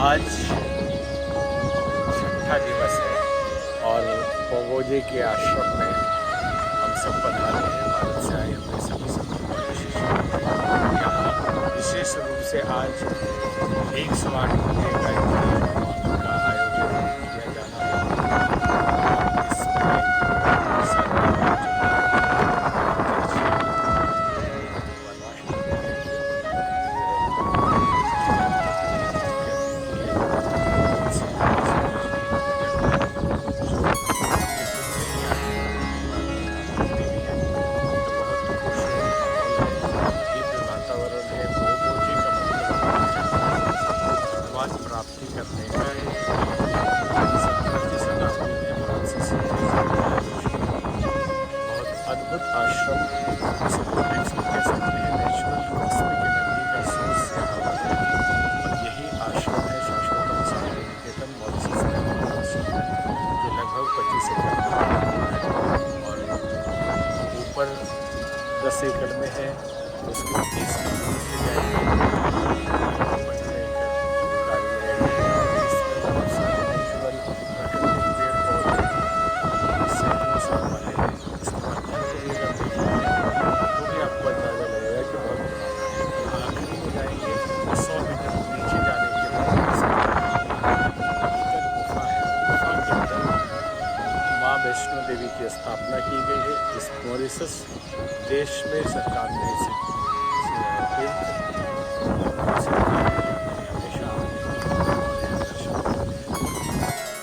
आज छठा दिवस है और पोंगोजे के आश्रम में हम सब पधारे हैं। भारत से आए हुए सभी शिष्य यहाँ विशेष रूप से आज 108 घंटे का आयोजन किया जाना है। प्राप्ति करने का बहुत अद्भुत आश्रम कह सकते हैं। नेचुरल कॉस्मिक एनर्जी का सोर्स यहाँ पर है और यही आश्रम है शाश्वतम सागर निकेतन मॉरिशस का आश्रम है जो लगभग 25 एकड़ और ऊपर 10 एकड़ में है। उसके 30 वैष्णो देवी की स्थापना की गई है। इस मॉरिशस देश में सरकार ने इसे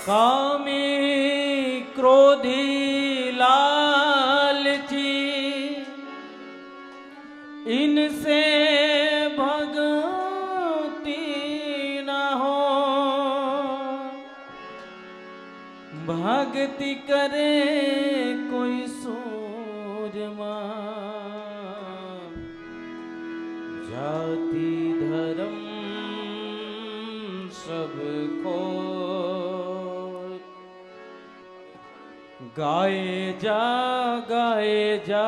कामी क्रोधी लालची इनसे भक्ति न हो, भक्ति करे कोई सूरमा, जाति धर्म सबको गाए जा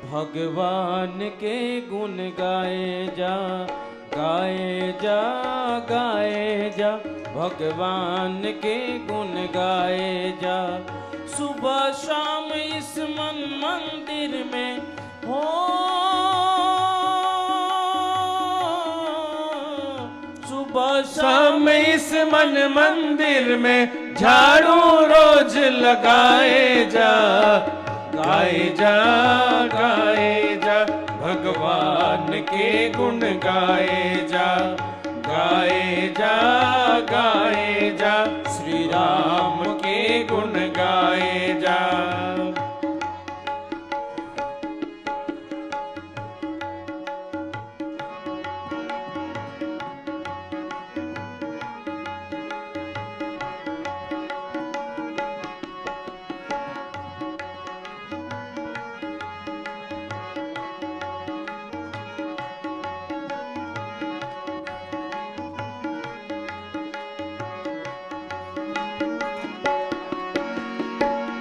भगवान के गुण गाए जा भगवान के गुण गाए जा। सुबह शाम इस मंदिर में हो, सुबह शाम इस मंदिर में झाड़ू रोज लगाए जा भगवान के गुण गाए जा श्री राम के गुण गाए जा।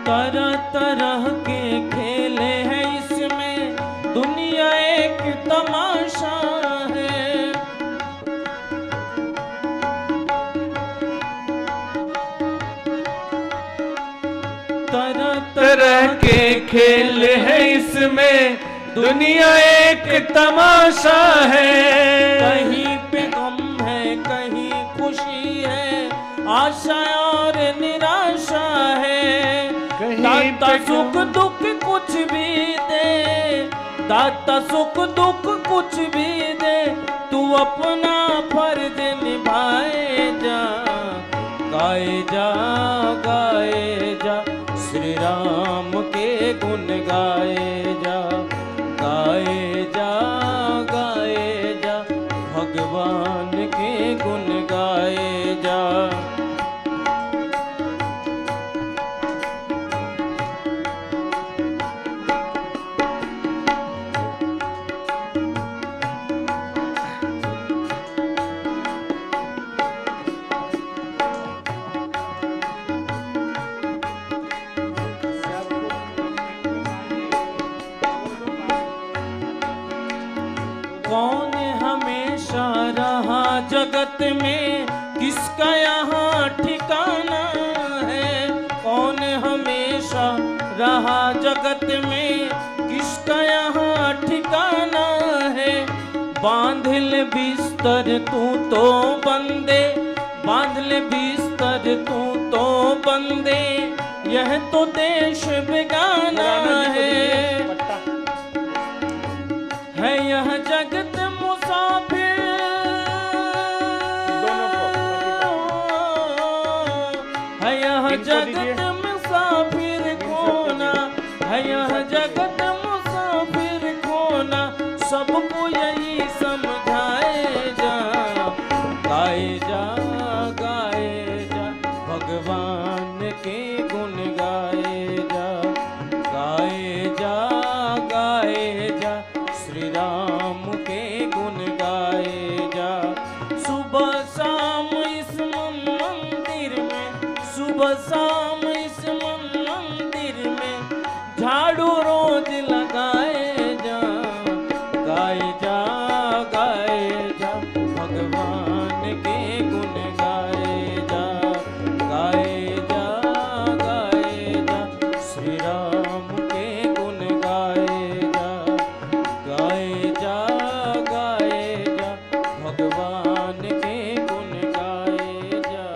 तरह तरह के खेले हैं इसमें, दुनिया एक तमाशा है। तरह तरह के खेल हैं इसमें, दुनिया एक तमाशा है। कहीं पे गम है, कहीं खुशी है, आशा और निराशा है। दाता सुख दुख कुछ भी दे, दाता सुख दुख कुछ भी दे, तू अपना फर्ज निभाए जा श्री राम के गुण गाए जा भगवान के गुण गाए जा। कौन हमेशा रहा जगत में किसका यहाँ ठिकाना है। कौन हमेशा रहा जगत में, किसका यहाँ ठिकाना है। बांध ले बिस्तर तू तो बंदे, बांध ले बिस्तर तू तो बंदे, यह तो देश बेगाना है यह जगत मुसाफिर। है यह जगत मुसाफिर खोना, है यह जगत मुसाफिर खोना, सबको यही समझाए जा। गाए जा गाए जा भगवान के गुण गाए जा, गाए जा गाए जा श्री राम के गुण गाए जा। सुबह शाम इस मंदिर में, सुबह शाम इस मंदिर में झाड़ू रोज लगाए जा। गाए जा भगवान के गुण गाए जा, गाए जा श्री राम के गुण गाए जा, गाए जा भगवान के गुण गाए जा।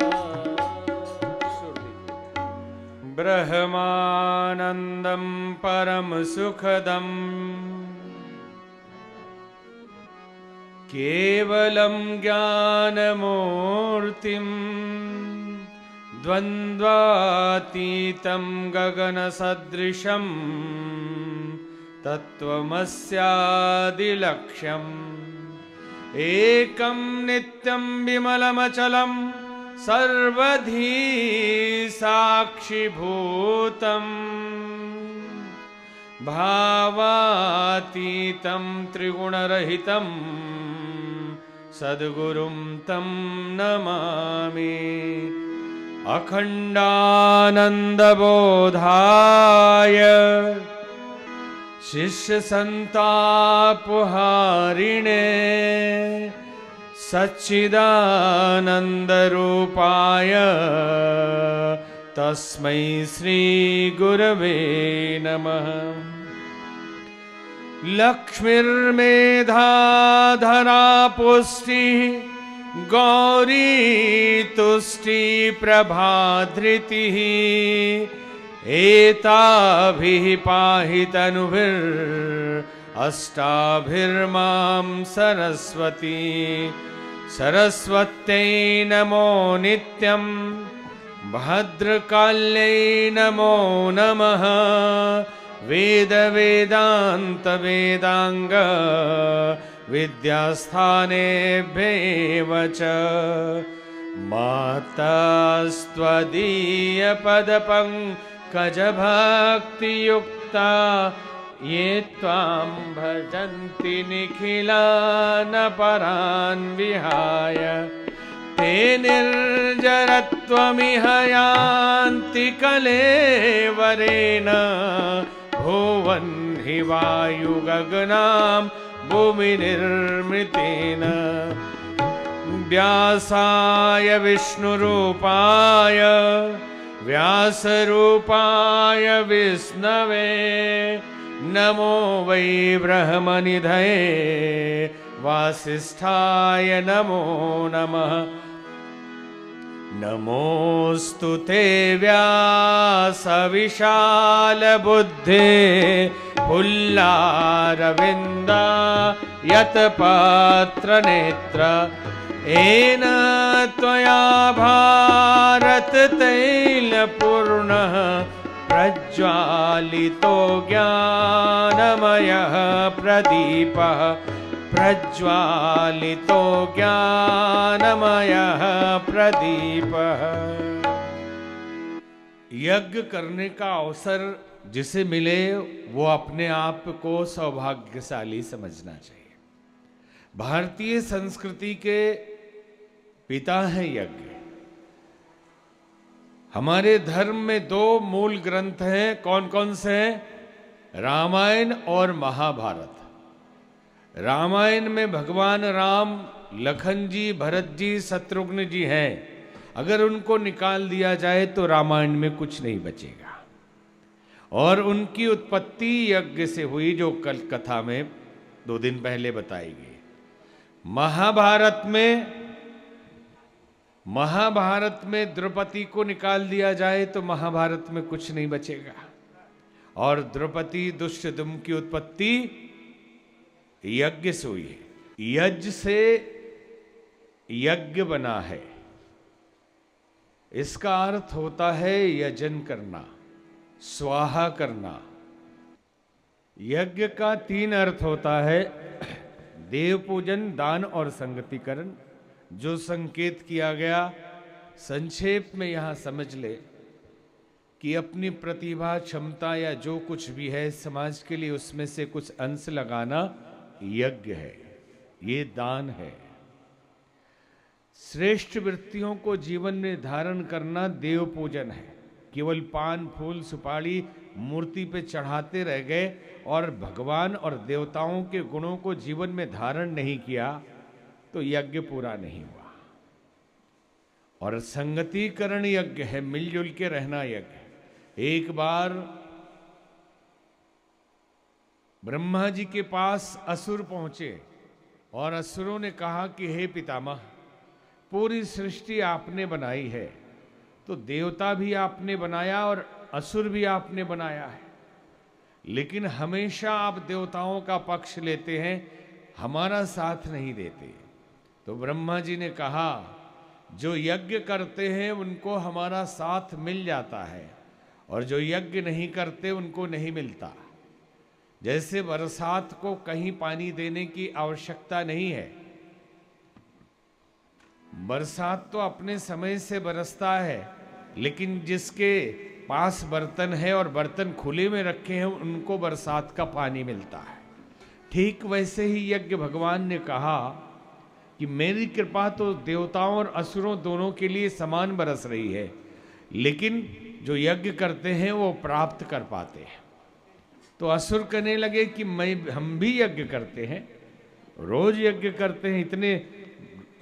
ब्रह्मानंदं परम सुखदं केवलं ज्ञानमूर्तिं द्वन्द्वातीतं गगनसदृशं तत्त्वमस्यादिलक्ष्यम् एकं नित्यं विमलमचलं सर्वधी साक्षिभूतम् भावातीतं त्रिगुणरहितं सद्गुरुं तं नमामि। अखण्डानन्दबोधाय शिष्यसन्तापहारिणे सच्चिदानन्दरूपाय तस्मै श्रीगुरवे नमः। लक्ष्मीर्मेधाधरा पुष्टिः गौरी तुष्टि प्रभाधृतिः एताभिः पाहि तनुभिरष्टाभिर्मां सरस्वती। सरस्वत्यै नमो नित्यं भद्रकाल्यै नमो नमः। वेद वेदांत वेदांग विद्यास्थानेभ्येव च मातास्त्वदीय पदपङ्कजभक्तियुक्ता ये त्वां भजन्ति निखिलान् परान् विहाय। ते निर्जरत्वमिह यान्ति कलेवरेण भुवन् हि वायुगगनां भूमिनिर्मृतेन। व्यासाय विष्णुरूपाय व्यासरूपाय विष्णवे नमो वै ब्रह्मनिधये वासिष्ठाय नमो नमः। नमोऽस्तु ते व्यासविशालबुद्धे फुल्लारविन्दा यत्पत्रनेत्र येन त्वया भारततैलपूर्णः प्रज्वालितो ज्ञानमयः प्रदीपः। प्रज्वालितो ज्ञानमयः प्रदीपः। यज्ञ करने का अवसर जिसे मिले वो अपने आप को सौभाग्यशाली समझना चाहिए। भारतीय संस्कृति के पिता हैं यज्ञ। हमारे धर्म में दो मूल ग्रंथ हैं, कौन कौन से हैं? रामायण और महाभारत। रामायण में भगवान राम लखन जी, भरत जी, शत्रुघ्न जी हैं, अगर उनको निकाल दिया जाए तो रामायण में कुछ नहीं बचेगा। और उनकी उत्पत्ति यज्ञ से हुई, जो कल कथा में 2 दिन पहले बताई गई। महाभारत में द्रौपदी को निकाल दिया जाए तो महाभारत में कुछ नहीं बचेगा। और द्रौपदी दुष्टदुम्न की उत्पत्ति यज्ञ से हुई है। यज्ञ से यज्ञ बना है, इसका अर्थ होता है यजन करना, स्वाहा करना। यज्ञ का 3 अर्थ होता है, देव पूजन, दान और संगतिकरण। जो संकेत किया गया संक्षेप में यहां समझ ले कि अपनी प्रतिभा, क्षमता या जो कुछ भी है समाज के लिए, उसमें से कुछ अंश लगाना यज्ञ है, ये दान है। श्रेष्ठ वृत्तियों को जीवन में धारण करना देव पूजन है। केवल पान, फूल, सुपारी मूर्ति पे चढ़ाते रह गए और भगवान और देवताओं के गुणों को जीवन में धारण नहीं किया तो यज्ञ पूरा नहीं हुआ। और संगतिकरण यज्ञ है, मिलजुल के रहना यज्ञ। एक बार ब्रह्मा जी के पास असुर पहुंचे और असुरों ने कहा कि हे पितामह, पूरी सृष्टि आपने बनाई है, तो देवता भी आपने बनाया और असुर भी आपने बनाया है, लेकिन हमेशा आप देवताओं का पक्ष लेते हैं, हमारा साथ नहीं देते। तो ब्रह्मा जी ने कहा, जो यज्ञ करते हैं उनको हमारा साथ मिल जाता है, और जो यज्ञ नहीं करते उनको नहीं मिलता। जैसे बरसात को कहीं पानी देने की आवश्यकता नहीं है, बरसात तो अपने समय से बरसता है, लेकिन जिसके पास बर्तन है और बर्तन खुले में रखे हैं उनको बरसात का पानी मिलता है। ठीक वैसे ही यज्ञ भगवान ने कहा कि मेरी कृपा तो देवताओं और असुरों दोनों के लिए समान बरस रही है, लेकिन जो यज्ञ करते हैं वो प्राप्त कर पाते हैं। तो असुर कहने लगे कि हम भी यज्ञ करते हैं, रोज यज्ञ करते हैं, इतने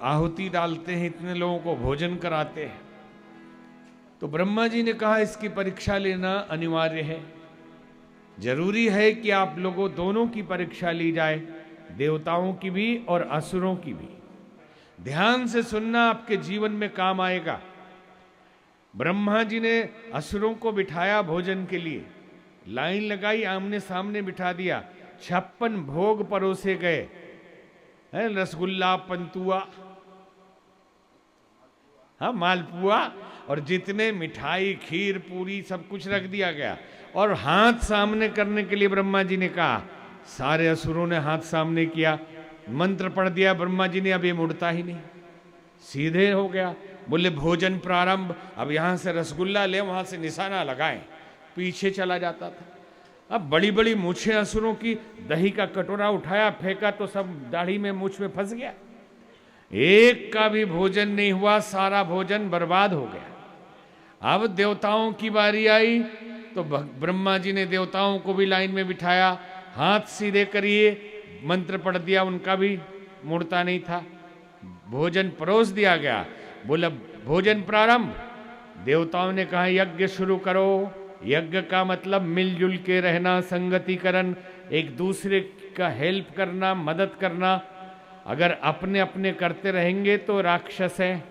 आहुति डालते हैं, इतने लोगों को भोजन कराते हैं। तो ब्रह्मा जी ने कहा, इसकी परीक्षा लेना अनिवार्य है, जरूरी है कि आप लोगों दोनों की परीक्षा ली जाए, देवताओं की भी और असुरों की भी। ध्यान से सुनना, आपके जीवन में काम आएगा। ब्रह्मा जी ने असुरों को बिठाया भोजन के लिए, लाइन लगाई, आमने सामने बिठा दिया, 56 भोग परोसे गए हैं, रसगुल्ला, पंतुआ, हाँ मालपुआ, और जितने मिठाई, खीर, पूरी सब कुछ रख दिया गया। और हाथ सामने करने के लिए ब्रह्मा जी ने कहा, सारे असुरों ने हाथ सामने किया, मंत्र पढ़ दिया ब्रह्मा जी ने, अब ये मुड़ता ही नहीं, सीधे हो गया। बोले भोजन प्रारंभ, अब यहां से रसगुल्ला ले, वहां से निशाना लगाएं, पीछे चला जाता था। अब बड़ी बड़ी मूछें असुरों की, दही का कटोरा उठाया, फेंका तो सब दाढ़ी में, मूछ में फंस गया, एक का भी भोजन नहीं हुआ, सारा भोजन बर्बाद हो गया। अब देवताओं की बारी आई तो ब्रह्मा जी ने देवताओं को भी लाइन में बिठाया, हाथ सीधे करिए, मंत्र पढ़ दिया, उनका भी मुड़ता नहीं था, भोजन परोस दिया गया। बोला भोजन प्रारंभ, देवताओं ने कहा यज्ञ शुरू करो। यज्ञ का मतलब मिलजुल के रहना, संगतिकरण, एक दूसरे का हेल्प करना, मदद करना। अगर अपने अपने करते रहेंगे तो राक्षस है।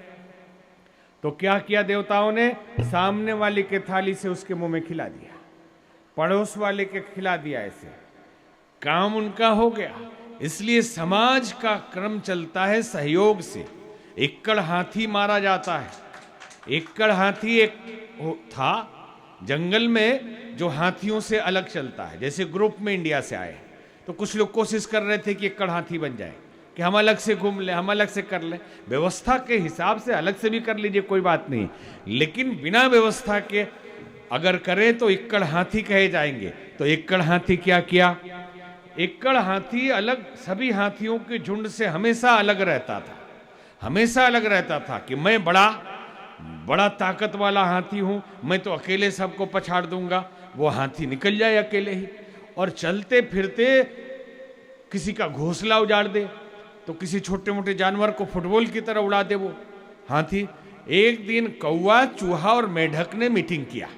तो क्या किया देवताओं ने, सामने वाले के थाली से उसके मुंह में खिला दिया, पड़ोस वाले के खिला दिया, ऐसे काम उनका हो गया। इसलिए समाज का क्रम चलता है सहयोग से। एकड़ हाथी मारा जाता है। एकड़ हाथी एक था जंगल में जो हाथियों से अलग चलता है, जैसे ग्रुप में इंडिया से आए तो कुछ लोग कोशिश कर रहे थे कि एकड़ हाथी बन जाए, कि हम अलग से घूम लें, हम अलग से कर लें। व्यवस्था के हिसाब से अलग से भी कर लीजिए, कोई बात नहीं, लेकिन बिना व्यवस्था के अगर करें तो एकड़ हाथी कहे जाएंगे। तो एकड़ हाथी क्या किया, एकड़ हाथी अलग, सभी हाथियों के झुंड से हमेशा अलग रहता था, हमेशा अलग रहता था कि मैं बड़ा ताकत वाला हाथी हूं, मैं तो अकेले सबको पछाड़ दूंगा। वो हाथी निकल जाए अकेले ही और चलते फिरते किसी का घोंसला उजाड़ दे, तो किसी छोटे मोटे जानवर को फुटबॉल की तरह उड़ा दे वो हाथी। एक दिन कौवा, चूहा और मेढक ने मीटिंग किया।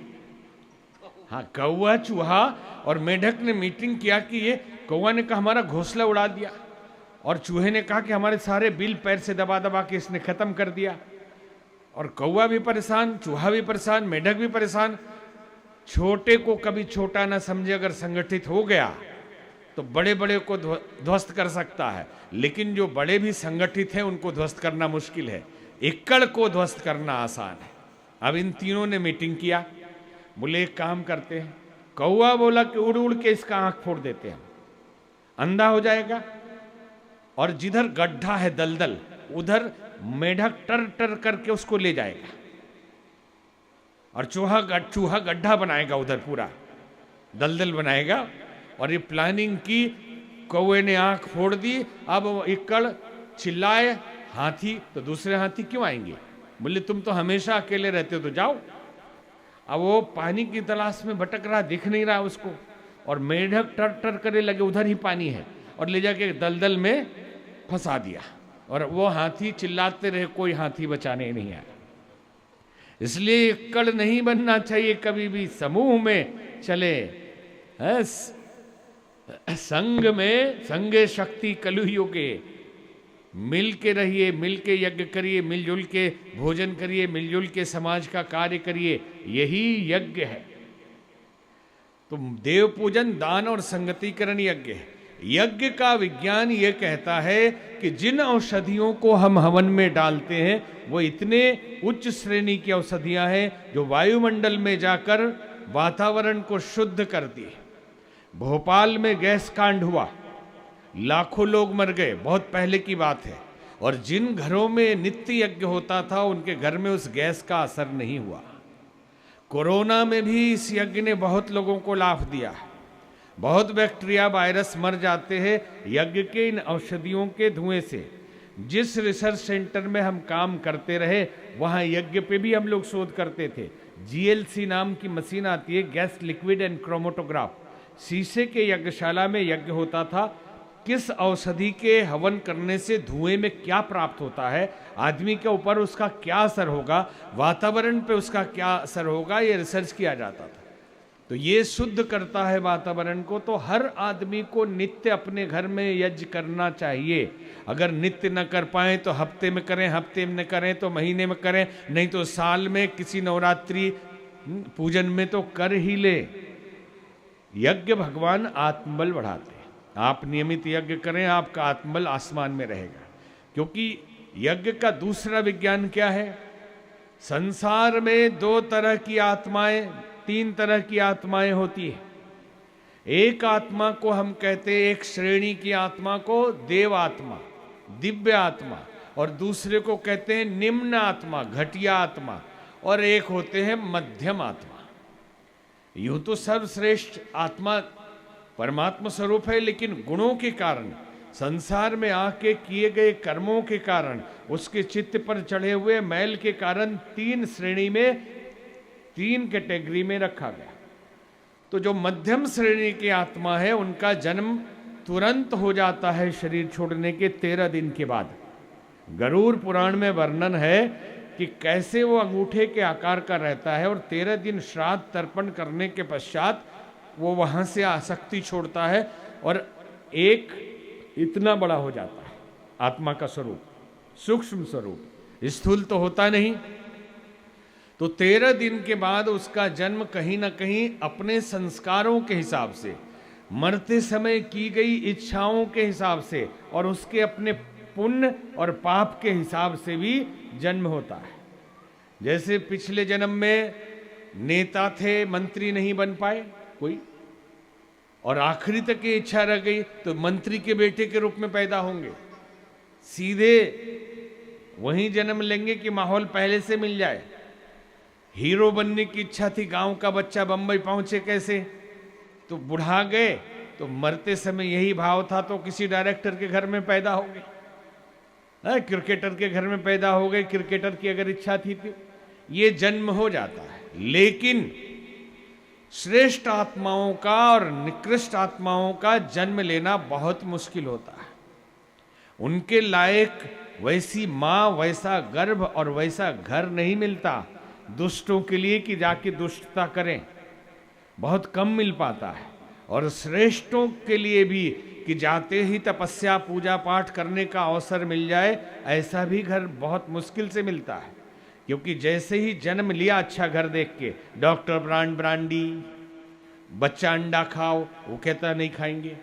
हाँ, कौवा, चूहा और मेढक ने मीटिंग किया कि ये कौवा ने कहा हमारा घोंसला उड़ा दिया, और चूहे ने कहा कि हमारे सारे बिल पैर से दबा दबा के इसने खत्म कर दिया। और कौवा भी परेशान, चूहा भी परेशान, मेढक भी परेशान। छोटे को कभी छोटा ना समझे, अगर संगठित हो गया तो बड़े बड़े को ध्वस्त कर सकता है, लेकिन जो बड़े भी संगठित हैं उनको ध्वस्त करना मुश्किल है। एकड़ को ध्वस्त करना आसान है। अब इन तीनों ने मीटिंग किया, बोले एक काम करते हैं। कौवा बोला कि उड़ उड़ के इसका आंख फोड़ देते हैं, अंधा हो जाएगा, और जिधर गड्ढा है दलदल उधर मेढक टर टर करके उसको ले जाएगा, और चूहा गड्ढा बनाएगा, उधर पूरा दलदल बनाएगा। और ये प्लानिंग की, कौवे ने आंख फोड़ दी। अब एकड़ चिल्लाए, हाथी, तो दूसरे हाथी क्यों आएंगे? बोले तुम तो हमेशा अकेले रहते हो, तो जाओ। अब वो पानी की तलाश में भटक रहा, दिख नहीं रहा उसको, और मेढक टर टर करे लगे उधर ही पानी है, और ले जाके दलदल में फंसा दिया। और वो हाथी चिल्लाते रहे, कोई हाथी बचाने नहीं आया। इसलिए एकड़ नहीं बनना चाहिए कभी भी। समूह में चले, संग में संगे शक्ति कलुयुगे, मिल के रहिए, मिल के यज्ञ करिए, मिलजुल के भोजन करिए, मिलजुल के समाज का कार्य करिए, यही यज्ञ है। तो देव पूजन, दान और संगतिकरण यज्ञ है। यज्ञ का विज्ञान ये कहता है कि जिन औषधियों को हम हवन में डालते हैं वो इतने उच्च श्रेणी की औषधियां हैं जो वायुमंडल में जाकर वातावरण को शुद्ध करती है। भोपाल में गैस कांड हुआ, लाखों लोग मर गए, बहुत पहले की बात है। और जिन घरों में नित्य यज्ञ होता था उनके घर में उस गैस का असर नहीं हुआ। कोरोना में भी इस यज्ञ ने बहुत लोगों को लाभ दिया। बहुत बैक्टीरिया, वायरस मर जाते हैं यज्ञ के इन औषधियों के धुएं से। जिस रिसर्च सेंटर में हम काम करते रहे वहाँ यज्ञ पे भी हम लोग शोध करते थे। GLC नाम की मशीन आती है, गैस लिक्विड एंड क्रोमेटोग्राफ। शीशे के यज्ञशाला में यज्ञ होता था, किस औषधि के हवन करने से धुएं में क्या प्राप्त होता है, आदमी के ऊपर उसका क्या असर होगा, वातावरण पे उसका क्या असर होगा, ये रिसर्च किया जाता था। तो ये शुद्ध करता है वातावरण को। तो हर आदमी को नित्य अपने घर में यज्ञ करना चाहिए। अगर नित्य न कर पाए तो हफ्ते में करें, हफ्ते में न करें तो महीने में करें, नहीं तो साल में किसी नवरात्रि पूजन में तो कर ही ले। यज्ञ भगवान आत्मबल बढ़ाते हैं। आप नियमित यज्ञ करें, आपका आत्मबल आसमान में रहेगा। क्योंकि यज्ञ का दूसरा विज्ञान क्या है? संसार में दो तरह की आत्माएं, तीन तरह की आत्माएं होती है। एक आत्मा को हम कहते हैं, एक श्रेणी की आत्मा को देव आत्मा, दिव्य आत्मा, और दूसरे को कहते हैं निम्न आत्मा, घटिया आत्मा, और एक होते हैं मध्यम आत्मा। यूं तो सर्वश्रेष्ठ आत्मा परमात्मा स्वरूप है, लेकिन गुणों के कारण, संसार में आके किए गए कर्मों के कारण, उसके चित्त पर चढ़े हुए मैल के कारण तीन श्रेणी में, तीन कैटेगरी में रखा गया। तो जो मध्यम श्रेणी की आत्मा है उनका जन्म तुरंत हो जाता है शरीर छोड़ने के 13 दिन के बाद। गरुड़ पुराण में वर्णन है कि कैसे वो अंगूठे के आकार का रहता है, और 13 दिन श्राद्ध तर्पण करने के पश्चात वो वहां से आसक्ति छोड़ता है और एक इतना बड़ा हो जाता है। आत्मा का स्वरूप सूक्ष्म स्वरूप, स्थूल तो होता नहीं। तो 13 दिन के बाद उसका जन्म कहीं ना कहीं अपने संस्कारों के हिसाब से, मरते समय की गई इच्छाओं के हिसाब से, और उसके अपने पुण्य और पाप के हिसाब से भी जन्म होता है। जैसे पिछले जन्म में नेता थे, मंत्री नहीं बन पाए कोई, और आखिरी तक की इच्छा रह गई तो मंत्री के बेटे के रूप में पैदा होंगे। सीधे वहीं जन्म लेंगे कि माहौल पहले से मिल जाए। हीरो बनने की इच्छा थी, गांव का बच्चा बंबई पहुंचे कैसे, तो बुढ़ा गए, तो मरते समय यही भाव था तो किसी डायरेक्टर के घर में पैदा हो गए, क्रिकेटर के घर में पैदा हो गए, क्रिकेटर की अगर इच्छा थी तो ये जन्म हो जाता है। लेकिन श्रेष्ठ आत्माओं का और निकृष्ट आत्माओं का जन्म लेना बहुत मुश्किल होता है। उनके लायक वैसी माँ, वैसा गर्भ और वैसा घर नहीं मिलता दुष्टों के लिए कि जाके दुष्टता करें, बहुत कम मिल पाता है। और श्रेष्ठों के लिए भी कि जाते ही तपस्या पूजा पाठ करने का अवसर मिल जाए, ऐसा भी घर बहुत मुश्किल से मिलता है। क्योंकि जैसे ही जन्म लिया अच्छा घर देख के, डॉक्टर ब्रांडी, बच्चा अंडा खाओ, वो कहता नहीं खाएंगे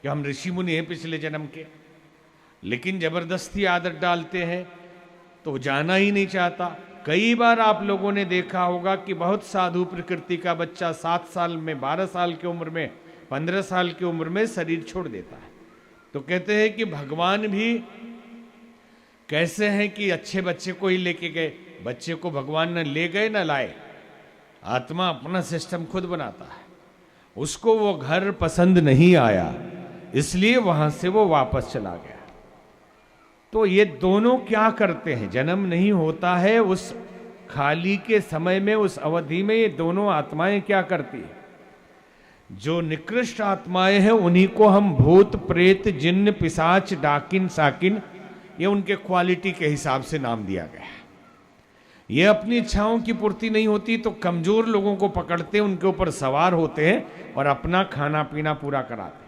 कि हम ऋषि मुनि हैं पिछले जन्म के। लेकिन जबरदस्ती आदत डालते हैं तो जाना ही नहीं चाहता। कई बार आप लोगों ने देखा होगा कि बहुत साधु प्रकृति का बच्चा 7 साल में, 12 साल की उम्र में, 15 साल की उम्र में शरीर छोड़ देता है। तो कहते हैं कि भगवान भी कैसे हैं कि अच्छे बच्चे को ही लेके गए, बच्चे को भगवान न ले गए न लाए, आत्मा अपना सिस्टम खुद बनाता है। उसको वो घर पसंद नहीं आया, इसलिए वहां से वो वापस चला गया। तो ये दोनों क्या करते हैं, जन्म नहीं होता है उस खाली के समय में, उस अवधि में ये दोनों आत्माएं क्या करती है? जो निकृष्ट आत्माएं हैं उन्हीं को हम भूत, प्रेत, जिन्न, पिशाच, डाकिन, साकिन, ये उनके क्वालिटी के हिसाब से नाम दिया गया है। ये अपनी इच्छाओं की पूर्ति नहीं होती तो कमजोर लोगों को पकड़ते, उनके ऊपर सवार होते हैं और अपना खाना पीना पूरा कराते हैं।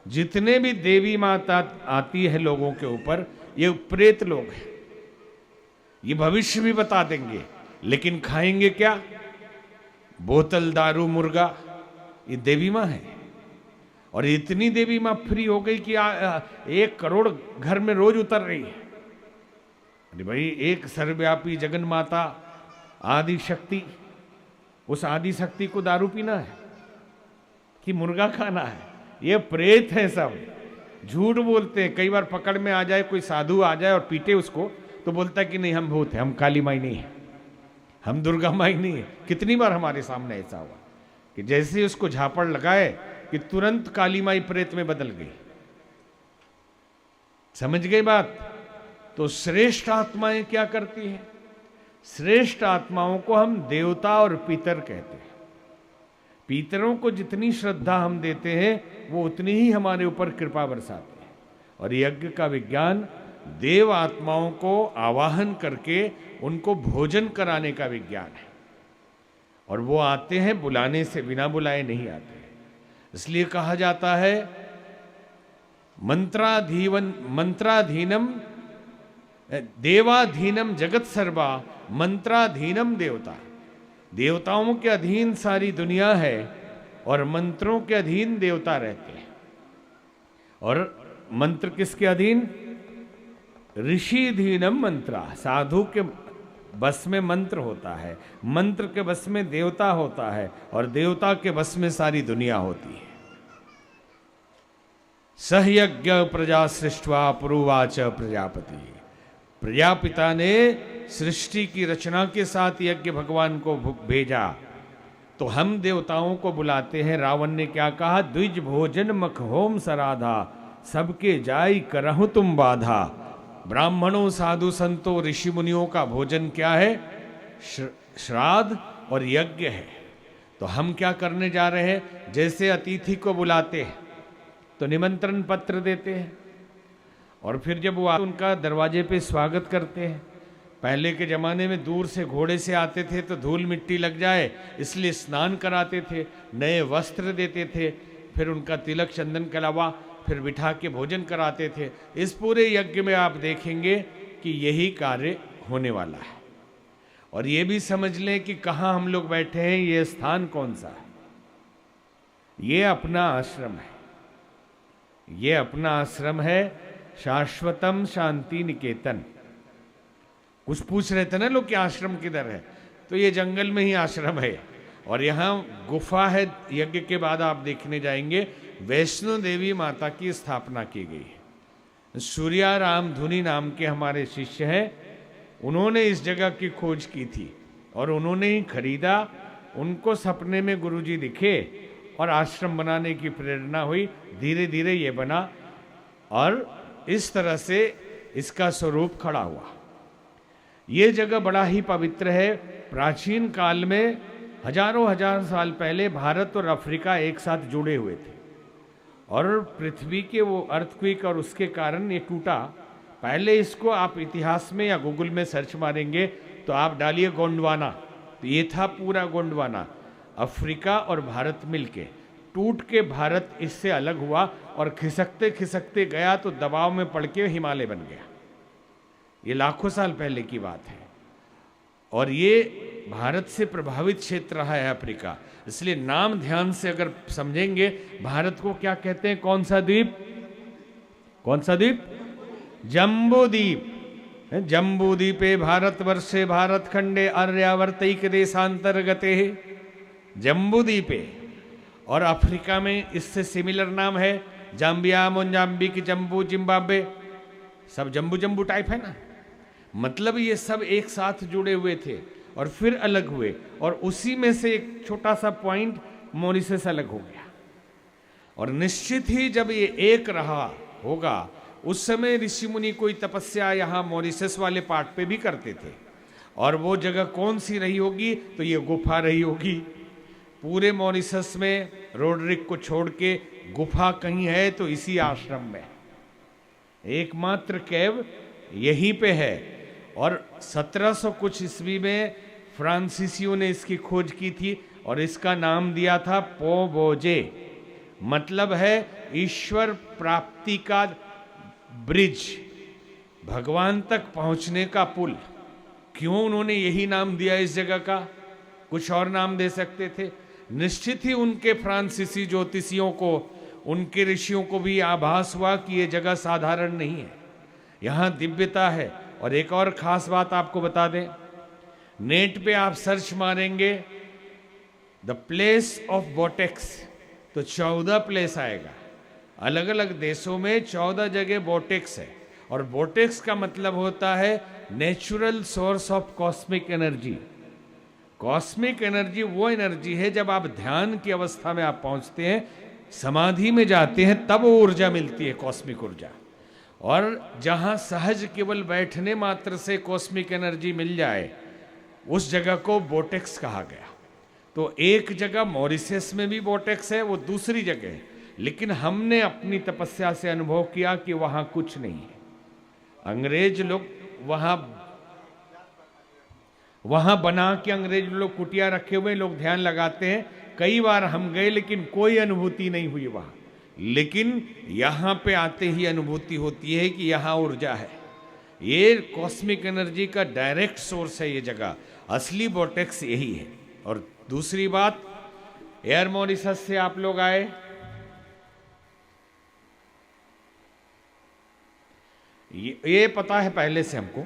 जितने भी देवी माता आती है लोगों के ऊपर, ये प्रेत लोग हैं। ये भविष्य भी बता देंगे, लेकिन खाएंगे क्या? बोतल, दारू, मुर्गा। ये देवी माँ है। और इतनी देवी माँ फ्री हो गई कि 1 करोड़ घर में रोज उतर रही है। अरे भाई, एक सर्वव्यापी जगन माता आदि शक्ति, उस आदि शक्ति को दारू पीना है कि मुर्गा खाना है? ये प्रेत है सब, झूठ बोलते हैं। कई बार पकड़ में आ जाए, कोई साधु आ जाए और पीटे उसको, तो बोलता है कि नहीं हम भूत हैं, हम काली माई नहीं है, हम दुर्गा माई नहीं है। कितनी बार हमारे सामने ऐसा हुआ कि जैसे ही उसको झापड़ लगाए कि तुरंत काली माई प्रेत में बदल गई। समझ गई बात? तो श्रेष्ठ आत्माएं क्या करती हैं? श्रेष्ठ आत्माओं को हम देवता और पितर कहते हैं। पितरों को जितनी श्रद्धा हम देते हैं वो उतनी ही हमारे ऊपर कृपा बरसाते हैं। और यज्ञ का विज्ञान देव आत्माओं को आवाहन करके उनको भोजन कराने का विज्ञान है। और वो आते हैं बुलाने से, बिना बुलाए नहीं आते। इसलिए कहा जाता है मंत्राधीनम देवाधीनम जगत सर्वा, मंत्राधीनम देवता। देवताओं के अधीन सारी दुनिया है और मंत्रों के अधीन देवता रहते हैं। और मंत्र किसके अधीन? ऋषिधीनम मंत्रा। साधु के बस में मंत्र होता है, मंत्र के बस में देवता होता है, और देवता के बस में सारी दुनिया होती है। सहयज्ञ प्रजा सृष्टवा पुरुवाच प्रजापति। प्रजापिता ने सृष्टि की रचना के साथ यज्ञ भगवान को भेजा। तो हम देवताओं को बुलाते हैं। रावण ने क्या कहा? द्विज भोजन मख होम सराधा, सबके जाई करहु तुम बाधा। ब्राह्मणों, साधु संतों, ऋषि मुनियों का भोजन क्या है? श्राद्ध और यज्ञ है। तो हम क्या करने जा रहे हैं? जैसे अतिथि को बुलाते हैं तो निमंत्रण पत्र देते हैं, और फिर जब वो उनका दरवाजे पे स्वागत करते हैं। पहले के ज़माने में दूर से घोड़े से आते थे तो धूल मिट्टी लग जाए इसलिए स्नान कराते थे, नए वस्त्र देते थे, फिर उनका तिलक चंदन के अलावा फिर बिठा के भोजन कराते थे। इस पूरे यज्ञ में आप देखेंगे कि यही कार्य होने वाला है। और ये भी समझ लें कि कहाँ हम लोग बैठे हैं, ये स्थान कौन सा है? ये अपना आश्रम है। ये अपना आश्रम है, शाश्वतम शांति निकेतन। कुछ पूछ रहे थे ना लोग कि आश्रम किधर है, तो ये जंगल में ही आश्रम है। और यहाँ गुफा है। यज्ञ के बाद आप देखने जाएंगे वैष्णो देवी माता की स्थापना की गई है। सूर्या राम धुनी नाम के हमारे शिष्य हैं, उन्होंने इस जगह की खोज की थी और उन्होंने ही खरीदा। उनको सपने में गुरुजी दिखे और आश्रम बनाने की प्रेरणा हुई। धीरे धीरे ये बना और इस तरह से इसका स्वरूप खड़ा हुआ। ये जगह बड़ा ही पवित्र है। प्राचीन काल में हजारों हजार साल पहले भारत और अफ्रीका एक साथ जुड़े हुए थे और पृथ्वी के वो अर्थक्वेक और उसके कारण ये टूटा। पहले इसको आप इतिहास में या गूगल में सर्च मारेंगे तो आप डालिए गोंडवाना, तो ये था पूरा गोंडवाना, अफ्रीका और भारत मिलके टूट के भारत इससे अलग हुआ और खिसकते खिसकते गया तो दबाव में पड़ के हिमालय बन गया। ये लाखों साल पहले की बात है और ये भारत से प्रभावित क्षेत्र रहा है अफ्रीका। इसलिए नाम ध्यान से अगर समझेंगे, भारत को क्या कहते हैं, कौन सा द्वीप, कौन सा द्वीप, जम्बू द्वीप। जम्बू द्वीपे भारतवर्षे भारत खंडे आर्यावर्तैक देशांतर्गते, जम्बू द्वीपे। और अफ्रीका में इससे सिमिलर नाम है, जाम्बिया, मोजाम्बिक, जम्बू, जिम्बाब्वे, सब जम्बू जम्बू टाइप है ना। मतलब ये सब एक साथ जुड़े हुए थे और फिर अलग हुए, और उसी में से एक छोटा सा पॉइंट मॉरिशस अलग हो गया। और निश्चित ही जब ये एक रहा होगा, उस समय ऋषि मुनि कोई तपस्या यहाँ मॉरिशस वाले पार्ट पे भी करते थे। और वो जगह कौन सी रही होगी, तो ये गुफा रही होगी। पूरे मॉरिशस में रोडरिक को छोड़ के गुफा कहीं है तो इसी आश्रम में, एकमात्र कैव यहीं पे है। और 1700 कुछ ईस्वी में फ्रांसीसियों ने इसकी खोज की थी और इसका नाम दिया था पोबोजे, मतलब है ईश्वर प्राप्ति का ब्रिज, भगवान तक पहुंचने का पुल। क्यों उन्होंने यही नाम दिया इस जगह का, कुछ और नाम दे सकते थे। निश्चित ही उनके फ्रांसीसी ज्योतिषियों को, उनके ऋषियों को भी आभास हुआ कि ये जगह साधारण नहीं है, यहाँ दिव्यता है। और एक और खास बात आपको बता दें, नेट पे आप सर्च मारेंगे द प्लेस ऑफ बोटेक्स तो 14 प्लेस आएगा। अलग अलग देशों में 14 जगह बोटेक्स है। और बोटेक्स का मतलब होता है natural source of cosmic energy. Cosmic energy वो एनर्जी है जब आप ध्यान की अवस्था में आप पहुंचते हैं, समाधि में जाते हैं, तब वो ऊर्जा मिलती है, कॉस्मिक ऊर्जा। और जहां सहज केवल बैठने मात्र से कॉस्मिक एनर्जी मिल जाए, उस जगह को बोटेक्स कहा गया। तो एक जगह मॉरिशस में भी बोटेक्स है, वो दूसरी जगह है, लेकिन हमने अपनी तपस्या से अनुभव किया कि वहां कुछ नहीं है। अंग्रेज लोग वहां बना के अंग्रेज लोग कुटिया रखे हुए, लोग ध्यान लगाते हैं। कई बार हम गए लेकिन कोई अनुभूति नहीं हुई वहां। लेकिन यहां पे आते ही अनुभूति होती है कि यहां ऊर्जा है। ये कॉस्मिक एनर्जी का डायरेक्ट सोर्स है ये जगह, असली बोटेक्स यही है। और दूसरी बात, एयर मॉरिशस से आप लोग आए, ये पता है पहले से हमको।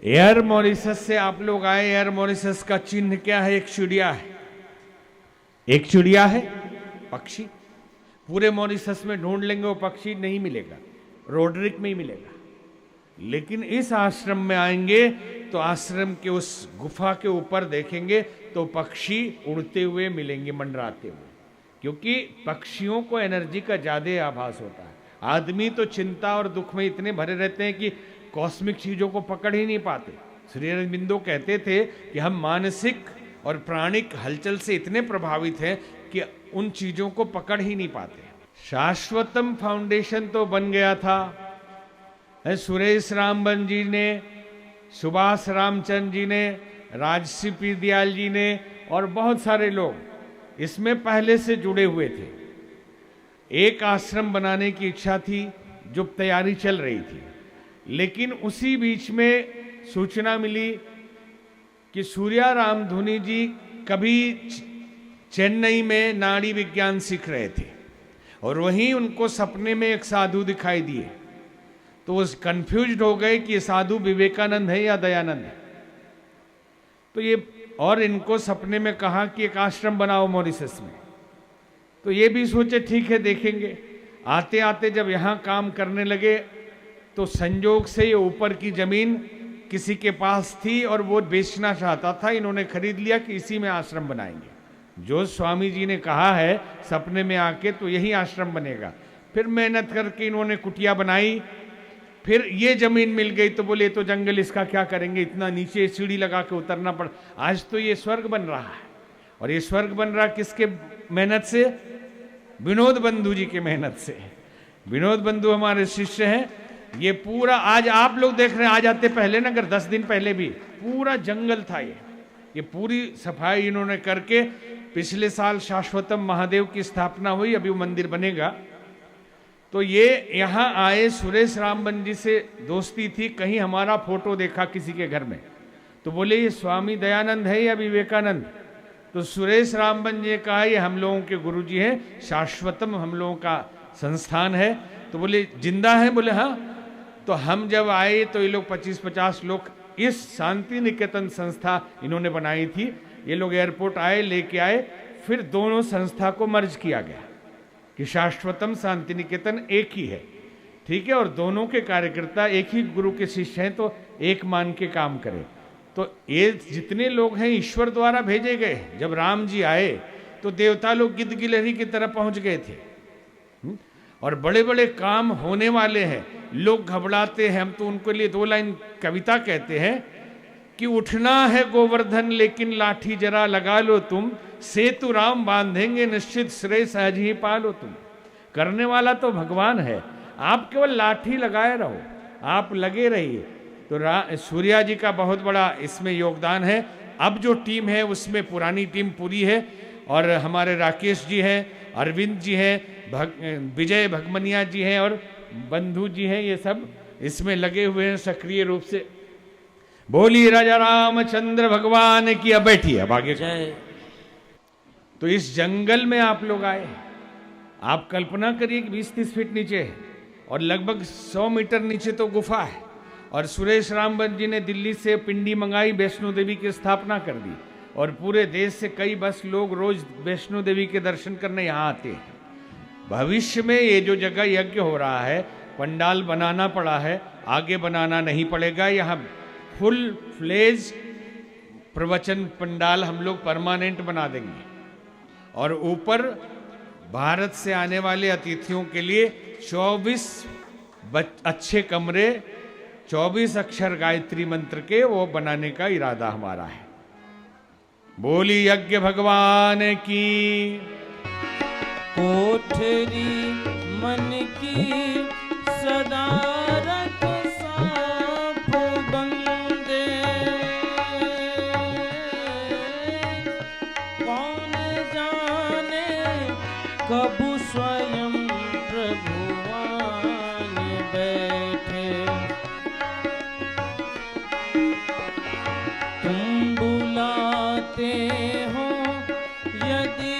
एयर मॉरिशस से आप लोग आए, एयर मॉरिशस का चिन्ह क्या है, एक चिड़िया है, एक चिड़िया है, पक्षी। पूरे मॉरिशस में ढूंढ लेंगे वो पक्षी नहीं मिलेगा, रोडरिक में ही मिलेगा। लेकिन इस आश्रम में आएंगे तो आश्रम के उस गुफा के ऊपर देखेंगे तो पक्षी उड़ते हुए मिलेंगे, मंडराते हुए, क्योंकि पक्षियों को एनर्जी का ज्यादा आभास होता है। आदमी तो चिंता और दुख में इतने भरे रहते हैं कि कॉस्मिक चीजों को पकड़ ही नहीं पाते। श्री अरविंदो कहते थे कि हम मानसिक और प्राणिक हलचल से इतने प्रभावित हैं कि उन चीजों को पकड़ ही नहीं पाते। शाश्वतम फाउंडेशन तो बन गया था, सुरेश रामबन जी ने, सुभाष रामचंद्र जी ने, राजसी पी दयाल जी ने और बहुत सारे लोग इसमें पहले से जुड़े हुए थे। एक आश्रम बनाने की इच्छा थी जो तैयारी चल रही थी, लेकिन उसी बीच में सूचना मिली कि सूर्या रामधुनी जी कभी चेन्नई में नाड़ी विज्ञान सीख रहे थे और वहीं उनको सपने में एक साधु दिखाई दिए। तो वो कंफ्यूज्ड हो गए कि ये साधु विवेकानंद है या दयानंद है। तो ये और इनको सपने में कहा कि एक आश्रम बनाओ मॉरिशस में। तो ये भी सोचे ठीक है देखेंगे। आते आते जब यहाँ काम करने लगे तो संजोग से ये ऊपर की जमीन किसी के पास थी और वो बेचना चाहता था। इन्होंने खरीद लिया कि इसी में आश्रम बनाएंगे। जो स्वामी जी ने कहा है सपने में आके तो यही आश्रम बनेगा। फिर मेहनत करके इन्होंने कुटिया बनाई, फिर ये जमीन मिल गई तो बोले तो जंगल, इसका क्या करेंगे, इतना नीचे सीढ़ी लगा के उतरना पड़। आज तो ये स्वर्ग बन रहा है। और ये स्वर्ग बन रहा किसके मेहनत से? विनोद बंधु जी की मेहनत से। विनोद बंधु हमारे शिष्य हैं। ये पूरा आज आप लोग देख रहे हैं, आ जाते पहले ना, अगर 10 दिन पहले भी पूरा जंगल था ये पूरी सफाई इन्होंने करके, पिछले साल शाश्वतम महादेव की स्थापना हुई, अभी वो मंदिर बनेगा। तो ये यहाँ आए, सुरेश रामबन जी से दोस्ती थी, कहीं हमारा फोटो देखा किसी के घर में, तो बोले ये स्वामी दयानंद है या विवेकानंद? तो सुरेश रामबन जी ने कहा ये हम लोगों के गुरुजी हैं, शाश्वतम हम लोगों का संस्थान है। तो बोले जिंदा है? बोले हाँ। तो हम जब आए तो ये लोग 25-50 लोग, इस शांति निकेतन संस्था इन्होंने बनाई थी। ये लोग एयरपोर्ट आए, लेके आए, फिर दोनों संस्था को मर्ज किया गया कि शाश्वतम शांति निकेतन एक ही है, ठीक है, और दोनों के कार्यकर्ता एक ही गुरु के शिष्य हैं, तो एक मान के काम करें। तो ये जितने लोग हैं ईश्वर द्वारा भेजे गए। जब राम जी आए तो देवता लोग गिद्ध गिलहरी की तरफ पहुंच गए थे, और बड़े बड़े काम होने वाले हैं, लोग घबराते हैं। हम तो उनके लिए 2 लाइन कविता कहते हैं कि उठना है गोवर्धन लेकिन लाठी जरा लगा लो तुम, सेतु राम बांधेंगे निश्चित श्रेय सहज ही पालो तुम। करने वाला तो भगवान है, आप केवल लाठी लगाए रहो, आप लगे रहिए। तो सूर्या जी का बहुत बड़ा इसमें योगदान है। अब जो टीम है उसमें पुरानी टीम पूरी है, और हमारे राकेश जी हैं, अरविंद जी हैं, विजय भगमनिया जी हैं और बंधु जी हैं, ये सब इसमें लगे हुए हैं सक्रिय रूप से। बोली राजा रामचंद्र भगवान की। अब बैठिए, अब आगे जय। तो इस जंगल में आप लोग आए, आप कल्पना करिए कि 20-30 फीट नीचे है और लगभग 100 मीटर नीचे तो गुफा है। और सुरेश रामबन जी ने दिल्ली से पिंडी मंगाई, वैष्णो देवी की स्थापना कर दी, और पूरे देश से कई बस लोग रोज वैष्णो देवी के दर्शन करने यहाँ आते हैं। भविष्य में ये जो जगह यज्ञ हो रहा है, पंडाल बनाना पड़ा है, आगे बनाना नहीं पड़ेगा। यहाँ फुल फ्लेज प्रवचन पंडाल हम लोग परमानेंट बना देंगे, और ऊपर भारत से आने वाले अतिथियों के लिए 24 अच्छे कमरे, 24 अक्षर गायत्री मंत्र के वो बनाने का इरादा हमारा है। बोली यज्ञ भगवान की। कोठरी मन की सदा रख साफ बंदे, कौन जाने कब स्वयं प्रभुवान बैठे। तुम बुलाते हो यदि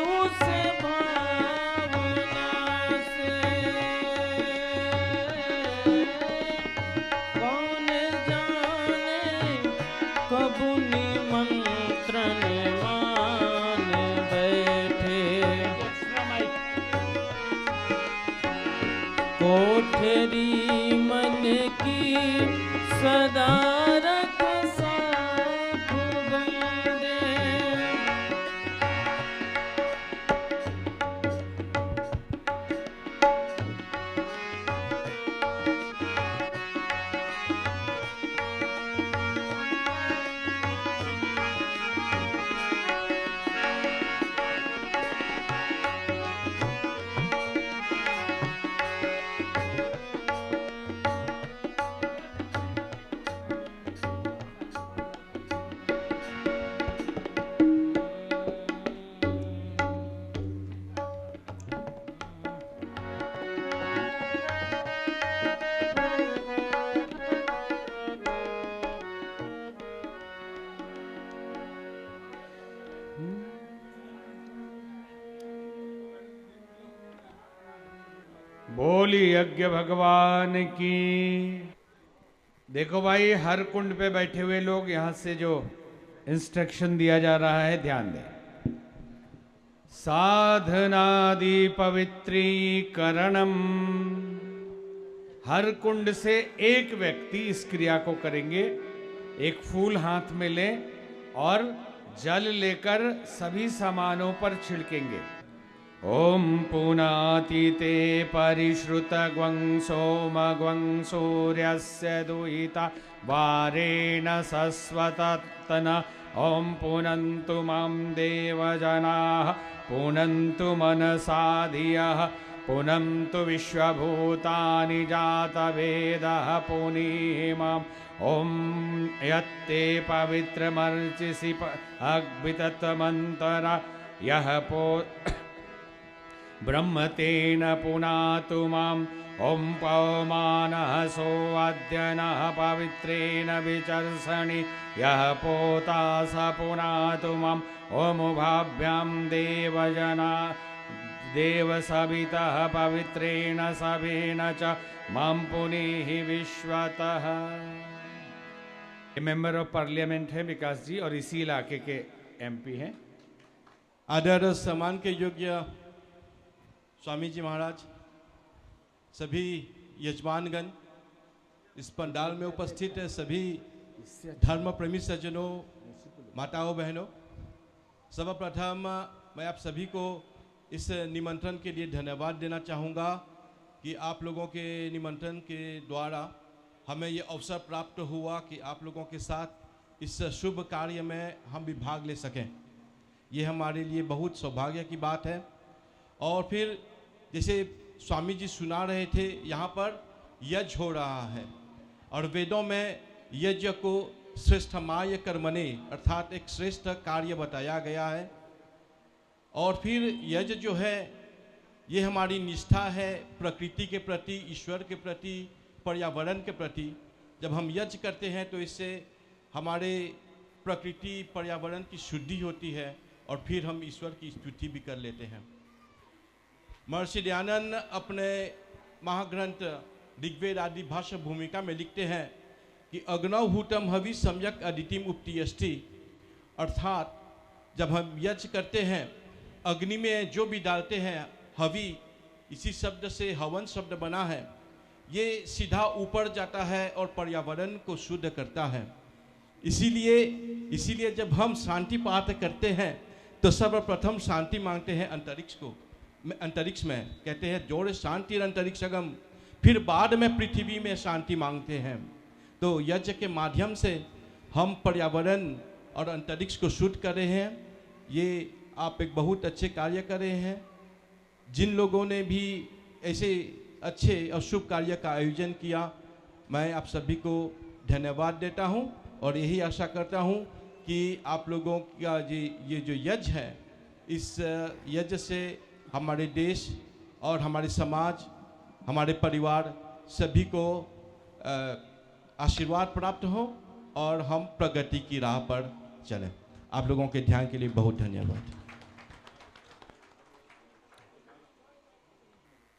उस भावना से, कौन जाने कब निमंत्रण मान बैठे। कोठरी मन की सदा रख साफ बंदे। बोली यज्ञ भगवान की। देखो भाई, हर कुंड पे बैठे हुए लोग, यहां से जो इंस्ट्रक्शन दिया जा रहा है ध्यान दें। साधनादि पवित्रीकरणम। हर कुंड से एक व्यक्ति इस क्रिया को करेंगे। एक फूल हाथ में लें और जल लेकर सभी सामानों पर छिड़केंगे। ॐ पुनातिते परिश्रुतग्वं सोमग्वं सूर्यस्य दुहिता वारेण सस्वतत्तन ॐ पुनन्तु मां देवजनाः पुनन्तु मनसा धियः पुनन्तु विश्वभूतानि जातवेदः पुनीमाम् ॐ यत्ते पवित्रमर्चिसि अग्वितत्मन्तरा यः पो ब्रह्मतेन पुनातु माम् ॐ पवमानः सोऽद्यनः पवित्रेण विचर्षणि यः पोता स पुनातु माम् ॐ उभाभ्यां देवजना देवसवितः पवित्रेण सवेन च मां पुनीः विश्वतः। मेंबर ऑफ पार्लियामेंट है विकास जी और इसी इलाके के एमपी हैं। आदर सम्मान के योग्य स्वामी जी महाराज, सभी यजमानगण, इस पंडाल में उपस्थित है सभी धर्म प्रेमी सज्जनों, माताओं बहनों, सर्वप्रथम मैं आप सभी को इस निमंत्रण के लिए धन्यवाद देना चाहूँगा कि आप लोगों के निमंत्रण के द्वारा हमें ये अवसर प्राप्त हुआ कि आप लोगों के साथ इस शुभ कार्य में हम भी भाग ले सकें। ये हमारे लिए बहुत सौभाग्य की बात है। और फिर जैसे स्वामी जी सुना रहे थे, यहाँ पर यज्ञ हो रहा है और वेदों में यज्ञ को श्रेष्ठमाय कर्मणे अर्थात एक श्रेष्ठ कार्य बताया गया है। और फिर यज्ञ जो है ये हमारी निष्ठा है प्रकृति के प्रति, ईश्वर के प्रति, पर्यावरण के प्रति। जब हम यज्ञ करते हैं तो इससे हमारे प्रकृति पर्यावरण की शुद्धि होती है और फिर हम ईश्वर की स्तुति भी कर लेते हैं। महर्षि दयानंद अपने महाग्रंथ ऋग्वेद आदि भाष्य भूमिका में लिखते हैं कि अग्नौहूतम हवि सम्यक अदितिम उपतियष्टि, अर्थात जब हम यज्ञ करते हैं अग्नि में जो भी डालते हैं, हवि इसी शब्द से हवन शब्द बना है, ये सीधा ऊपर जाता है और पर्यावरण को शुद्ध करता है। इसीलिए जब हम शांति पाठ करते हैं तो सर्वप्रथम शांति मांगते हैं अंतरिक्ष में कहते हैं जोड़ शांति अंतरिक्षगम, फिर बाद में पृथ्वी में शांति मांगते हैं। तो यज्ञ के माध्यम से हम पर्यावरण और अंतरिक्ष को शुद्ध कर रहे हैं। ये आप एक बहुत अच्छे कार्य कर रहे हैं। जिन लोगों ने भी ऐसे अच्छे और शुभ कार्य का आयोजन किया, मैं आप सभी को धन्यवाद देता हूं और यही आशा करता हूं कि आप लोगों का ये जो यज्ञ है, इस यज्ञ से हमारे देश और हमारे समाज, हमारे परिवार सभी को आशीर्वाद प्राप्त हो और हम प्रगति की राह पर चलें। आप लोगों के ध्यान के लिए बहुत धन्यवाद।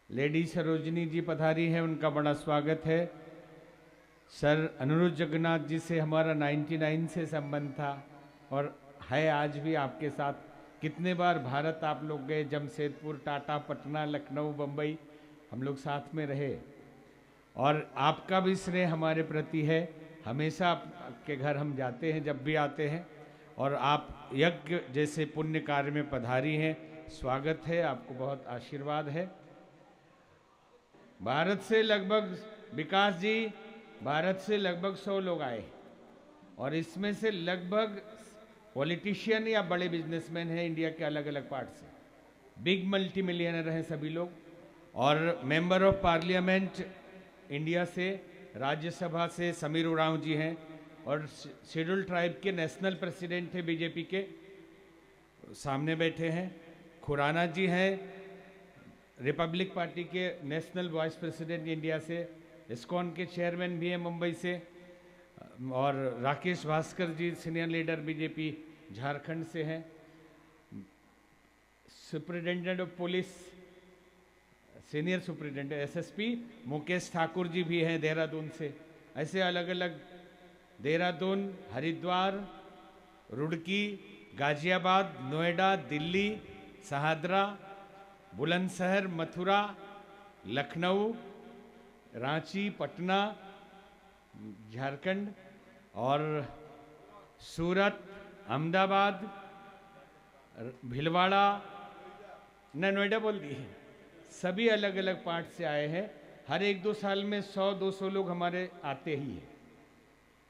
लेडी सरोजनी जी पधारी हैं, उनका बड़ा स्वागत है। सर अनुरुद्ध जगन्नाथ जी से हमारा 99 से संबंध था और है आज भी आपके साथ। कितने बार भारत आप लोग गए, जमशेदपुर, टाटा, पटना, लखनऊ, बम्बई, हम लोग साथ में रहे और आपका भी स्नेह हमारे प्रति है। हमेशा आपके घर हम जाते हैं जब भी आते हैं और आप यज्ञ जैसे पुण्य कार्य में पधारी हैं, स्वागत है, आपको बहुत आशीर्वाद है। भारत से लगभग विकास जी, भारत से लगभग 100 लोग आए और इसमें से लगभग पॉलिटिशियन या बड़े बिजनेसमैन हैं इंडिया के अलग अलग पार्ट से, बिग मल्टी मिलियनर हैं सभी लोग, और मेंबर ऑफ पार्लियामेंट इंडिया से, राज्यसभा से समीर उरांव जी हैं और शेड्यूल ट्राइब के नेशनल प्रेसिडेंट थे बीजेपी के, सामने बैठे हैं। खुराना जी हैं, रिपब्लिक पार्टी के नेशनल वाइस प्रेसिडेंट इंडिया से, इस्कॉन के चेयरमैन भी हैं मुंबई से, और Rakesh Bhaskar ji senior leader BJP Jharkhand से हैं। Superintendent of police, senior superintendent SSP Mukesh Thakur ji भी हैं देहरादून से। ऐसे अलग अलग देहरादून, हरिद्वार, रुड़की, गाजियाबाद, नोएडा, दिल्ली, शहादरा, बुलंदशहर, मथुरा, लखनऊ, रांची, पटना, झारखंड और सूरत, अहमदाबाद, भिलवाड़ा, न नोएडा बोल दी है, सभी अलग अलग पार्ट से आए हैं। हर 1-2 साल में 100-200 लोग हमारे आते ही हैं।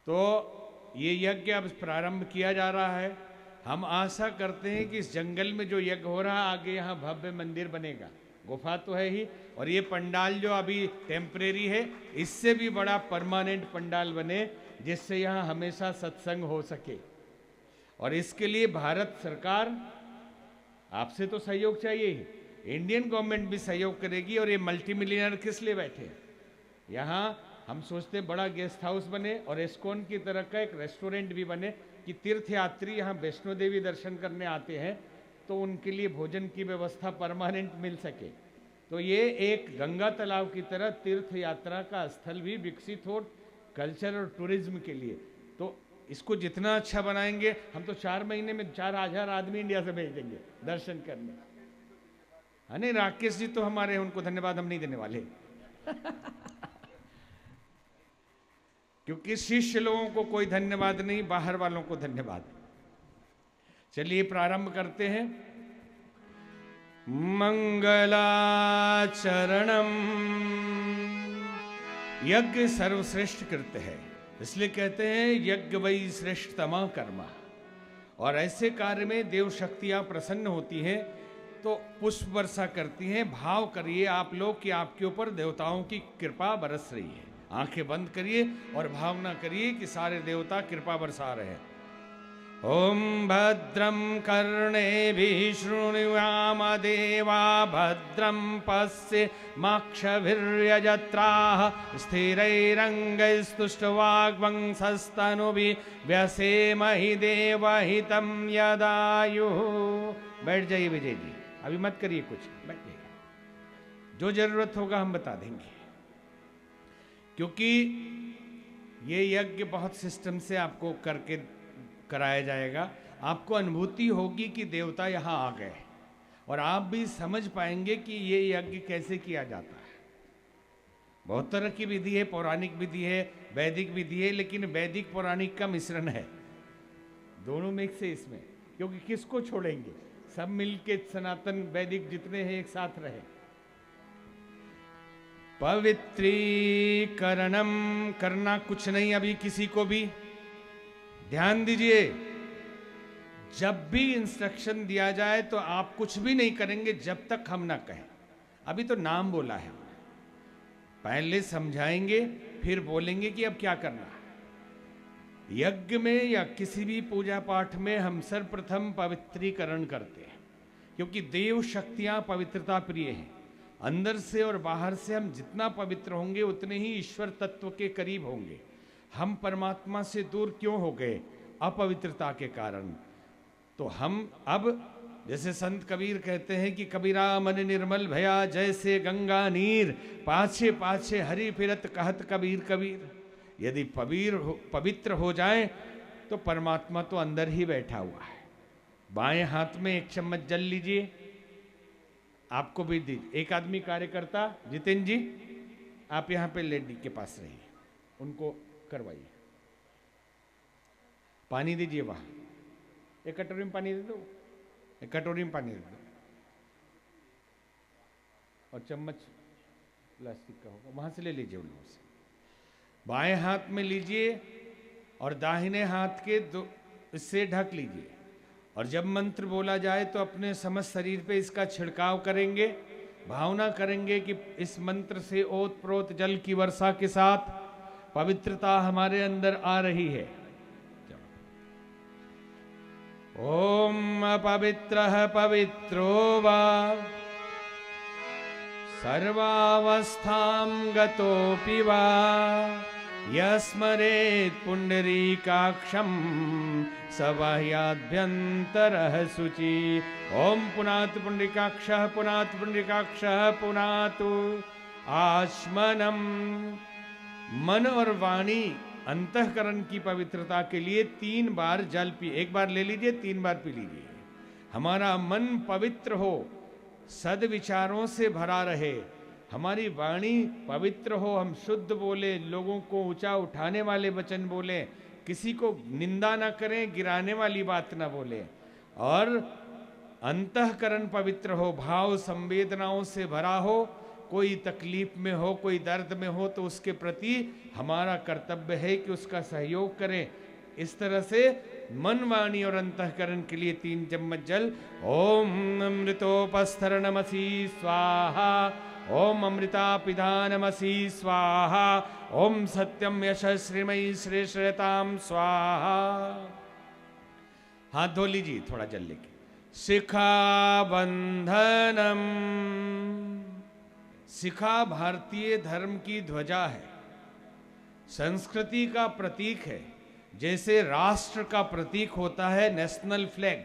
तो ये यज्ञ अब प्रारंभ किया जा रहा है। हम आशा करते हैं कि इस जंगल में जो यज्ञ हो रहा है आगे यहाँ भव्य मंदिर बनेगा। गुफा तो है ही, और ये पंडाल जो अभी टेम्परेरी है, इससे भी बड़ा परमानेंट पंडाल बने, जिससे यहाँ हमेशा सत्संग हो सके। और इसके लिए भारत सरकार, आपसे तो सहयोग चाहिए ही, इंडियन गवर्नमेंट भी सहयोग करेगी। और ये मल्टी मिलियनर किस लिए बैठे हैं? यहाँ हम सोचते हैं बड़ा गेस्ट हाउस बने और इस्कॉन की तरह का एक रेस्टोरेंट भी बने, कि तीर्थयात्री यहाँ वैष्णो देवी दर्शन करने आते हैं तो उनके लिए भोजन की व्यवस्था परमानेंट मिल सके। तो ये एक गंगा तालाब की तरह तीर्थ यात्रा का स्थल भी विकसित हो कल्चर और टूरिज्म के लिए। तो इसको जितना अच्छा बनाएंगे, हम तो 4 महीने में 4,000 आदमी इंडिया से भेज देंगे दर्शन करने। हाँ नहीं, राकेश जी तो हमारे, उनको धन्यवाद हम नहीं देने वाले क्योंकि शिष्य लोगों को कोई धन्यवाद नहीं, बाहर वालों को धन्यवाद। चलिए प्रारंभ करते हैं। मंगलाचरणम, यज्ञ सर्वश्रेष्ठ कृत्य है, इसलिए कहते हैं यज्ञ वही श्रेष्ठतमा कर्मा। और ऐसे कार्य में देव शक्तियां प्रसन्न होती हैं तो पुष्प वर्षा करती हैं। भाव करिए आप लोग कि आपके ऊपर देवताओं की कृपा बरस रही है। आंखें बंद करिए और भावना करिए कि सारे देवता कृपा बरसा रहे हैं। ओम भद्रम कर्णेभिः शृणुयाम देवा, भद्रम पश्येमाक्षभिर्यजत्राः, स्थिरैरङ्गैस्तुष्टवाग्वंशस्तनुभिः व्यसेमहि देवहितं यदायुः। बैठ जाइए विजय जी, अभी मत करिए कुछ, बैठ जाइए। जो जरूरत होगा हम बता देंगे, क्योंकि ये यज्ञ बहुत सिस्टम से आपको करके कराया जाएगा। आपको अनुभूति होगी कि देवता यहाँ आ गए, और आप भी समझ पाएंगे कि ये यज्ञ कैसे किया जाता है। बहुत तरह की विधि है, पौराणिक विधि है, वैदिक विधि है, लेकिन वैदिक पौराणिक का मिश्रण है, दोनों मिक्स है इसमें। क्योंकि किसको छोड़ेंगे, सब मिलके सनातन वैदिक जितने हैं एक साथ रहे। पवित्रीकरणम करना कुछ नहीं अभी किसी को भी। ध्यान दीजिए, जब भी इंस्ट्रक्शन दिया जाए तो आप कुछ भी नहीं करेंगे जब तक हम ना कहें। अभी तो नाम बोला है, पहले समझाएंगे फिर बोलेंगे कि अब क्या करना है। यज्ञ में या किसी भी पूजा पाठ में हम सर्वप्रथम पवित्रीकरण करते हैं, क्योंकि देव शक्तियां पवित्रता प्रिय हैं। अंदर से और बाहर से हम जितना पवित्र होंगे उतने ही ईश्वर तत्व के करीब होंगे। हम परमात्मा से दूर क्यों हो गए? अपवित्रता के कारण। तो हम अब, जैसे संत कबीर कहते हैं कि कबीरा मन निर्मल भया, जैसे गंगा नीर, पाछे पाछे हरि फिरत कहत कबीर कबीर। यदि पवित्र हो जाए तो परमात्मा तो अंदर ही बैठा हुआ है। बाएं हाथ में 1 चम्मच जल लीजिए, आपको भी दीजिए। एक आदमी कार्यकर्ता जितेंद्र जी, आप यहाँ पे लेडी के पास रहिए, उनको करवाइए। पानी दीजिए वहां, एक कटोरी में पानी दे दो, एक कटोरी में पानी दे दो, और चम्मच प्लास्टिक का होगा वहां से ले लीजिए उन लोगों से। बाएं हाथ में लीजिए और दाहिने हाथ के दो इससे ढक लीजिए, और जब मंत्र बोला जाए तो अपने समस्त शरीर पे इसका छिड़काव करेंगे। भावना करेंगे कि इस मंत्र से ओत प्रोत जल की वर्षा के साथ पवित्रता हमारे अंदर आ रही है। ओम अपवित्रः पवित्रो वा सर्वावस्थां गतोऽपि वा यस्मरेत् पुंडरीकाक्षं सबाह्याभ्यन्तरः शुचि। ओम पुनातु पुंडरीकाक्षः, पुनातु पुंडरीकाक्षः, पुनातु आचमनम। मन और वाणी अंतःकरण की पवित्रता के लिए 3 बार जल पी, 1 बार ले लीजिए, 3 बार पी लीजिए। हमारा मन पवित्र हो, सद्विचारों से भरा रहे, हमारी वाणी पवित्र हो, हम शुद्ध बोले, लोगों को ऊंचा उठाने वाले वचन बोले, किसी को निंदा ना करें, गिराने वाली बात ना बोले, और अंतःकरण पवित्र हो, भाव संवेदनाओं से भरा हो, कोई तकलीफ में हो, कोई दर्द में हो, तो उसके प्रति हमारा कर्तव्य है कि उसका सहयोग करें। इस तरह से मन, वाणी और अंतःकरण के लिए 3 चम्मच जल। ओम अमृतोपस्थरणमसि स्वाहा, ओम अमृतापिधानमसि स्वाहा, ओम सत्यम यशः श्रीमयी श्रेष्ठताम स्वाहा। हाथ धो लीजिए थोड़ा जल लेके। शिखा बंधनम। शिखा भारतीय धर्म की ध्वजा है, संस्कृति का प्रतीक है। जैसे राष्ट्र का प्रतीक होता है नेशनल फ्लैग,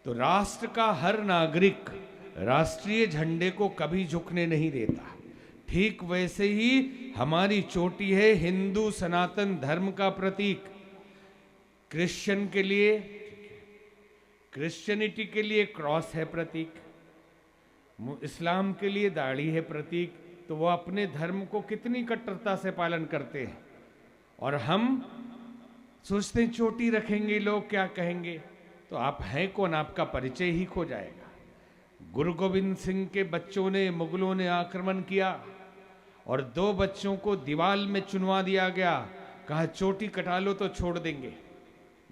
तो राष्ट्र का हर नागरिक राष्ट्रीय झंडे को कभी झुकने नहीं देता। ठीक वैसे ही हमारी चोटी है हिंदू सनातन धर्म का प्रतीक। क्रिश्चियन के लिए, क्रिश्चियनिटी के लिए क्रॉस है प्रतीक, इस्लाम के लिए दाढ़ी है प्रतीक। तो वो अपने धर्म को कितनी कट्टरता से पालन करते हैं, और हम सोचते हैं चोटी रखेंगे लोग क्या कहेंगे। तो आप हैं कौन, आपका परिचय ही खो जाएगा। गुरु गोविंद सिंह के बच्चों ने, मुगलों ने आक्रमण किया और 2 बच्चों को दीवार में चुनवा दिया गया, कहा चोटी कटा लो तो छोड़ देंगे।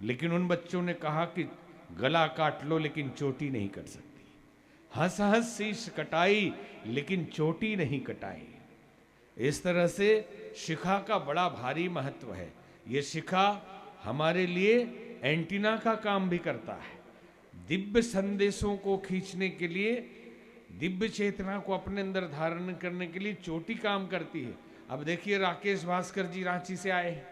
लेकिन उन बच्चों ने कहा कि गला काट लो लेकिन चोटी नहीं कर सकती। हंस हंस शीश कटाई लेकिन चोटी नहीं कटाई। इस तरह से शिखा का बड़ा भारी महत्व है। ये शिखा हमारे लिए एंटीना का काम भी करता है। दिव्य संदेशों को खींचने के लिए, दिव्य चेतना को अपने अंदर धारण करने के लिए चोटी काम करती है। अब देखिए राकेश भास्कर जी रांची से आए हैं,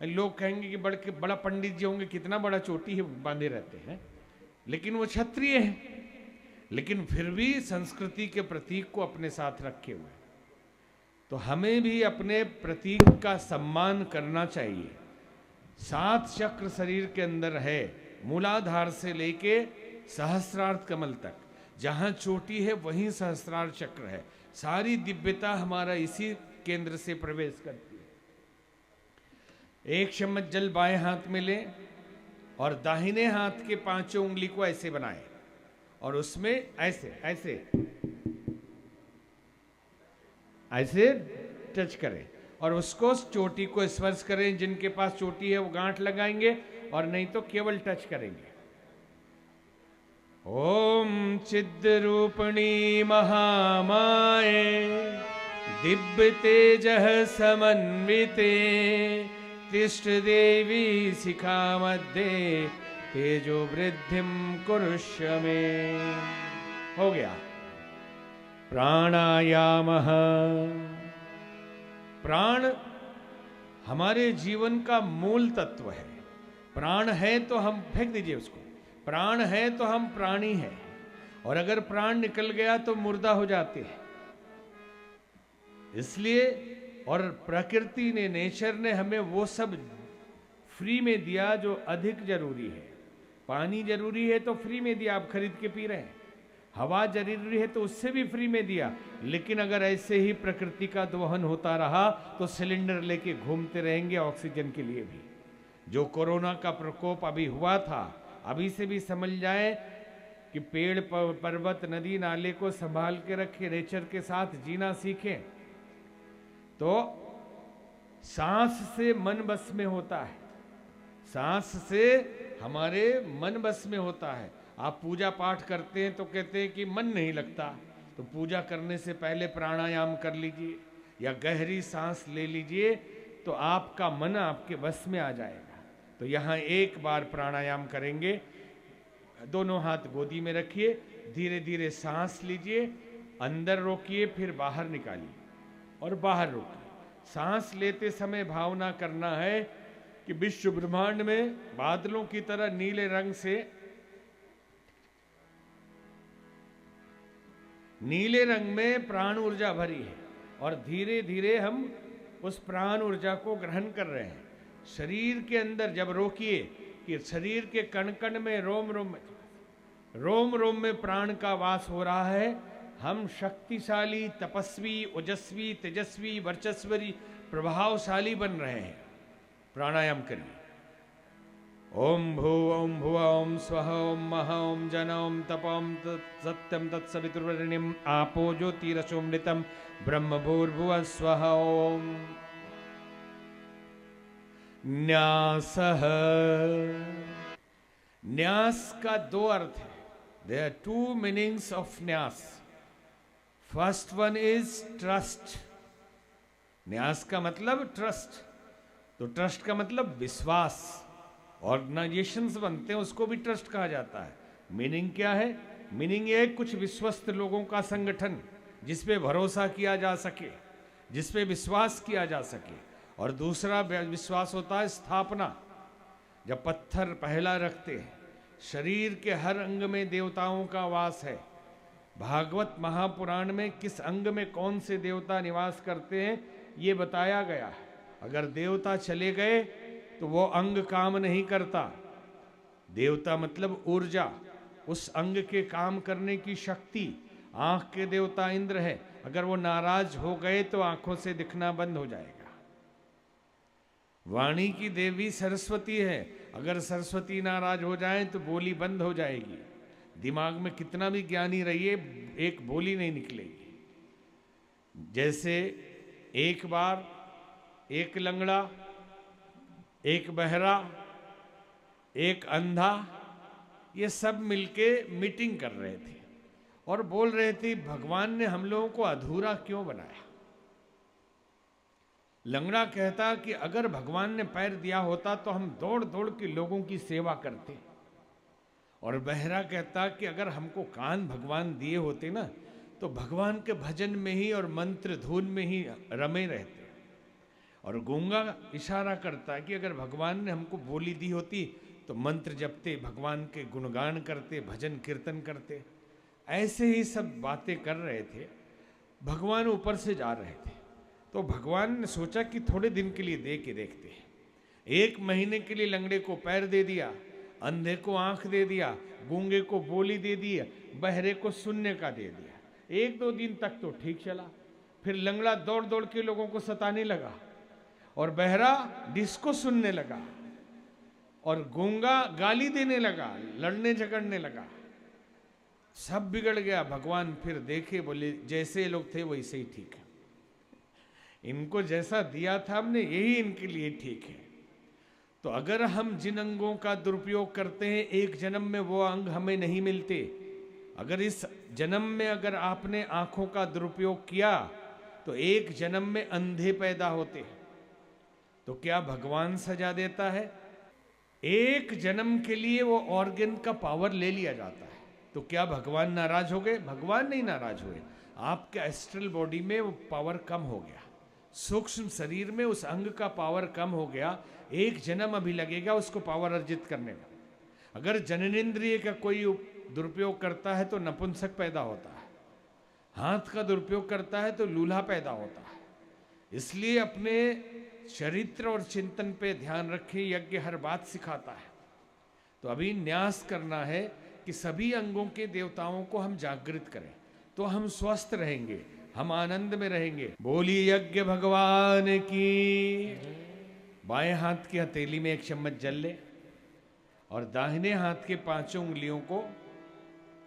लोग कहेंगे कि बड़ा पंडित जी होंगे, कितना बड़ा चोटी है बांधे रहते हैं, लेकिन वो क्षत्रिय हैं, लेकिन फिर भी संस्कृति के प्रतीक को अपने साथ रखे हुए। तो हमें भी अपने प्रतीक का सम्मान करना चाहिए। 7 चक्र शरीर के अंदर है, मूलाधार से लेके सहस्रार्थ कमल तक। जहां चोटी है वहीं सहस्रार्थ चक्र है। सारी दिव्यता हमारा इसी केंद्र से प्रवेश करती है। 1 चम्मच जल बाएं हाथ में लें और दाहिने हाथ के 5 उंगली को ऐसे बनाएं और उसमें ऐसे ऐसे ऐसे टच करें और उसको चोटी को स्पर्श करें। जिनके पास चोटी है वो गांठ लगाएंगे और नहीं तो केवल टच करेंगे। ओम चिद्रूपिणी महामाये दिव्य तेजः समन्विते तिष्ठ देवी शिखा मध्ये तेजो वृद्धिम कुरुष्य मे। हो गया। प्राणायामः। प्राण हमारे जीवन का मूल तत्व है। प्राण है तो हम, फेंक दीजिए उसको, प्राण है तो हम प्राणी हैं, और अगर प्राण निकल गया तो मुर्दा हो जाते हैं। इसलिए, और प्रकृति ने, नेचर ने हमें वो सब फ्री में दिया जो अधिक जरूरी है। पानी जरूरी है तो फ्री में दिया, आप खरीद के पी रहे हैं। हवा जरूरी है तो उससे भी फ्री में दिया। लेकिन अगर ऐसे ही प्रकृति का दोहन होता रहा तो सिलेंडर लेके घूमते रहेंगे ऑक्सीजन के लिए भी। जो कोरोना का प्रकोप अभी हुआ था, अभी से भी समझ जाए कि पेड़ पर्वत नदी नाले को संभाल के रखें, नेचर के साथ जीना सीखें। तो सांस से मन बस में होता है, सांस से हमारे मन बस में होता है। आप पूजा पाठ करते हैं तो कहते हैं कि मन नहीं लगता, तो पूजा करने से पहले प्राणायाम कर लीजिए या गहरी सांस ले लीजिए, तो आपका मन आपके बस में आ जाएगा। तो यहाँ एक बार प्राणायाम करेंगे। दोनों हाथ गोदी में रखिए, धीरे धीरे सांस लीजिए, अंदर रोकिए, फिर बाहर निकालिए और बाहर रोकिए। सांस लेते समय भावना करना है कि विश्व ब्रह्मांड में बादलों की तरह नीले रंग से, नीले रंग में प्राण ऊर्जा भरी है और धीरे धीरे हम उस प्राण ऊर्जा को ग्रहण कर रहे हैं। शरीर के अंदर जब रोकिए कि शरीर के कण कण में, रोम रोम में प्राण का वास हो रहा है। हम शक्तिशाली, तपस्वी, ओजस्वी, तेजस्वी, वर्चस्वी, प्रभावशाली बन रहे हैं। प्राणायाम करिए। ओम भू ओम भुव ओम स्वः ओम मह ओम जन ओम तप ओम सत्यम तत्सवितुर्वरेण्यम आपो ज्योतिरसोमृतम ब्रह्म भूर्भुवः स्वः ओम न्यासः। न्यास का दो अर्थ है। There are two meanings of nyas. First one is trust. न्यास का मतलब ट्रस्ट। तो ट्रस्ट का मतलब विश्वास। ऑर्गेनाइजेशंस बनते हैं उसको भी ट्रस्ट कहा जाता है। मीनिंग क्या है? मीनिंग ये कुछ विश्वस्त लोगों का संगठन जिस पे भरोसा किया जा सके, जिस पे विश्वास किया जा सके। और दूसरा विश्वास होता है स्थापना। जब पत्थर पहला रखते हैं, शरीर के हर अंग में देवताओं का वास है। भागवत महापुराण में किस अंग में कौन से देवता निवास करते हैं ये बताया गया है। अगर देवता चले गए तो वो अंग काम नहीं करता। देवता मतलब ऊर्जा, उस अंग के काम करने की शक्ति। आंख के देवता इंद्र है, अगर वो नाराज हो गए तो आंखों से दिखना बंद हो जाएगा। वाणी की देवी सरस्वती है, अगर सरस्वती नाराज हो जाए तो बोली बंद हो जाएगी। दिमाग में कितना भी ज्ञानी रहिए, एक बोली नहीं निकलेगी। जैसे एक बार एक लंगड़ा, एक बहरा, एक अंधा, ये सब मिलके मीटिंग कर रहे थे और बोल रहे थे भगवान ने हम लोगों को अधूरा क्यों बनाया। लंगड़ा कहता कि अगर भगवान ने पैर दिया होता तो हम दौड़ दौड़ के लोगों की सेवा करते। और बहरा कहता कि अगर हमको कान भगवान दिए होते ना तो भगवान के भजन में ही और मंत्र धुन में ही रमे रहते। और गूंगा इशारा करता है कि अगर भगवान ने हमको बोली दी होती तो मंत्र जपते, भगवान के गुणगान करते, भजन कीर्तन करते। ऐसे ही सब बातें कर रहे थे। भगवान ऊपर से जा रहे थे तो भगवान ने सोचा कि थोड़े दिन के लिए दे के देखते हैं। 1 महीने के लिए लंगड़े को पैर दे दिया, अंधे को आंख दे दिया, गूंगे को बोली दे दिया, बहरे को सुनने का दे दिया। 1-2 दिन तक तो ठीक चला। फिर लंगड़ा दौड़ दौड़ के लोगों को सताने लगा और बहरा डिस्को सुनने लगा और गूंगा गाली देने लगा, लड़ने झगड़ने लगा। सब बिगड़ गया। भगवान फिर देखे, बोले जैसे ये लोग थे वैसे ही ठीक है। इनको जैसा दिया था हमने यही इनके लिए ठीक है। तो अगर हम जिन अंगों का दुरुपयोग करते हैं, एक जन्म में वो अंग हमें नहीं मिलते। अगर इस जन्म में अगर आपने आंखों का दुरुपयोग किया तो एक जन्म में अंधे पैदा होते हैं। तो क्या भगवान सजा देता है? एक जन्म के लिए वो ऑर्गन का पावर ले लिया जाता है। तो क्या भगवान नाराज हो गए? भगवान नहीं नाराज हुए। आपके एस्ट्रल बॉडी में वो पावर कम हो गया, सूक्ष्म शरीर में उस अंग का पावर कम हो गया। एक जन्म अभी लगेगा उसको पावर अर्जित करने में। अगर जननेंद्रिय का कोई दुरुपयोग करता है तो नपुंसक पैदा होता है, हाथ का दुरुपयोग करता है तो लूल्हा पैदा होता है। इसलिए अपने चरित्र और चिंतन पे ध्यान रखें। यज्ञ हर बात सिखाता है। तो अभी न्यास करना है कि सभी अंगों के देवताओं को हम जागृत करें, तो हम स्वस्थ रहेंगे, हम आनंद में रहेंगे। बोलिए यज्ञ भगवान की। बाएं हाथ की हथेली में 1 चम्मच जल ले और दाहिने हाथ के 5 उंगलियों को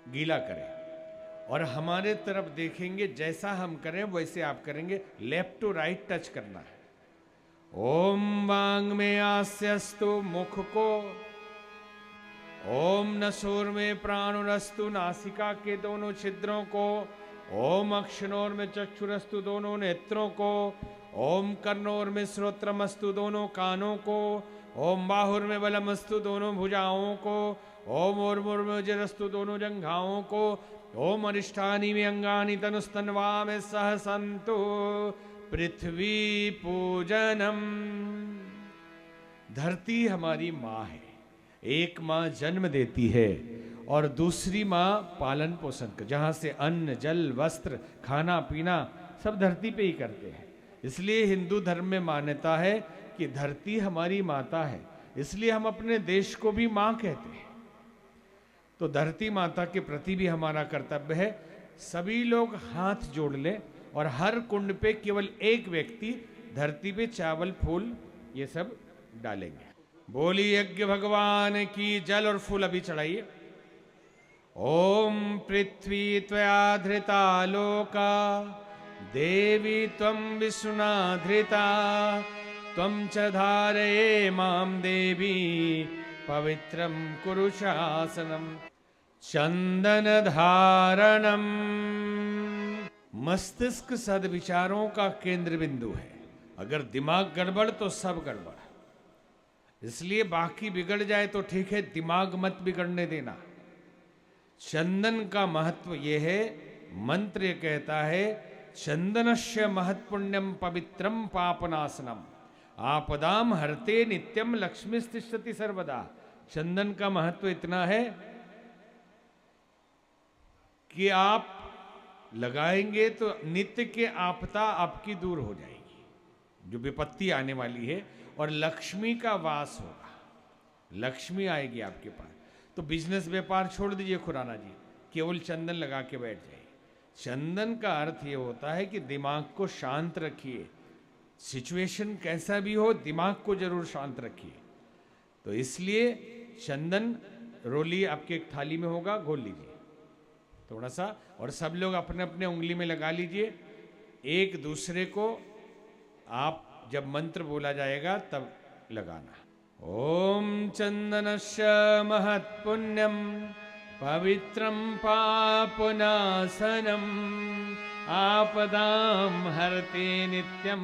गीला करें और हमारे तरफ देखेंगे। जैसा हम करें वैसे आप करेंगे। लेफ्ट टू राइट टच करना है। ओम वांग में आस्यस्तु, मुख को। ओम नसोर में प्राणुरस्तु, नासिका के दोनों छिद्रों को। ओम अक्षनोर में चक्षुरस्तु, दोनों नेत्रों को। ओम कर्णोर में श्रोत्रमस्तु, दोनों कानों को। ओम बाहुर में बलमस्तु, दोनों भुजाओं को। ओम ऊर्मुर्मुजरस्तु, दोनों जंघाओं को। ओम अरिष्ठानि में अंगानि तनुस्तन्वा में सह संतु पृथ्वी पूजनम। धरती हमारी माँ है। एक माँ जन्म देती है और दूसरी माँ पालन पोषण कर, जहाँ से अन्न जल वस्त्र खाना पीना सब धरती पे ही करते हैं। इसलिए हिंदू धर्म में मान्यता है कि धरती हमारी माता है, इसलिए हम अपने देश को भी माँ कहते हैं। तो धरती माता के प्रति भी हमारा कर्तव्य है। सभी लोग हाथ जोड़ लें और हर कुंड पे केवल एक व्यक्ति धरती पे चावल फूल ये सब डालेंगे। बोली यज्ञ भगवान की। जल और फूल अभी चढ़ाइए। ओम पृथ्वी त्वया धृता लोका देवी त्वं विष्णुना धृता त्वं च धारये मां देवी पवित्रं कुरु शासनम। चंदन धारणम। मस्तिष्क सद्विचारों का केंद्र बिंदु है। अगर दिमाग गड़बड़ तो सब गड़बड़। इसलिए बाकी बिगड़ जाए तो ठीक है, दिमाग मत बिगड़ने देना। चंदन का महत्व यह है, मंत्र ये कहता है चंदनस्य महत्पुण्यम पवित्रम पापनाशनम आपदाम हरते नित्यम लक्ष्मीस्तिष्ठति सर्वदा। चंदन का महत्व इतना है कि आप लगाएंगे तो नित्य के आपदा आपकी दूर हो जाएगी, जो विपत्ति आने वाली है, और लक्ष्मी का वास होगा। लक्ष्मी आएगी आपके पास। तो बिजनेस व्यापार छोड़ दीजिए खुराना जी, केवल चंदन लगा के बैठ जाइए। चंदन का अर्थ ये होता है कि दिमाग को शांत रखिए। सिचुएशन कैसा भी हो, दिमाग को जरूर शांत रखिए। तो इसलिए चंदन रोली आपके एक थाली में होगा, घोल लीजिए थोड़ा सा, और सब लोग अपने अपने उंगली में लगा लीजिए। एक दूसरे को आप जब मंत्र बोला जाएगा तब लगाना। ओम चंदनस्य महत्पुण्यम पवित्रम पापनाशनम आपदाम हरते नित्यम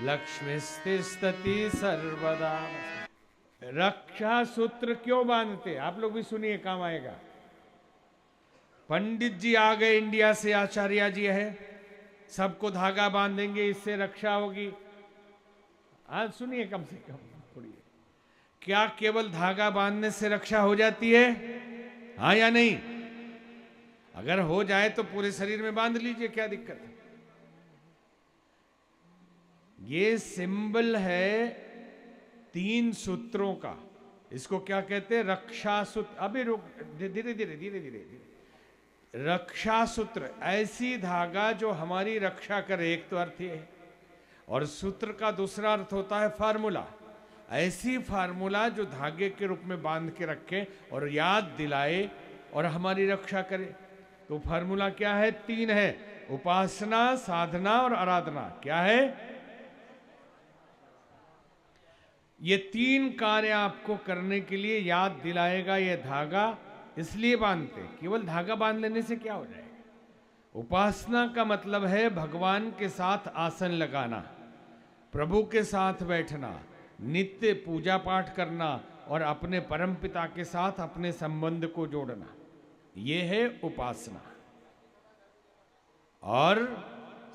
लक्ष्मीस्तिष्ठति सर्वदा। रक्षा सूत्र क्यों बांधते? आप लोग भी सुनिए, काम आएगा। पंडित जी आ गए इंडिया से, आचार्य जी है, सबको धागा बांधेंगे, इससे रक्षा होगी। आज सुनिए कम से कम थोड़ी। क्या केवल धागा बांधने से रक्षा हो जाती है? हाँ या नहीं? अगर हो जाए तो पूरे शरीर में बांध लीजिए, क्या दिक्कत है? ये सिंबल है 3 सूत्रों का। इसको क्या कहते हैं? रक्षा सूत्र। अभी रुक, धीरे धीरे धीरे धीरे। रक्षा सूत्र ऐसी धागा जो हमारी रक्षा करे, एक तो अर्थ ये है। और सूत्र का दूसरा अर्थ होता है फार्मूला। ऐसी फार्मूला जो धागे के रूप में बांध के रखे और याद दिलाए और हमारी रक्षा करे। तो फार्मूला क्या है? 3 है, उपासना, साधना और आराधना। क्या है? ये 3 कार्य आपको करने के लिए याद दिलाएगा ये धागा। इसलिए बांधते। केवल धागा बांध लेने से क्या हो जाएगा? उपासना का मतलब है भगवान के साथ आसन लगाना, प्रभु के साथ बैठना, नित्य पूजा पाठ करना और अपने परम पिता के साथ अपने संबंध को जोड़ना। यह है उपासना। और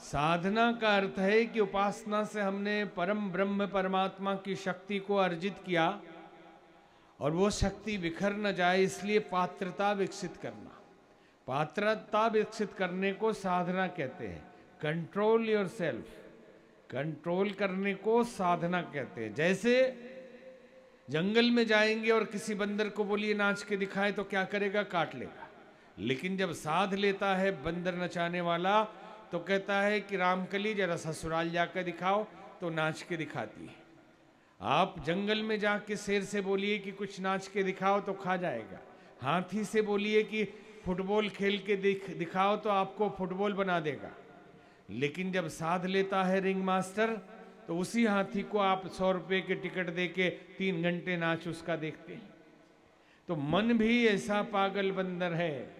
साधना का अर्थ है कि उपासना से हमने परम ब्रह्म परमात्मा की शक्ति को अर्जित किया और वो शक्ति बिखर न जाए, इसलिए पात्रता विकसित करना। पात्रता विकसित करने को साधना कहते हैं। कंट्रोल योर सेल्फ, कंट्रोल करने को साधना कहते हैं। जैसे जंगल में जाएंगे और किसी बंदर को बोलिए नाच के दिखाए तो क्या करेगा? काट लेगा। लेकिन जब साध लेता है बंदर नचाने वाला तो कहता है कि रामकली जरा ससुराल जाकर दिखाओ, तो नाच के दिखाती है। आप जंगल में जाके शेर से बोलिए कि कुछ नाच के दिखाओ तो खा जाएगा। हाथी से बोलिए कि फुटबॉल खेल के दिखाओ तो आपको फुटबॉल बना देगा। लेकिन जब साध लेता है रिंग मास्टर तो उसी हाथी को आप 100 रुपए के टिकट दे के 3 घंटे नाच उसका देखते हैं। तो मन भी ऐसा पागल बंदर है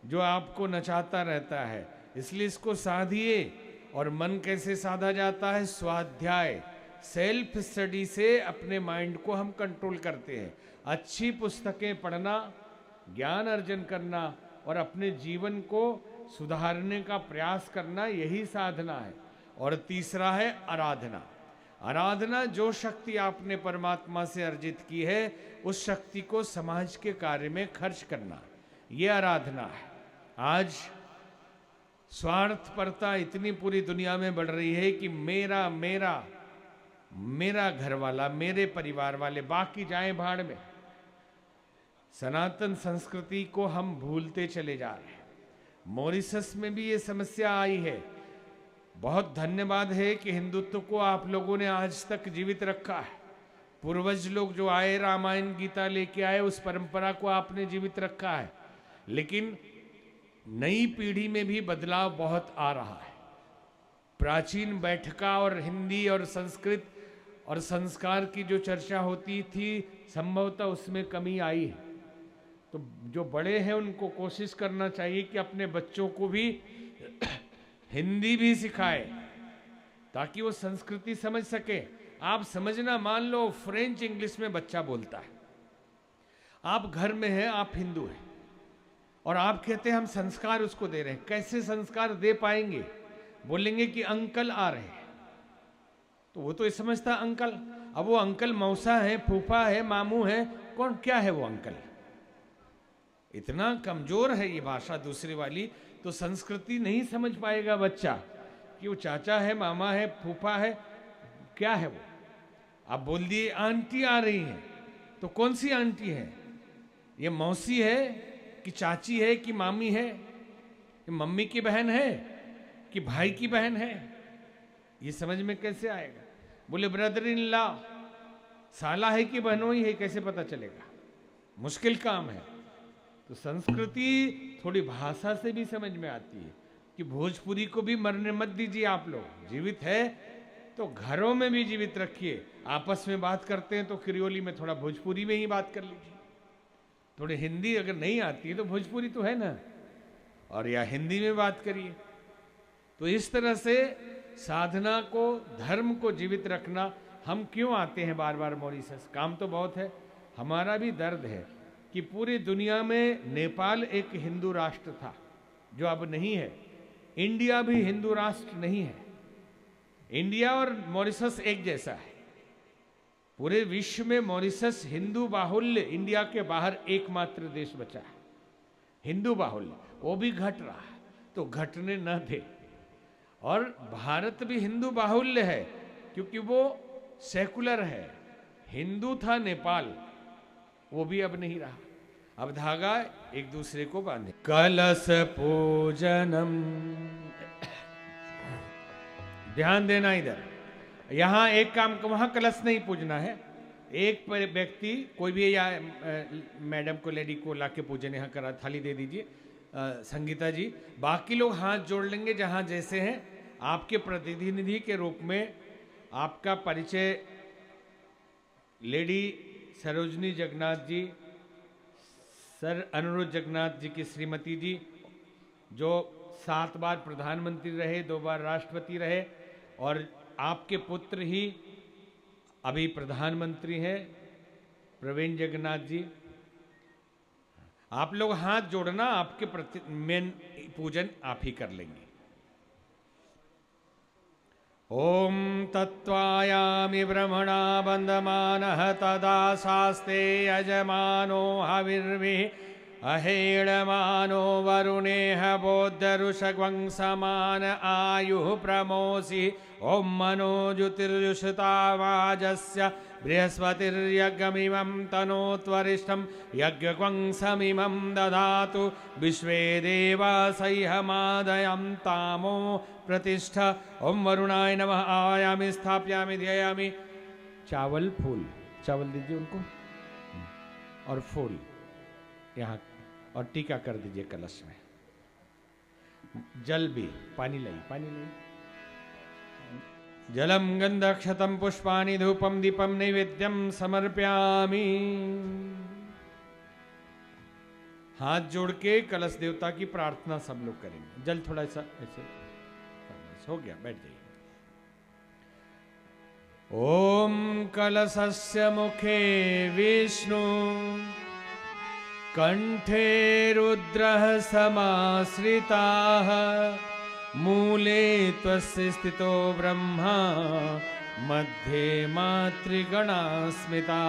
जो आपको नचाता रहता है। इसलिए इसको साधिए। और मन कैसे साधा जाता है? स्वाध्याय, सेल्फ स्टडी से अपने माइंड को हम कंट्रोल करते हैं। अच्छी पुस्तकें पढ़ना, ज्ञान अर्जन करना और अपने जीवन को सुधारने का प्रयास करना, यही साधना है। और तीसरा है आराधना। आराधना, जो शक्ति आपने परमात्मा से अर्जित की है उस शक्ति को समाज के कार्य में खर्च करना, ये आराधना है। आज स्वार्थपरता इतनी पूरी दुनिया में बढ़ रही है कि मेरा मेरा मेरा घर वाला, मेरे परिवार वाले, बाकी जाएं भाड़ में। सनातन संस्कृति को हम भूलते चले जा रहे हैं। मॉरिशस में भी ये समस्या आई है। बहुत धन्यवाद है कि हिंदुत्व को आप लोगों ने आज तक जीवित रखा है। पूर्वज लोग जो आए रामायण गीता लेके आए, उस परंपरा को आपने जीवित रखा है। लेकिन नई पीढ़ी में भी बदलाव बहुत आ रहा है। प्राचीन बैठका और हिंदी और संस्कृत और संस्कार की जो चर्चा होती थी, संभवतः उसमें कमी आई है। तो जो बड़े हैं उनको कोशिश करना चाहिए कि अपने बच्चों को भी हिंदी भी सिखाए, ताकि वो संस्कृति समझ सके। आप समझना, मान लो फ्रेंच इंग्लिश में बच्चा बोलता है, आप घर में हैं, आप हिंदू हैं, और आप कहते हैं हम संस्कार उसको दे रहे हैं। कैसे संस्कार दे पाएंगे? बोलेंगे कि अंकल आ रहे हैं, तो वो तो ये समझता अंकल। अब वो अंकल मौसा है, फूफा है, मामू है, कौन क्या है वो अंकल? इतना कमजोर है ये भाषा दूसरी वाली, तो संस्कृति नहीं समझ पाएगा बच्चा कि वो चाचा है, मामा है, फूफा है, क्या है वो। आप बोल दिए आंटी आ रही है, तो कौन सी आंटी है? ये मौसी है कि चाची है कि मामी है? ये मम्मी की बहन है कि भाई की बहन है? ये समझ में कैसे आएगा? बोले ब्रदर इन लॉ, साला है कि बहनोई है, कैसे पता चलेगा? मुश्किल काम है। तो संस्कृति थोड़ी भाषा से भी समझ में आती है कि भोजपुरी को भी मरने मत दीजिए। आप लोग जीवित है तो घरों में भी जीवित रखिए। आपस में बात करते हैं तो क्रियोली में थोड़ा भोजपुरी में ही बात कर लीजिए। थोड़ी हिंदी अगर नहीं आती है तो भोजपुरी तो है ना, और या हिंदी में बात करिए। तो इस तरह से साधना को, धर्म को जीवित रखना। हम क्यों आते हैं बार बार मॉरिशस? काम तो बहुत है। हमारा भी दर्द है कि पूरी दुनिया में नेपाल एक हिंदू राष्ट्र था जो अब नहीं है। इंडिया भी हिंदू राष्ट्र नहीं है। इंडिया और मॉरिशस एक जैसा है। पूरे विश्व में मॉरिशस हिंदू बाहुल्य, इंडिया के बाहर एकमात्र देश बचा है हिंदू बाहुल्य। वो भी घट रहा है, तो घटने न दे। और भारत भी हिंदू बाहुल्य है क्योंकि वो सेकुलर है। हिंदू था नेपाल, वो भी अब नहीं रहा। अब धागा एक दूसरे को बांधे। कलश पूजनम, ध्यान देना इधर। यहां एक काम, वहां कलश नहीं पूजना है। एक व्यक्ति, कोई भी, या मैडम को, लेडी को लाके पूजन यहां करा, थाली दे दीजिए संगीता जी। बाकी लोग हाथ जोड़ लेंगे जहां जैसे हैं। आपके प्रतिनिधि के रूप में आपका परिचय लेडी सरोजनी जगन्नाथ जी, सर अनुरोध जगन्नाथ जी की श्रीमती जी, जो 7 बार प्रधानमंत्री रहे, 2 बार राष्ट्रपति रहे, और आपके पुत्र ही अभी प्रधानमंत्री हैं, प्रवीण जगन्नाथ जी। आप लोग हाथ जोड़ना, आपके मेन पूजन आप ही कर लेंगे। ओम तत्वायामि ब्रह्मणा बंधमानः तदा शास्ते यजमानो हविर्भिः अहेणमानो वरुणेह बोद्धरुषग्वंसमान आयुः प्रमोसि। ओम मनो ज्योतिर्युषतावाजस्य बृहस्पतिर्यज्ञमिमं तनोत्वरिष्ठं यज्ञग्वंसमिमं ददातु विश्वे देवा सह्यमादयं तामो प्रतिष्ठ। ओम वरुणाय नमः। आयामि, स्थापयामि, ध्यायामि। चावल फूल, चावल दीजिए उनको, और फूल यहाँ, और टीका कर दीजिए कलश में। जल भी, पानी लाई, पानी लाई। जलम गंधक्षतम पुष्पाणि धूपम दीपम नैवेद्यम समर्पयामि। हाथ जोड़ के कलश देवता की प्रार्थना सब लोग करेंगे। जल थोड़ा सा ऐसे हो गया, बैठ जाइए। ओम कलशस्य मुखे विष्णु कंठे रुद्रः समाश्रिताः मूले त्वस्य स्थितो ब्रह्मा मध्ये मातृगणा स्मिता।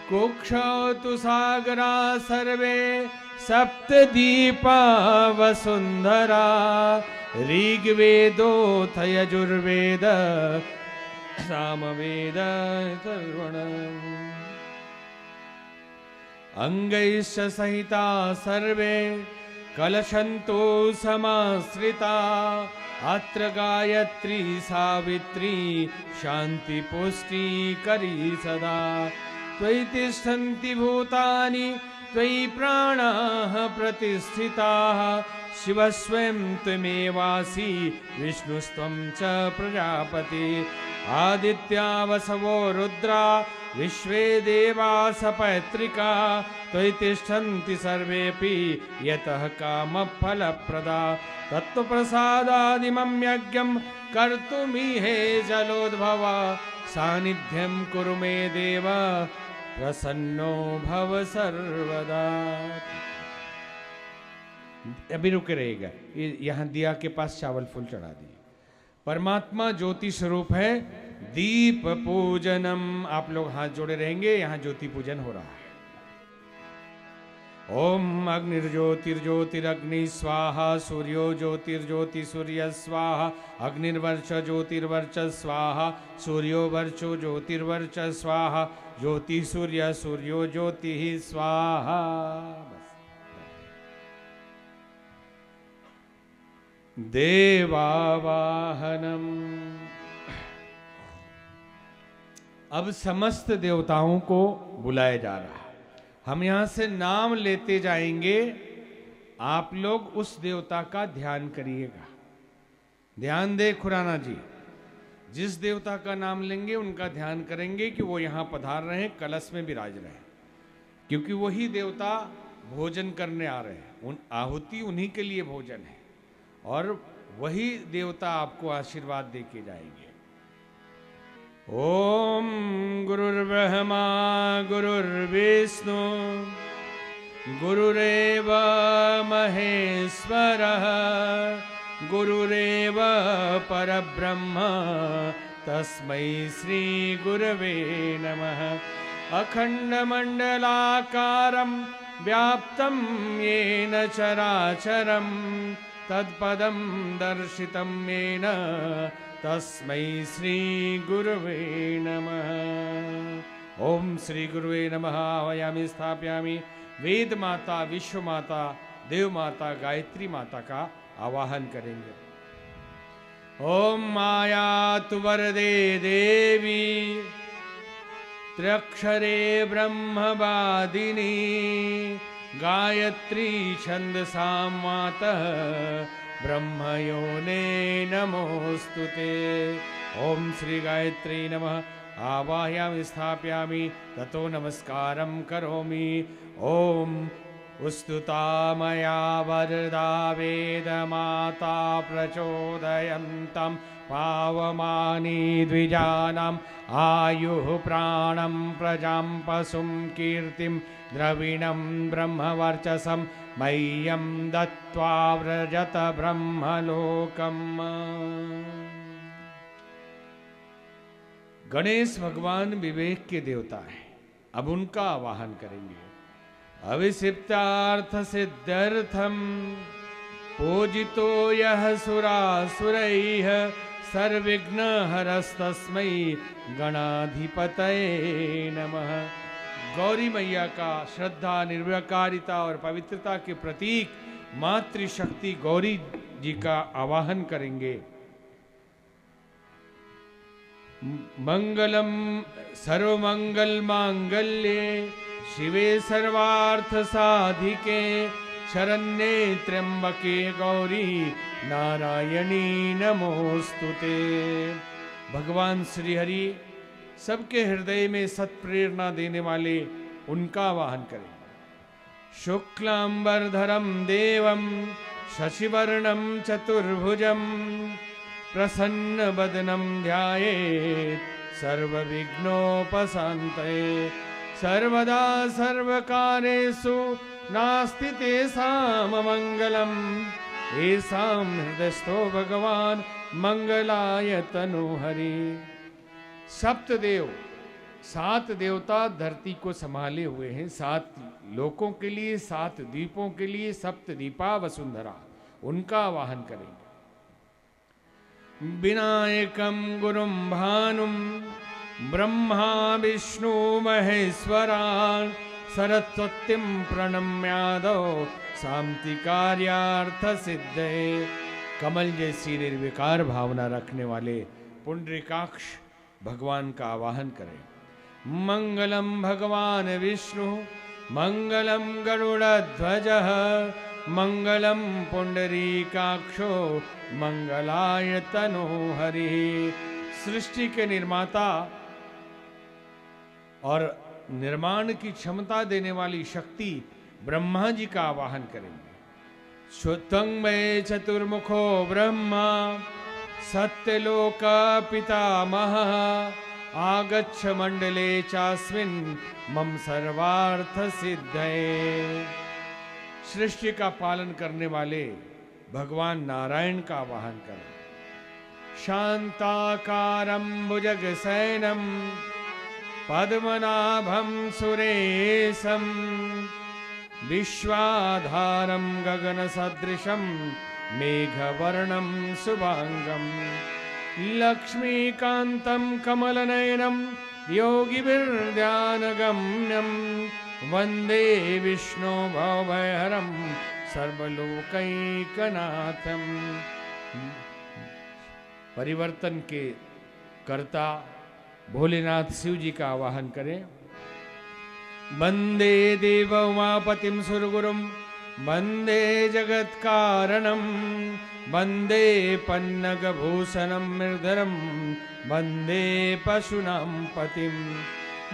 कुक्षौ तु सागरा सर्वे सप्तदीपा वसुंधरा। ऋग्वेदोऽथ यजुर्वेद सामवेद अथर्वणम्। अंगैश्च सहिता सर्वे कलशंतो समाश्रिता अत्र गायत्री सावित्री शांति पुष्टि करी सदा त्वयि तिष्ठन्ति भूतानि त्वयि प्राणाः प्रतिष्ठिताः शिव स्वयं त्वमेवासि विष्णुस्त्वं च प्रजापति आदित्या वसवो रुद्रा विश्वे देवा सपैत्रिका त्वयि तिष्ठन्ति सर्वेऽपि यतः कामफलप्रदा तत्त्वप्रसादादिमं यज्ञं कर्तुमिहे जलोद्भवा सानिध्यं कुरु मे देव प्रसन्नो भव सर्वदा। अभी रुके रहेगा, ये यहाँ दिया के पास चावल फूल चढ़ा दिए। परमात्मा ज्योति स्वरूप है, दीप पूजनम। आप लोग हाथ जोड़े रहेंगे, यहाँ ज्योति पूजन हो रहा है। ओम अग्निर्ज्योतिर्ज्योतिरग्नि स्वाहा सूर्यो ज्योतिर्ज्योति सूर्य स्वाहा अग्निर्वर्च ज्योतिर्वर्च स्वाहा सूर्यो वर्चो ज्योतिर्वर्च स्वाहा ज्योति सूर्य सूर्यो ज्योति स्वाहा। देवावाहनम। अब समस्त देवताओं को बुलाया जा रहा है। हम यहां से नाम लेते जाएंगे, आप लोग उस देवता का ध्यान करिएगा। ध्यान दे खुराना जी, जिस देवता का नाम लेंगे उनका ध्यान करेंगे कि वो यहां पधार रहे हैं, कलश में विराज रहे हैं, क्योंकि वही देवता भोजन करने आ रहे हैं। आहुति उन्हीं के लिए भोजन है और वही देवता आपको आशीर्वाद दे के जाएंगे। ओम गुरुर्ब्रह्मा गुरुर्विष्णु गुरुरेव महेश्वरः गुरुरेव परब्रह्म तस्मै श्री गुरवे नमः। अखंडमंडलाकारं व्याप्तं येन चराचरं तत्पदं दर्शितं येन तस्मै श्री गुरुवे नमः। ओम श्री गुरुवे नमः। आवायामि स्थापयामि। वेद माता, विश्व माता, देव माता, गायत्री माता का आवाहन करेंगे। ओम मायातु वरदे देवी त्र्यक्षरे ब्रह्मवादिनी गायत्री छंदसां मातः ब्रह्मयोने नमोस्तुते। ओम श्री गायत्री नमः। आवाहयामि स्थापयामि ततो नमस्कारं करोमि। ओम उस्तुता मया वरदा वेदमाता प्रचोदयन्तं पावमानि द्विजानाम् आयुः प्राणं प्रजां पशुं कीर्तिं द्रविणं ब्रह्मवर्चसं मह्यं दत्त्वा व्रजत ब्रह्मलोकम्। गणेश भगवान विवेक के देवता हैं, अब उनका आवाहन करेंगे। अविषिप्तार्थ सिद्ध्यर्थम पूजितो यः सुरासुरैः सर्वविघ्न हरस्तस्मै गणाधिपतये नमः। गौरी मैया का श्रद्धा, निर्विकारिता और पवित्रता के प्रतीक मातृशक्ति गौरी जी का आवाहन करेंगे। मंगलम सर्वमंगल मांगल्ये शिवे सर्वार्थ साधिके शरण्ये त्र्यंबके गौरी नारायणी नमोस्तुते। भगवान श्री हरि सबके हृदय में सत्प्रेरणा देने वाले उनका आवाहन करें। शुक्लांबरधरम देवम शशिवर्णम चतुर्भुजम प्रसन्न बदनम ध्यायेत् सर्वविघ्नोपशान्तये सर्वदा सर्वकारेषु नास्ति तेषां मंगलम् येषां हृदयस्थो भगवान मंगलाय तनोहरि। सप्तदेव, 7 देवता धरती को संभाले हुए हैं, 7 लोकों के लिए, 7 द्वीपों के लिए। सप्तदीपा वसुंधरा, उनका आवाहन करेंगे। विनायकं गुरुं भानुं ब्रह्मा विष्णु महेश्वरान् सरस्वतीं प्रणम्यादौ शांति कार्यार्थ सिद्धे। कमल जैसी निर्विकार भावना रखने वाले पुंडरीकाक्ष भगवान का आवाहन करें। मंगलम भगवान विष्णु मंगलम गरुड़ध्वज मंगलम पुंडरीकाक्षो मंगलाय तनोहरि। सृष्टि के निर्माता और निर्माण की क्षमता देने वाली शक्ति ब्रह्मा जी का आवाहन करेंगे। श्रुतं मे चतुर्मुखो ब्रह्मा सत्यलोक पितामहः आगच्छ मंडले चास्मिन् मम सर्वार्थ सिद्धये। सृष्टि का पालन करने वाले भगवान नारायण का आवाहन करें। शांताकारं भुजगशयनं पद्मनाभं सुरेशं विश्वाधारं गगनसदृशं मेघवर्णं शुभांगं लक्ष्मीकान्तं कमलनयनं योगिभिर्ध्यानगम्यं वन्दे विष्णु भवभयहरं सर्वलोकैकनाथं। परिवर्तन के कर्ता भोलेनाथ शिव जी का आवाहन करें। वंदे देव उमापतिं सुरगुरुं वंदे जगत्कारणं वंदे पन्नगभूषणं मृधरं वंदे पशूनां पतिं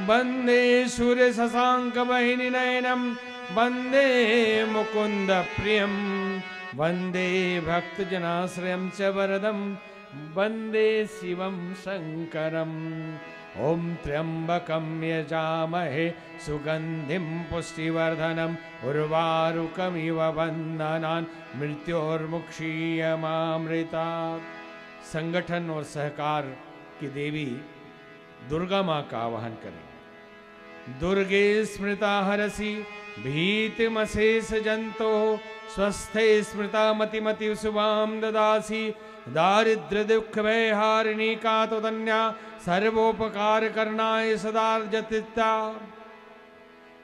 वंदे सूर्यशशाङ्कवाहिनीनयनं वंदे मुकुन्द प्रियं वंदे भक्तजनाश्रयं च वरदं वंदे शिवं शंकरम्। ओम त्र्यंबकं यजामहे सुगंधिं पुष्टिवर्धनम् उर्वारुकमिव बन्धनान् मृत्योर्मुक्षीयमामृतात्। संगठन और सहकार की देवी दुर्गा माँ का आवाहन करें। दुर्गे स्मृता हरसि भीतिमशेष जंतो स्वस्थे स्मृता मतिमति शुभां ददासि। दारिद्र्य दुख भय हारिणी का तो धन्या सर्वोपकार करनाय सदार्जतिता।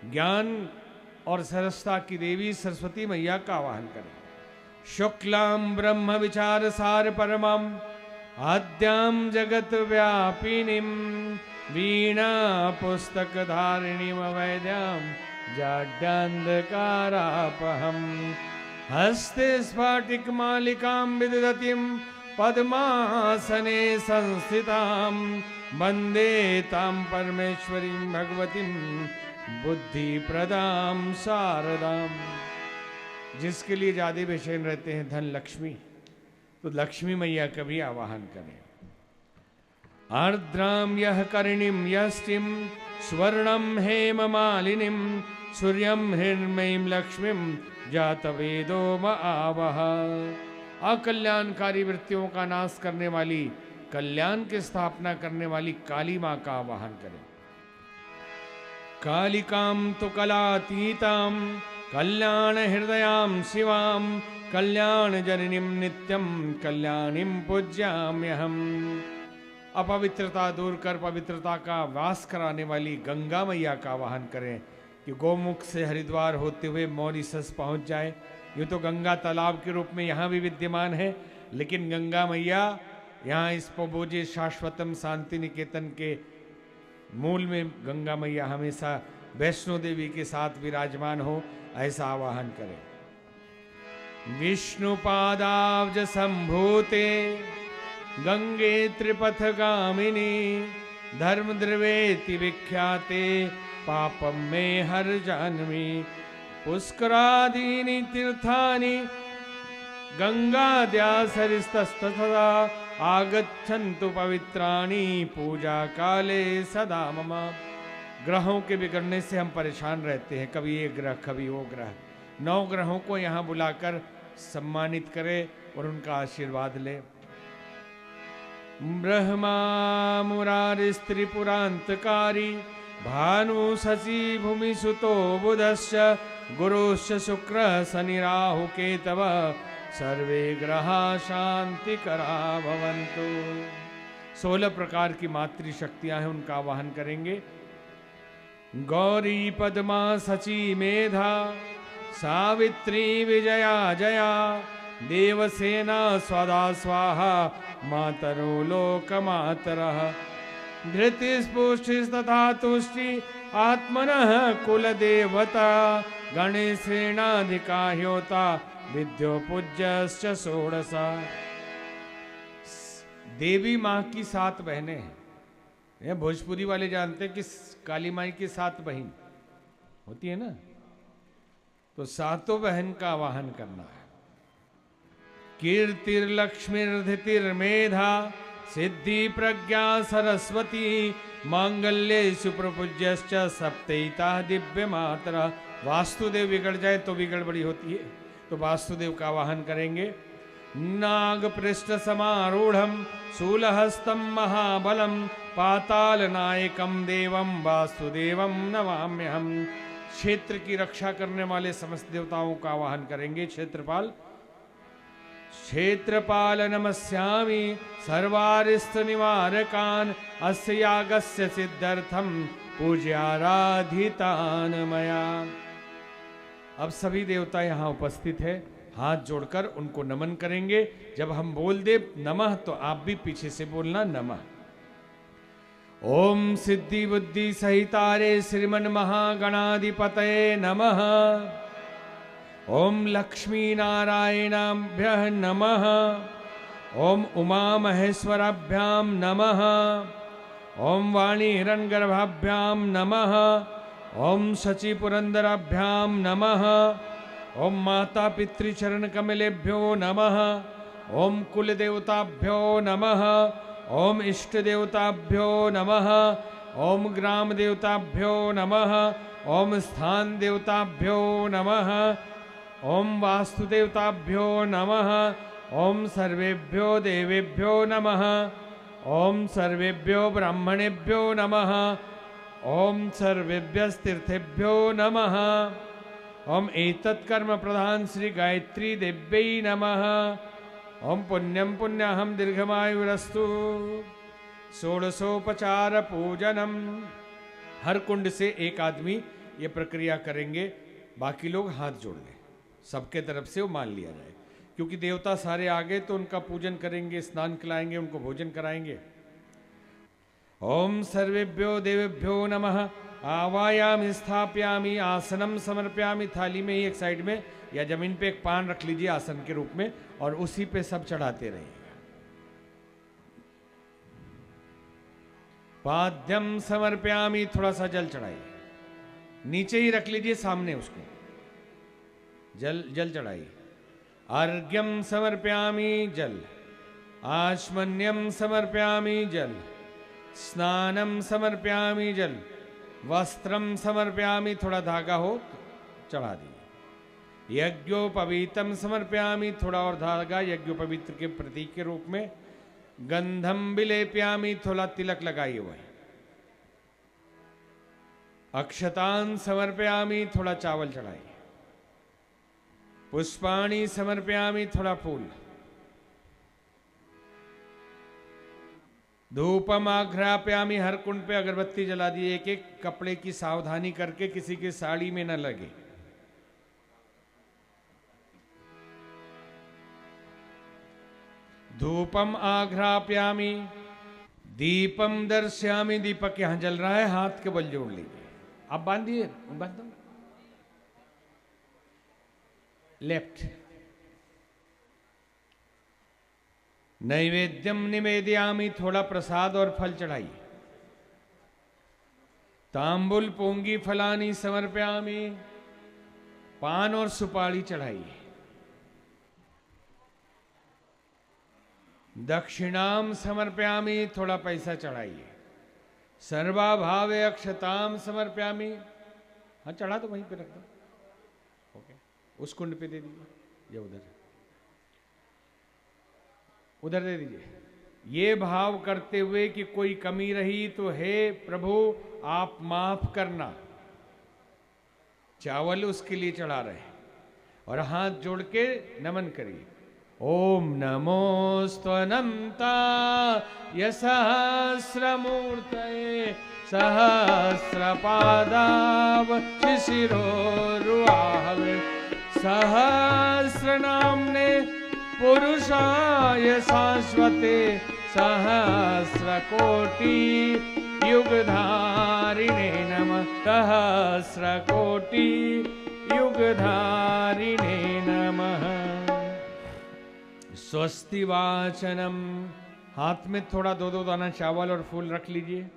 ज्ञान और सरसता की देवी सरस्वती मैया का आवाहन करें। शुक्लां ब्रह्म विचार सार परमं आद्यां जगत व्यापिनीं वीणा पुस्तक धारिणीं अवैद्यां जाड्यान्धकारापहम् हस्ते स्फाटिक मालिकां विदधतीं पद्मासने संस्थितां वन्दे तां परमेश्वरीं भगवतीं बुद्धिप्रदां शारदां। जिसके लिए ज्यादा बेचैन रहते हैं धन लक्ष्मी, तो लक्ष्मी मैया का भी आवाहन करें। आर्द्रां यः करिणीं यष्टिं स्वर्णं हेममालिनीं सूर्यं हिरण्मयीं लक्ष्मीं जातवेदो आवह। अकल्याणकारी वृत्तियों का नाश करने वाली, कल्याण की स्थापना करने वाली काली माँ का आवाहन करें। कालिकां तु कलातीतां कल्याण हृदयां शिवां कल्याण जननीं नित्यं कल्याणीं पूज्याम्यहम्। अपवित्रता दूर कर पवित्रता का वास कराने वाली गंगा मैया का आवाहन करें कि गोमुख से हरिद्वार होते हुए मॉरिशस पहुंच जाए। ये तो गंगा तालाब के रूप में यहाँ भी विद्यमान है, लेकिन गंगा मैया यहाँ इस पबोजे शाश्वतम शांति निकेतन के मूल में गंगा मैया हमेशा वैष्णो देवी के साथ विराजमान हो, ऐसा आवाहन करें। विष्णुपादाब्ज संभूते गंगे त्रिपथगामिनी धर्म द्रवेति विख्याते पापम में हर जान्मी। पुष्करादीनि तीर्थानि गंगाद्या सरिस्तस्तथा आगच्छन्तु पवित्राणि पूजा काले सदा मम। ग्रहों के बिगड़ने से हम परेशान रहते हैं, कभी ये ग्रह कभी वो ग्रह। 9 ग्रहों को यहाँ बुलाकर सम्मानित करें और उनका आशीर्वाद ले। ब्रह्मा मुरारिस्त्रिपुरान्तकारी भानु शशि भूमि सुतो बुधश्च गुरुश्च शुक्र शनि राहु केतव सर्वे ग्रहा शांतिकरा भवन्तु। 16 प्रकार की मातृशक्तियां हैं, उनका आवाहन करेंगे। गौरी पद्मा सची मेधा सावित्री विजया जया देवसेना स्वदा स्वाहा मातरो लोकमातरः धृतिस्पुष्टिस्तथा तुष्टि आत्मनः कुलदेवता गणेशेनाधिका ह्योता विद्यो पूज्यश्च षोडशा। देवी माँ की 7 बहनें हैं। ये भोजपुरी वाले जानते हैं कि काली माई की 7 बहन होती है ना, तो 7 बहन का आवाहन करना है। कीर्तिर्लक्ष्मीर्धितिर्मेधा सिद्धि प्रज्ञा सरस्वती मांगल्ये सुप्रपूज्यश्च सप्तैता दिव्य मातरा। वास्तुदेव बिगड़ जाए तो भी गड़बड़ी होती है, तो वास्तुदेव का आवाहन करेंगे। नाग पृष्ठ समारूढ़ शूलहस्तं महाबलं पाताल नायकम देवम वासुदेवम नमाम्यहम। क्षेत्र की रक्षा करने वाले समस्त देवताओं का आवाहन करेंगे। क्षेत्रपाल क्षेत्रपाल नमस्यामि सर्वारिष्ट निवारकान् अस्य यागस्य सिद्धर्थम पूज्याराधितान् मया। अब सभी देवता यहाँ उपस्थित है, हाथ जोड़कर उनको नमन करेंगे। जब हम बोल दे नमः तो आप भी पीछे से बोलना नमः। ओम सिद्धि बुद्धि सहितारे श्रीमन महागणाधिपतये नमः। ओम लक्ष्मी नारायणाभ्यः नमः। ओम उमा महेश्वराभ्यां नमः। ओम वाणी हिरण्यगर्भाभ्यां नमः। ओम शचि पुरंदराभ्यां नमः। ओम माता पितृचरण कमलेभ्यो नमः। ओम कुल देवताभ्यो नमः। ओम इष्ट देवताभ्यो नमः। ओम ग्राम देवताभ्यो नमः। ओम स्थान देवताभ्यो नमः। ओम वास्तुदेवताभ्यो नमः। ओम सर्वेभ्यो देवेभ्यो नमः। ओम सर्वेभ्यो ब्राह्मणेभ्यो नमः। ओम सर्वेभ्यस्तीर्थेभ्यो नमः। ओम एतत्कर्म प्रधान श्री गायत्री देव्यै नमः। ओम पुण्यम पुण्याहम दीर्घमायुरस्तु। षोडशोपचार पूजनम। हर कुंड से एक आदमी ये प्रक्रिया करेंगे, बाकी लोग हाथ जोड़ लें, सबके तरफ से वो मान लिया जाए। क्योंकि देवता सारे आ गए तो उनका पूजन करेंगे, स्नान खिलाएंगे, उनको भोजन कराएंगे। ओम सर्वेभ्यो देवेभ्यो नमः। आवायामि स्थापयामि आसनम समर्पयामि। थाली में ही एक साइड में या जमीन पे एक पान रख लीजिए आसन के रूप में, और उसी पे सब चढ़ाते रहिएगा। पाद्यम समर्पयामि, थोड़ा सा जल चढ़ाइए, नीचे ही रख लीजिए सामने उसको, जल चढ़ाइए। अर्घ्यम समर्पयामि, जल। आचमन्यम समर्पयामि, जल। स्नानम समर्पयामि, जल। वस्त्रम समर्पयामि, थोड़ा धागा हो तो चढ़ा दीजिए। यज्ञोपवीतम समर्पयामि, थोड़ा और धागा यज्ञोपवीत के प्रतीक के रूप में। गंधम विलेपयामि, थोड़ा तिलक लगाइए हुआ है। अक्षतान समर्पयामि, थोड़ा चावल चढ़ाइए। पुष्पाणि समर्पयामि, थोड़ा फूल। धूपम आघ्रापयामि, हर कुंड पे अगरबत्ती जला दी। एक एक कपड़े की सावधानी करके किसी की साड़ी में न लगे। धूपम आघ्रापयामि, दीपम दर्शयामि, दीपक यहां जल रहा है, हाथ के बल जोड़ लीजिए। आप बांधिए, बांध दो। लेफ्ट। नैवेद्यम निवेदयामि, थोड़ा प्रसाद और फल चढ़ाइए। तांबुल पोंगी फलानी समर्पयामि, पान और सुपारी चढ़ाइए। दक्षिणाम समर्पयामि, थोड़ा पैसा चढ़ाइए। सर्वाभावे अक्षताम समर्पयामि, हाँ चढ़ा दो, वहीं पे रख दो। ओके, उस कुंड पे दे दीजिए या उधर दे दीजिए। ये भाव करते हुए कि कोई कमी रही तो हे प्रभु आप माफ करना। चावल उसके लिए चढ़ा रहे और हाथ जोड़ के नमन करिए। ओम नमोस्तनंता यसहस्रमूर्तये सहस्रपादाव शिशिरोरुआहवे सहस्रनाम्ने पुरुषाय शाश्वते सहस्रकोटि युगधारिणे नमः सहस्रकोटि युगधारिणे नमः। स्वस्ति वाचनम। हाथ में थोड़ा दो दो दाना चावल और फूल रख लीजिए।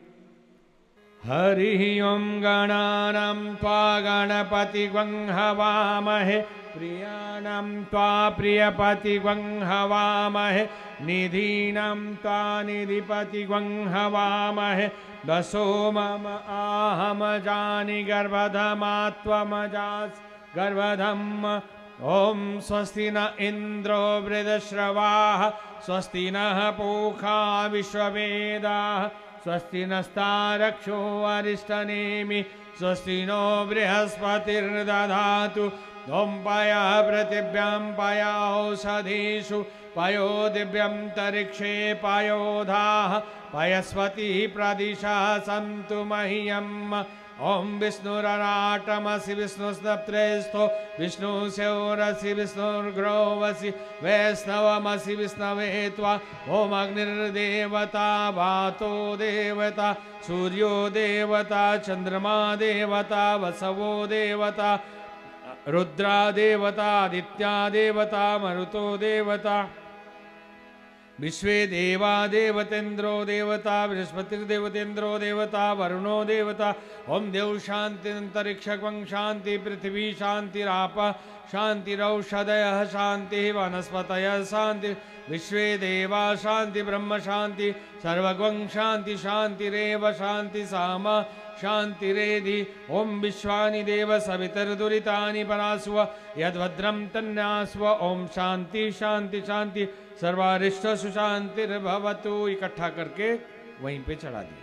हरि ओम गणानां त्वा गणपतिग्वं हवामहे प्रियाणां त्वा प्रियपतिग्वं हवामहे निधीनां त्वा निधिपतिग्वं हवामहे दशो मम आहम जानि गर्भधमात्वमजास् गर्भधम्। ओम स्वस्ति न इंद्रो वृद्धश्रवाः स्वस्ति नः पूषा विश्ववेदाः स्वस्ति नस्तारक्षो अरिष्टनेमि स्वस्ति नो बृहस्पतिर्दधातु। ओम पयः पृथिव्यां पया औषधीषु पयो दिव्यन्तरिक्षे पयोधाः पयस्पतिः प्रदिशः सन्तु मह्यम्। ओम विष्णुरराटमसि विष्णुस्नप्त्रेस्थो विष्णुस्योरसि विष्णुर्ग्रोवसि वैष्णवमसि विष्णवे त्वा। ओम अग्निर्देवता वातो देवता सूर्यो देवता चंद्रमा देवता वसवो देवता रुद्रा देवता आदित्या देवता मरुतो देवता विश्वे देवा देवतेन्द्रो देवता बृहस्पतिर्देवतेन्द्रो देवता वरुणो देवता। ओम देव शांति अंतरिक्षं शांति पृथ्वी शांतिराप शांतिरौषधयः शांति वनस्पतयः शांति विश्वे देवा शांति ब्रह्म शांति सर्वगं शांति शांतिरेव शांति सामा शांतिरेधि। ओम विश्वानि देव सवितर्दुरितानि परास्व यद्भद्रं तन्नास्व। ओम शांति शांति शांति सर्वारिष्ट सुशांतिर्भवतु। इकट्ठा करके वहीं पे चढ़ा दिए।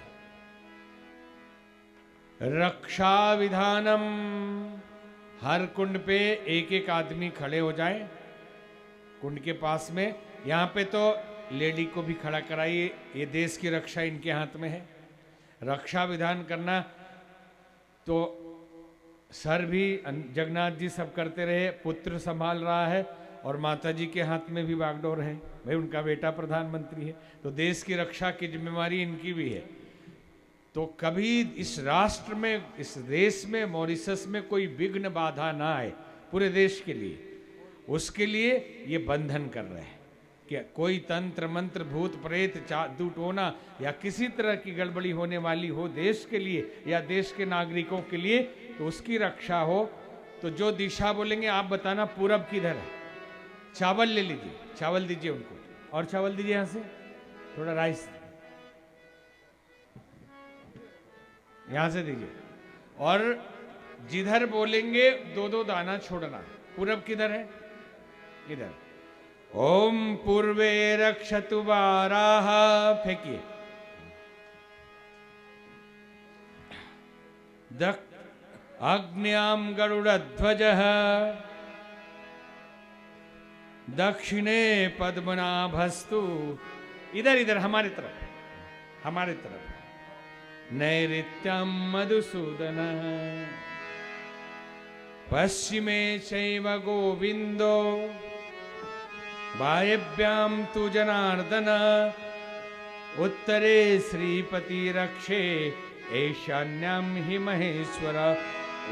रक्षा विधानम। हर कुंड पे एक एक आदमी खड़े हो जाए कुंड के पास में। यहाँ पे तो लेडी को भी खड़ा कराइए, ये देश की रक्षा इनके हाथ में है। रक्षा विधान करना तो सर भी जगन्नाथ जी सब करते रहे, पुत्र संभाल रहा है और माता जी के हाथ में भी बागडोर है, भाई उनका बेटा प्रधानमंत्री है, तो देश की रक्षा की जिम्मेवारी इनकी भी है। तो कभी इस राष्ट्र में, इस देश में, मॉरिशस में कोई विघ्न बाधा ना आए पूरे देश के लिए, उसके लिए ये बंधन कर रहे हैं कि कोई तंत्र मंत्र भूत प्रेत जादू टोना या किसी तरह की गड़बड़ी होने वाली हो देश के लिए या देश के नागरिकों के लिए, तो उसकी रक्षा हो। तो जो दिशा बोलेंगे आप बताना पूरब किधर है। चावल ले लीजिए, चावल दीजिए उनको, और चावल दीजिए यहां से, थोड़ा राइस यहां से दीजिए, और जिधर बोलेंगे दो दो दाना छोड़ना। पूरब किधर है? इधर। ओम पूर्वे रक्षतु वाराह, फेंकिए। अग्न्याम गरुड़ध्वजः, दक्षिणे पद्मनाभस्तु। इधर इधर हमारी तरफ, हमारी तरफ। नैऋत्यम मधुसूदन, पश्चिमे चैव गोविंदो, वायव्याम तु जनार्दन, उत्तरे श्रीपति रक्षे, ईशान्यम हि महेश्वर,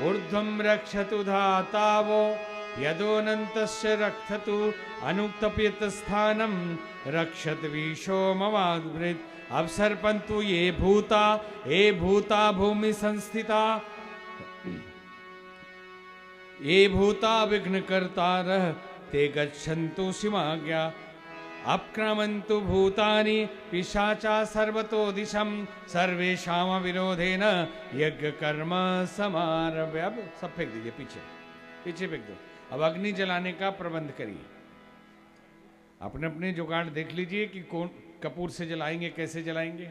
ऊर्ध्वं रक्षतु धातावो, यदोनन्तस्य रक्षतु, अनुक्तपित स्थानं रक्षत विशोमवाद्वृत्। अवसर्पन्तु ये भूता भूमि संस्थिता, ये भूता विघ्नकर्तारः, ते गच्छन्तु सीमाज्ञा। अक्रामन्तु भूतानि पिशाचा सर्वतो दिशं, सर्वेषां विरोधेन यज्ञ कर्म समारभ्य। अब सब फेंक दीजिए पीछे, पीछे फेंक दो। अब अग्नि जलाने का प्रबंध करिए। अपने अपने जुगाड़ देख लीजिए कि कौन कपूर से जलाएंगे, कैसे जलाएंगे।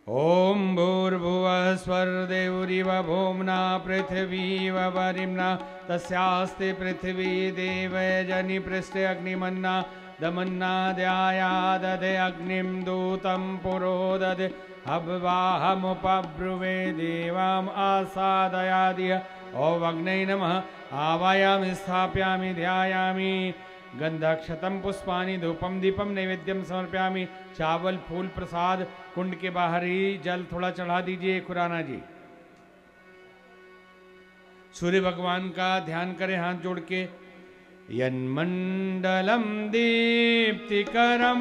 ओम भूर्भुवः स्वर्देवरिव भूम्ना पृथिवीव वरिम्ना, तस्यास्ते पृथिवी देवै जनि पृष्ठे अग्निमन्ना, दमन्नाद्यायादधे अग्निं दूतं पुरोदधे हव्वाहमुपब्रुवे देवाम् आसादयादिह ॐ अग्नये नमः आवायामि स्थापयामि ध्यायामि गंधाक्षतम पुष्पानि धूपम दीपम नैवेद्यम समर्पयामि। चावल फूल प्रसाद कुंड के बाहर ही जल थोड़ा चढ़ा दीजिए खुराना जी। सूर्य भगवान का ध्यान करें हाथ जोड़ के। यन्मण्डलं दीप्तिकरं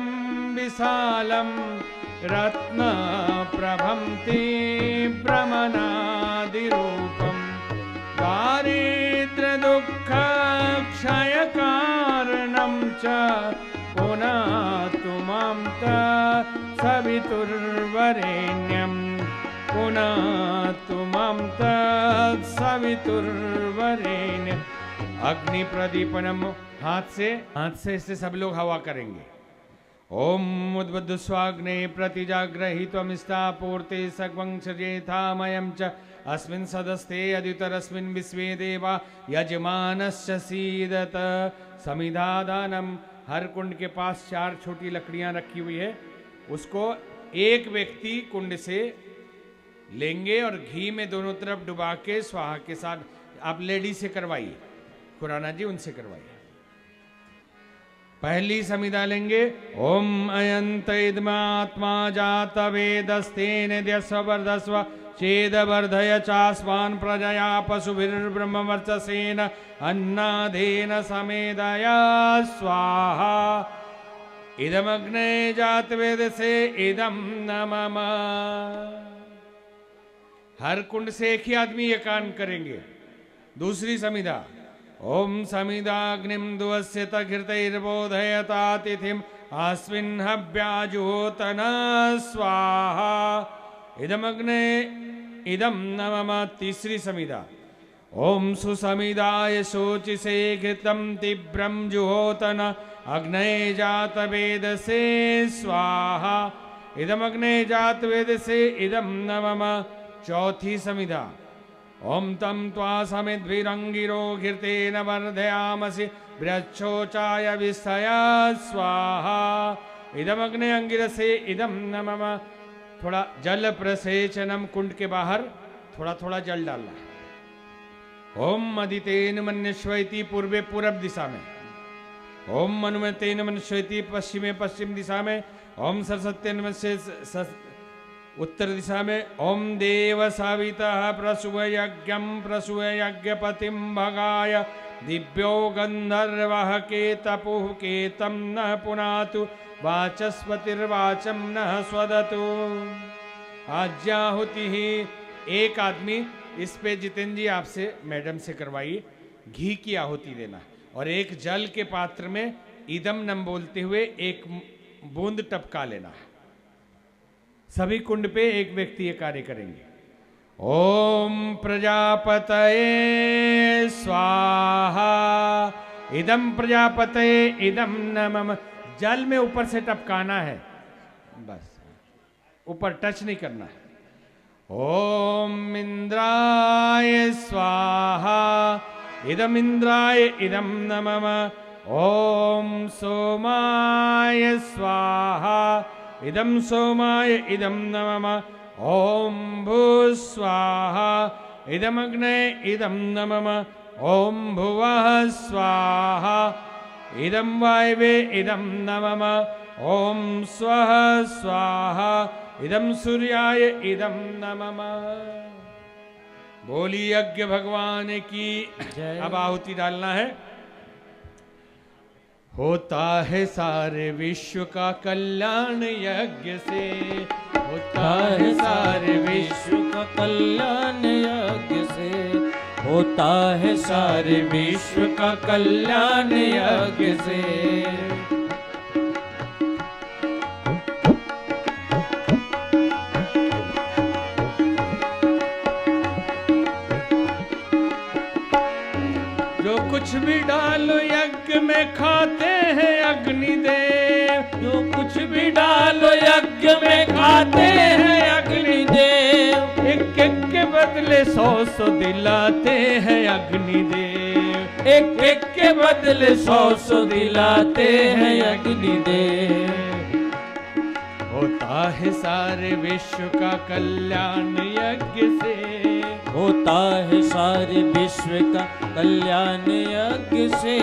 विशालं रत्नप्रभं तीव्रमनादिरूपं दारिद्र्यदुःखक्षयकारणं च पुनः मां तत्सवितुर्वरेण्यं पुनः मां तत्सवितुर्वरेण्यम्। अग्नि प्रदीपनम हाथ से इससे सब लोग हवा करेंगे। ओम उद्बुद्ध स्वाग्ने प्रतिजाग्रहीत्वमिष्टा पूर्ते सग्वं सजेथामयं च अस्मिन् सदस्ते अद्युतरस्मिन् विश्वे देवा यजमानस्य सीदत। समिधादानम। हर कुंड के पास 4 छोटी लकड़ियां रखी हुई है, उसको एक व्यक्ति कुंड से लेंगे और घी में दोनों तरफ डुबा के स्वाहा के साथ आप लेडी से करवाइए, खुराना जी उनसे करवाइए। पहली समिधा लेंगे। ओम अयंत इदमात्मा जात वेदस्तेन द्यस्वर्धस्व चेदवर्धय चास्मान् प्रजया पशुभिर्ब्रह्मवर्चसेन अन्नादेन समेदया स्वाहा। इदमग्ने जात वेदसे इदम न मम। हर कुंड से एक ही आदमी ये कान करेंगे। दूसरी समिधा। ओम समिदाग्निम दुवस्यत घृतैर्बोधयतातिथिम अस्मिन् हव्याजुहोतन स्वाहा। इदमग्ने इदम न मम। तीसरी समिधा। ओम सुसमिदाय शोचिसे घृतम तीव्रम जुहोतन अग्नये जात वेदसे स्वाहा। इदमग्ने जात वेदसे इदम न मम। चौथी समिधा। ओम तम त्वा समिद्भिरंगिरो घृतेन वर्धयामसि बृच्छोचाय विस्तया स्वाहा। इदमग्ने अंगिरसे इदम न मम। थोड़ा जल प्रसेचनम। कुंड के बाहर थोड़ा थोड़ा जल डालना। ओम मदितेन मन्यश्वैति पूर्वे पूर्व दिशा में। ओम मनुमतेन मनुष्यति पश्चिमे पश्चिम दिशा में। ओम सरस्वत्यन उत्तर दिशा में। ओम देव सवितः प्रसूव यज्ञम प्रसूव यज्ञपतिम भगाय दिव्यो गंधर्वः केतपुः केतं नः पुनातु वाचस्पतिर्वाचं नः स्वदतु। आज्ञाहुति ही। एक आदमी इस पे जितेंद्र जी आपसे मैडम से करवाइए, घी की आहुति देना और एक जल के पात्र में इदम नम बोलते हुए एक बूंद टपका लेना। सभी कुंड पे एक व्यक्ति ये कार्य करेंगे। ओम प्रजापतये स्वाहा। इदम प्रजापतये इदम न मम। जल में ऊपर से टपकाना है, बस ऊपर टच नहीं करना है। ओम इंद्राय स्वाहा। इदम इंद्राय इदम न मम। ओम सोमाय स्वाहा। इदम सोमाय इदम न मम। ओम भूस्वाहा। इदम अग्नये इदम न मम। ओम भुवः स्वाहा। इदम वायवे इदम न मम। ओम स्वः स्वाहा। इदम सूर्याय इदम न मम। बोली यज्ञ भगवान की जय। अब आहुति डालना है। होता है सारे विश्व का कल्याण यज्ञ से। होता है सारे विश्व का कल्याण यज्ञ से। होता है सारे विश्व का कल्याण यज्ञ से। कुछ भी डालो यज्ञ में खाते हैं अग्निदेव। जो कुछ भी डालो यज्ञ में खाते हैं अग्निदेव। एक एक के बदले 100 दिलाते हैं अग्निदेव। एक एक के बदले 100 दिलाते हैं अग्निदेव। होता है सारे विश्व का कल्याण यज्ञ से, होता है सारे विश्व का कल्याण यज्ञ से।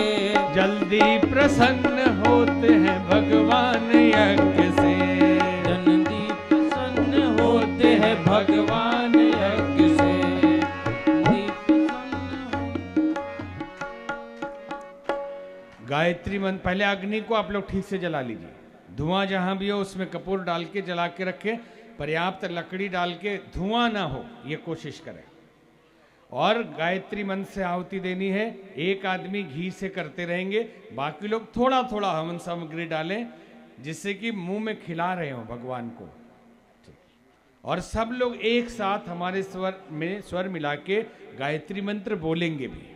जल्दी प्रसन्न होते हैं भगवान यज्ञ से, जल्दी प्रसन्न होते हैं भगवान यज्ञ से। गायत्री मंत्र, पहले अग्नि को आप लोग ठीक से जला लीजिए। धुआं जहां भी हो उसमें कपूर डाल के जला के रखें। पर्याप्त लकड़ी डाल के धुआं ना हो ये कोशिश करें। और गायत्री मंत्र से आहुति देनी है। एक आदमी घी से करते रहेंगे, बाकी लोग थोड़ा थोड़ा हवन सामग्री डालें जिससे कि मुंह में खिला रहे हो भगवान को। और सब लोग एक साथ हमारे स्वर में स्वर मिला के गायत्री मंत्र बोलेंगे भी।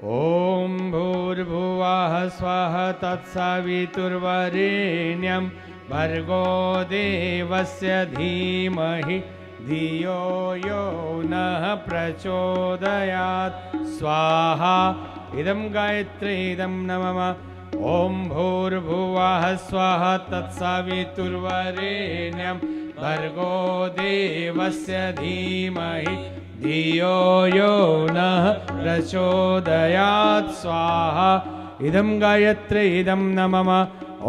ओम भूर्भुवः स्वः तत्सवितुर्वरेण्यं भर्गो देवस्य धीमहि धियो यो नः प्रचोदयात् स्वाहा। इदं गायत्री इदं नमः। ओम भूर्भुवः स्वः तत्सवितुर्वरेण्यं भर्गो देवस्य धीमहि धियो यो नः प्रचोदयात् स्वाहा। इदं गायत्री इदं नमः।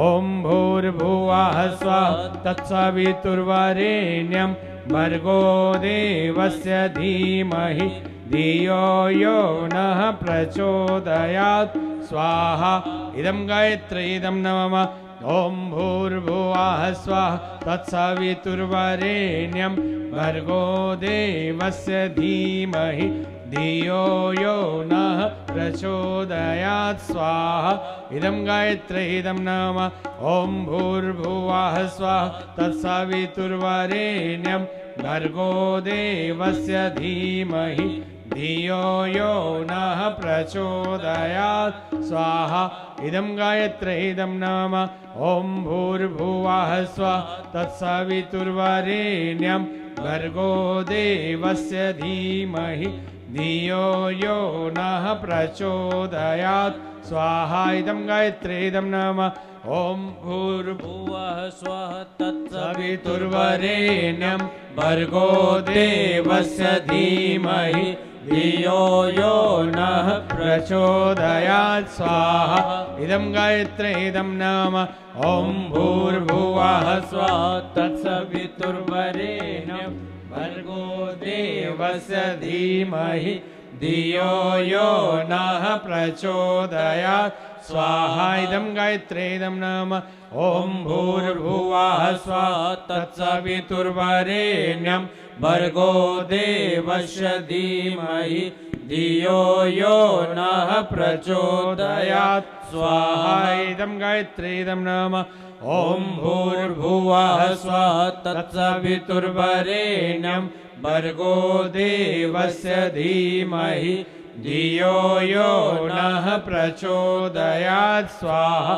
ओम भूर्भुवः स्वः तत्सवितुर्वरेण्यं भर्गो देवस्य धीमहि धियो यो नः प्रचोदयात् स्वाहा। इदं गायत्री इदं नमः। ओम भूर्भुवः स्वः तत्सवितुर्वरेण्यं भर्गो देवस्य धीमहि धियो यो नः प्रचोदयात् स्वाहा। इदं गायत्री इदं नमः। ओम भूर्भुवः स्वः तत्सवितुर्वरेण्यं भर्गो देवस्य धीमहि धियो यो नः प्रचोदयात् स्वाहा। इदं गायत्री इदं नमः। ओम भूर्भुवः स्वः तत्सवितुर्वरेण्यं भर्गो देवस्य धीमहि धियो यो नः प्रचोदयात् स्वाहा। इदं गायत्री इदं नमः। ओम भूर्भुवः स्वः तत्सवितुर्वरेण्यं भर्गो देवस्य धीमहि धियो यो नः प्रचोदयात् स्वाहा। इदं गायत्री इदं नमः। ओम भूर्भुवः स्वः तत्सवितुर्वरेण्यं भर्गो देवस्य धीमहि धियो यो नः प्रचोदयात् स्वाहा। इदं गायत्री इदं नमः। ओम भूर्भुवः स्वः तत्सवितुर्वरेण्यं भर्गो देवस्य धीमहि धियो यो नः प्रचोदयात् स्वाहा। इदं गायत्री इदं नमः। ओम भूर्भुवः स्वः तत्सवितुर्वरेण्यं भर्गो देवस्य धीमहि धियो यो नः प्रचोदयात् स्वाहा।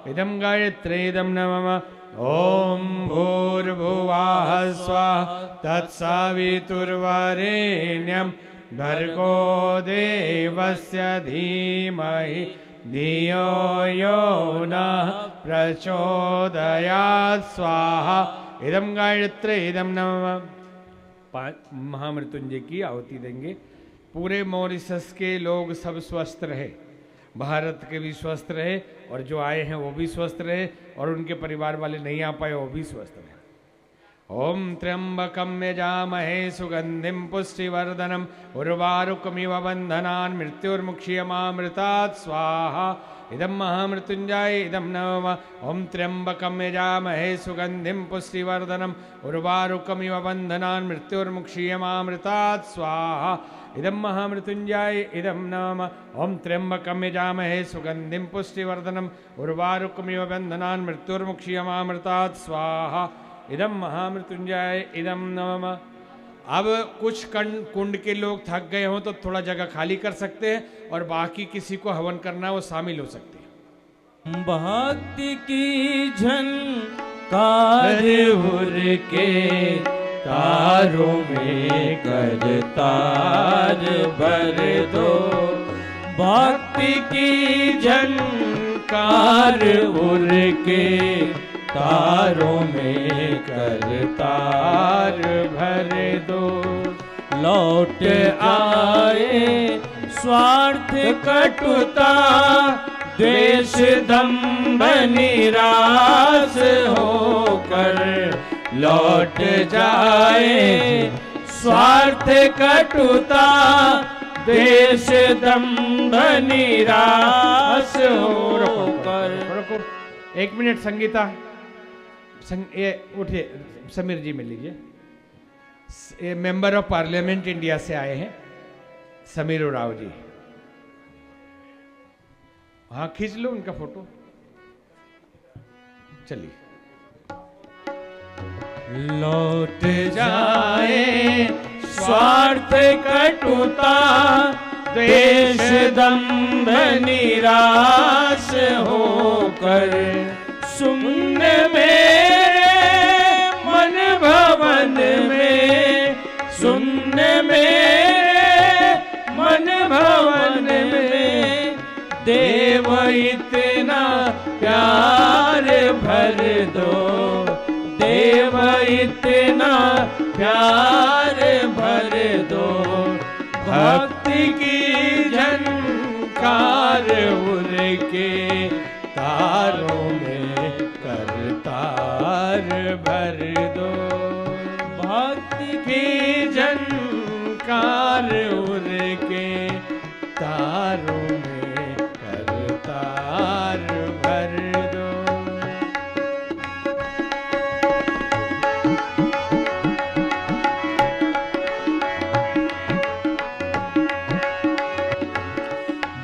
इदं गायत्री इदं नमः। ओम भूर्भुवः स्वः तत्सवितुर्वरेण्यं भर्गो देवस्य धीमहि धियो यो नः प्रचोदयात् स्वाहा। इदं गायत्री इदं नमः। महामृत्युंजय की आहुति देंगे। पूरे मॉरिशस के लोग सब स्वस्थ रहे, भारत के भी स्वस्थ रहे, और जो आए हैं वो भी स्वस्थ रहे, और उनके परिवार वाले नहीं आ पाए वो भी स्वस्थ रहे। ओम त्र्यंबकं यजामहे सुगंधिं पुष्टिवर्धनम् उर्वारुकमिव बन्धनान् मृत्युर्मुक्षीयमामृतात् स्वाहा। इदं महामृत्युंजय इदं नमः। ओम त्र्यंबकं यजामहे सुगंधिं पुष्टिवर्धनम् उर्वारुकमिव बन्धनान् मृत्युर्मुक्षीयमामृतात् स्वाहा। इदं महामृत्युंजय इदं नमः। ओम त्र्यंबकं यजामहे सुगंधिं पुष्टिवर्धनम् उर्वारुकमिव बन्धनान् मृत्युर्मुक्षीयमामृतात् स्वाहा। इदं महामृत्युंजय इदं नमः। अब कुछ कुंड के लोग थक गए हों तो थोड़ा जगह खाली कर सकते हैं, और बाकी किसी को हवन करना है वो शामिल हो सकते हैं। भक्ति की झनकार उड़ के तारों में करतार भर दो, भक्ति की झनकार उड़ के तारों में करतार भर दो। लौट आए स्वार्थ कटुता, द्वेष दंभ निराश होकर, लौट जाए स्वार्थ कटुता, द्वेष दंभ निराश होकर। एक मिनट संगीता, ये उठिए, समीर जी मिल लीजिए। ये मेंबर ऑफ पार्लियामेंट इंडिया से आए हैं समीर उराव जी। हाँ खींच लो उनका फोटो, चलिए। लौट जाए स्वार्थ कटुता, द्वेष दंभ निराश होकर, सुन मेरे मन भवन में, सुन मेरे मन भवन में, देव इतना प्यार भर दो, देव इतना प्यार भर दो, भक्ति की झनकार उड़ के तारों में करतार भर दो, भक्ति की झनकार उड़ के तारों में करतार भर दो।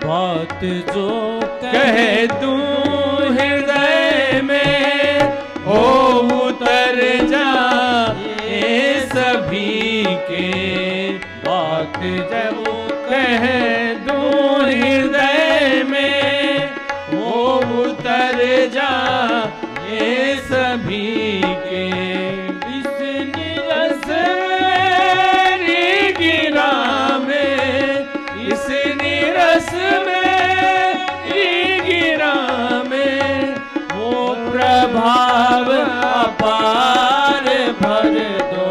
बात जो कह दूं हृदय में, हो उतर जाए सभी के, बात जब कह दूं हृदय में, वो उतर जाए सभी के। इस निरस मेरी गिरा में, इस निरस मेरी गिरा में, वो प्रभाव अपार भर दो,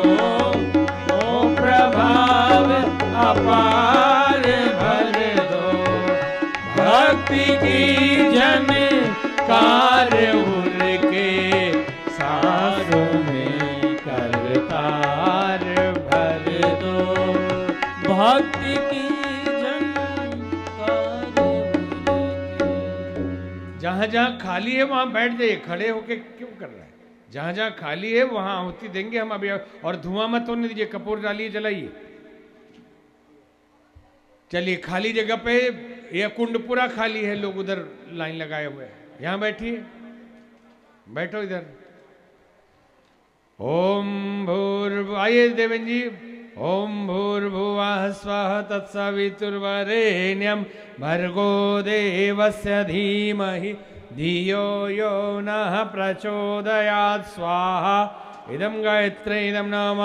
वो प्रभाव अपार भर दो, भक्ति की झनकार उड़ के सांसों में करतार भर दो, भक्ति की झनकार उड़ के। जहां जहां खाली है वहां बैठ जाइए, खड़े होके क्यों कर रहे हैं? जहां जहां खाली है वहां आहुति देंगे हम अभी। और धुआं मत होने दीजिए, कपूर डालिए, जलाइए। चलिए खाली जगह पे, यह कुंड पूरा खाली है, लोग उधर लाइन लगाए हुए हैं, यहां बैठिए, बैठो इधर। ओम भूर्भुव, आइए देवेन जी। ओम भूर्भुवः स्वः तत्सवितुर्वरेण्यं भर्गो देवस्य धीमहि धियो यो नः प्रचोदयात् स्वाहा। इदं गायत्री इदं नाम।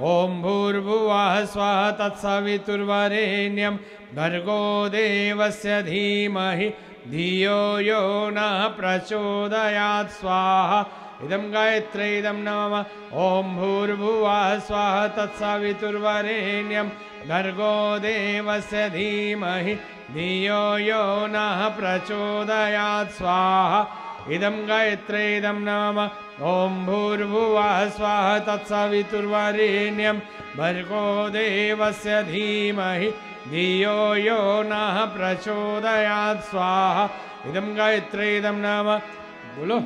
ओम भूर्भुवः स्वः तत्सवितुर्वरेण्यं भर्गो देवस्य धीमहि धियो यो नः प्रचोदयात् स्वाहा। इदं गायत्री इदं नाम। ओम भूर्भुवः स्वः तत्सवितुर्वरेण्यं भर्गो देवस्य धीमहि धियो यो नः प्रचोदयात् स्वाहा। इदं गायत्री इदं नाम। ओम भूर्भुवः स्वः तत्सवितुर्वरेण्यं भर्गो देवस्य धीमहि धियो यो नः प्रचोदयात् स्वाहा। इदं गायत्री इदं नाम। बोलो।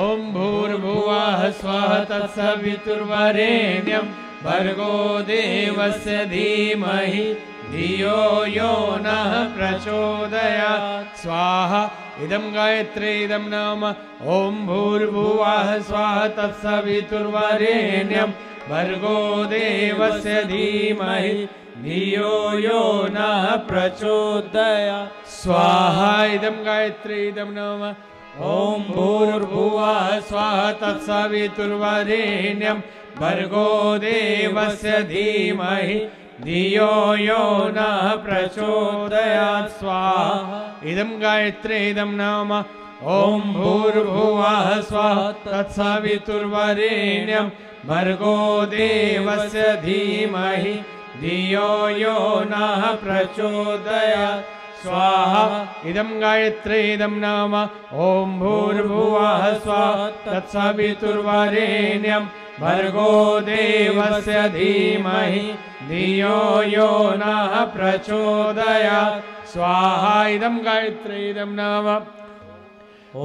ओम भूर्भुवः स्वः तत्सवितुर्वरेण्यं भर्गो देवस्य धीमहि धियो यो नः प्रचोदयात् स्वाहा। इदं गायत्री इदं नाम। ओम भूर्भुवः स्वः तत्सवितुर्वरेण्यं भर्गो देवस्य धीमहि धियो यो नः प्रचोदयात् स्वाहा। इदं गायत्री इदं नाम। ॐ भूर्भुवः स्वः तत्सवितुर्वरेण्यं भर्गो देवस्य धीमहि धियो यो नः प्रचोदयात् स्वाहा। इदं गायत्री इदं नाम ॐ भूर्भुवः स्वः तत्सवितुर्वरेण्यं भर्गो देवस्य धीमहि धियो यो नः प्रचोदयात् स्वाहा। इदं गायत्री इदं नाम ॐ भूर्भुवः स्वः तत्सवितुर्वरेण्यं भर्गो देवस्य धीमहि धियो यो नः प्रचोदयात् स्वाहा। इदं गायत्री इदं नाम ॐ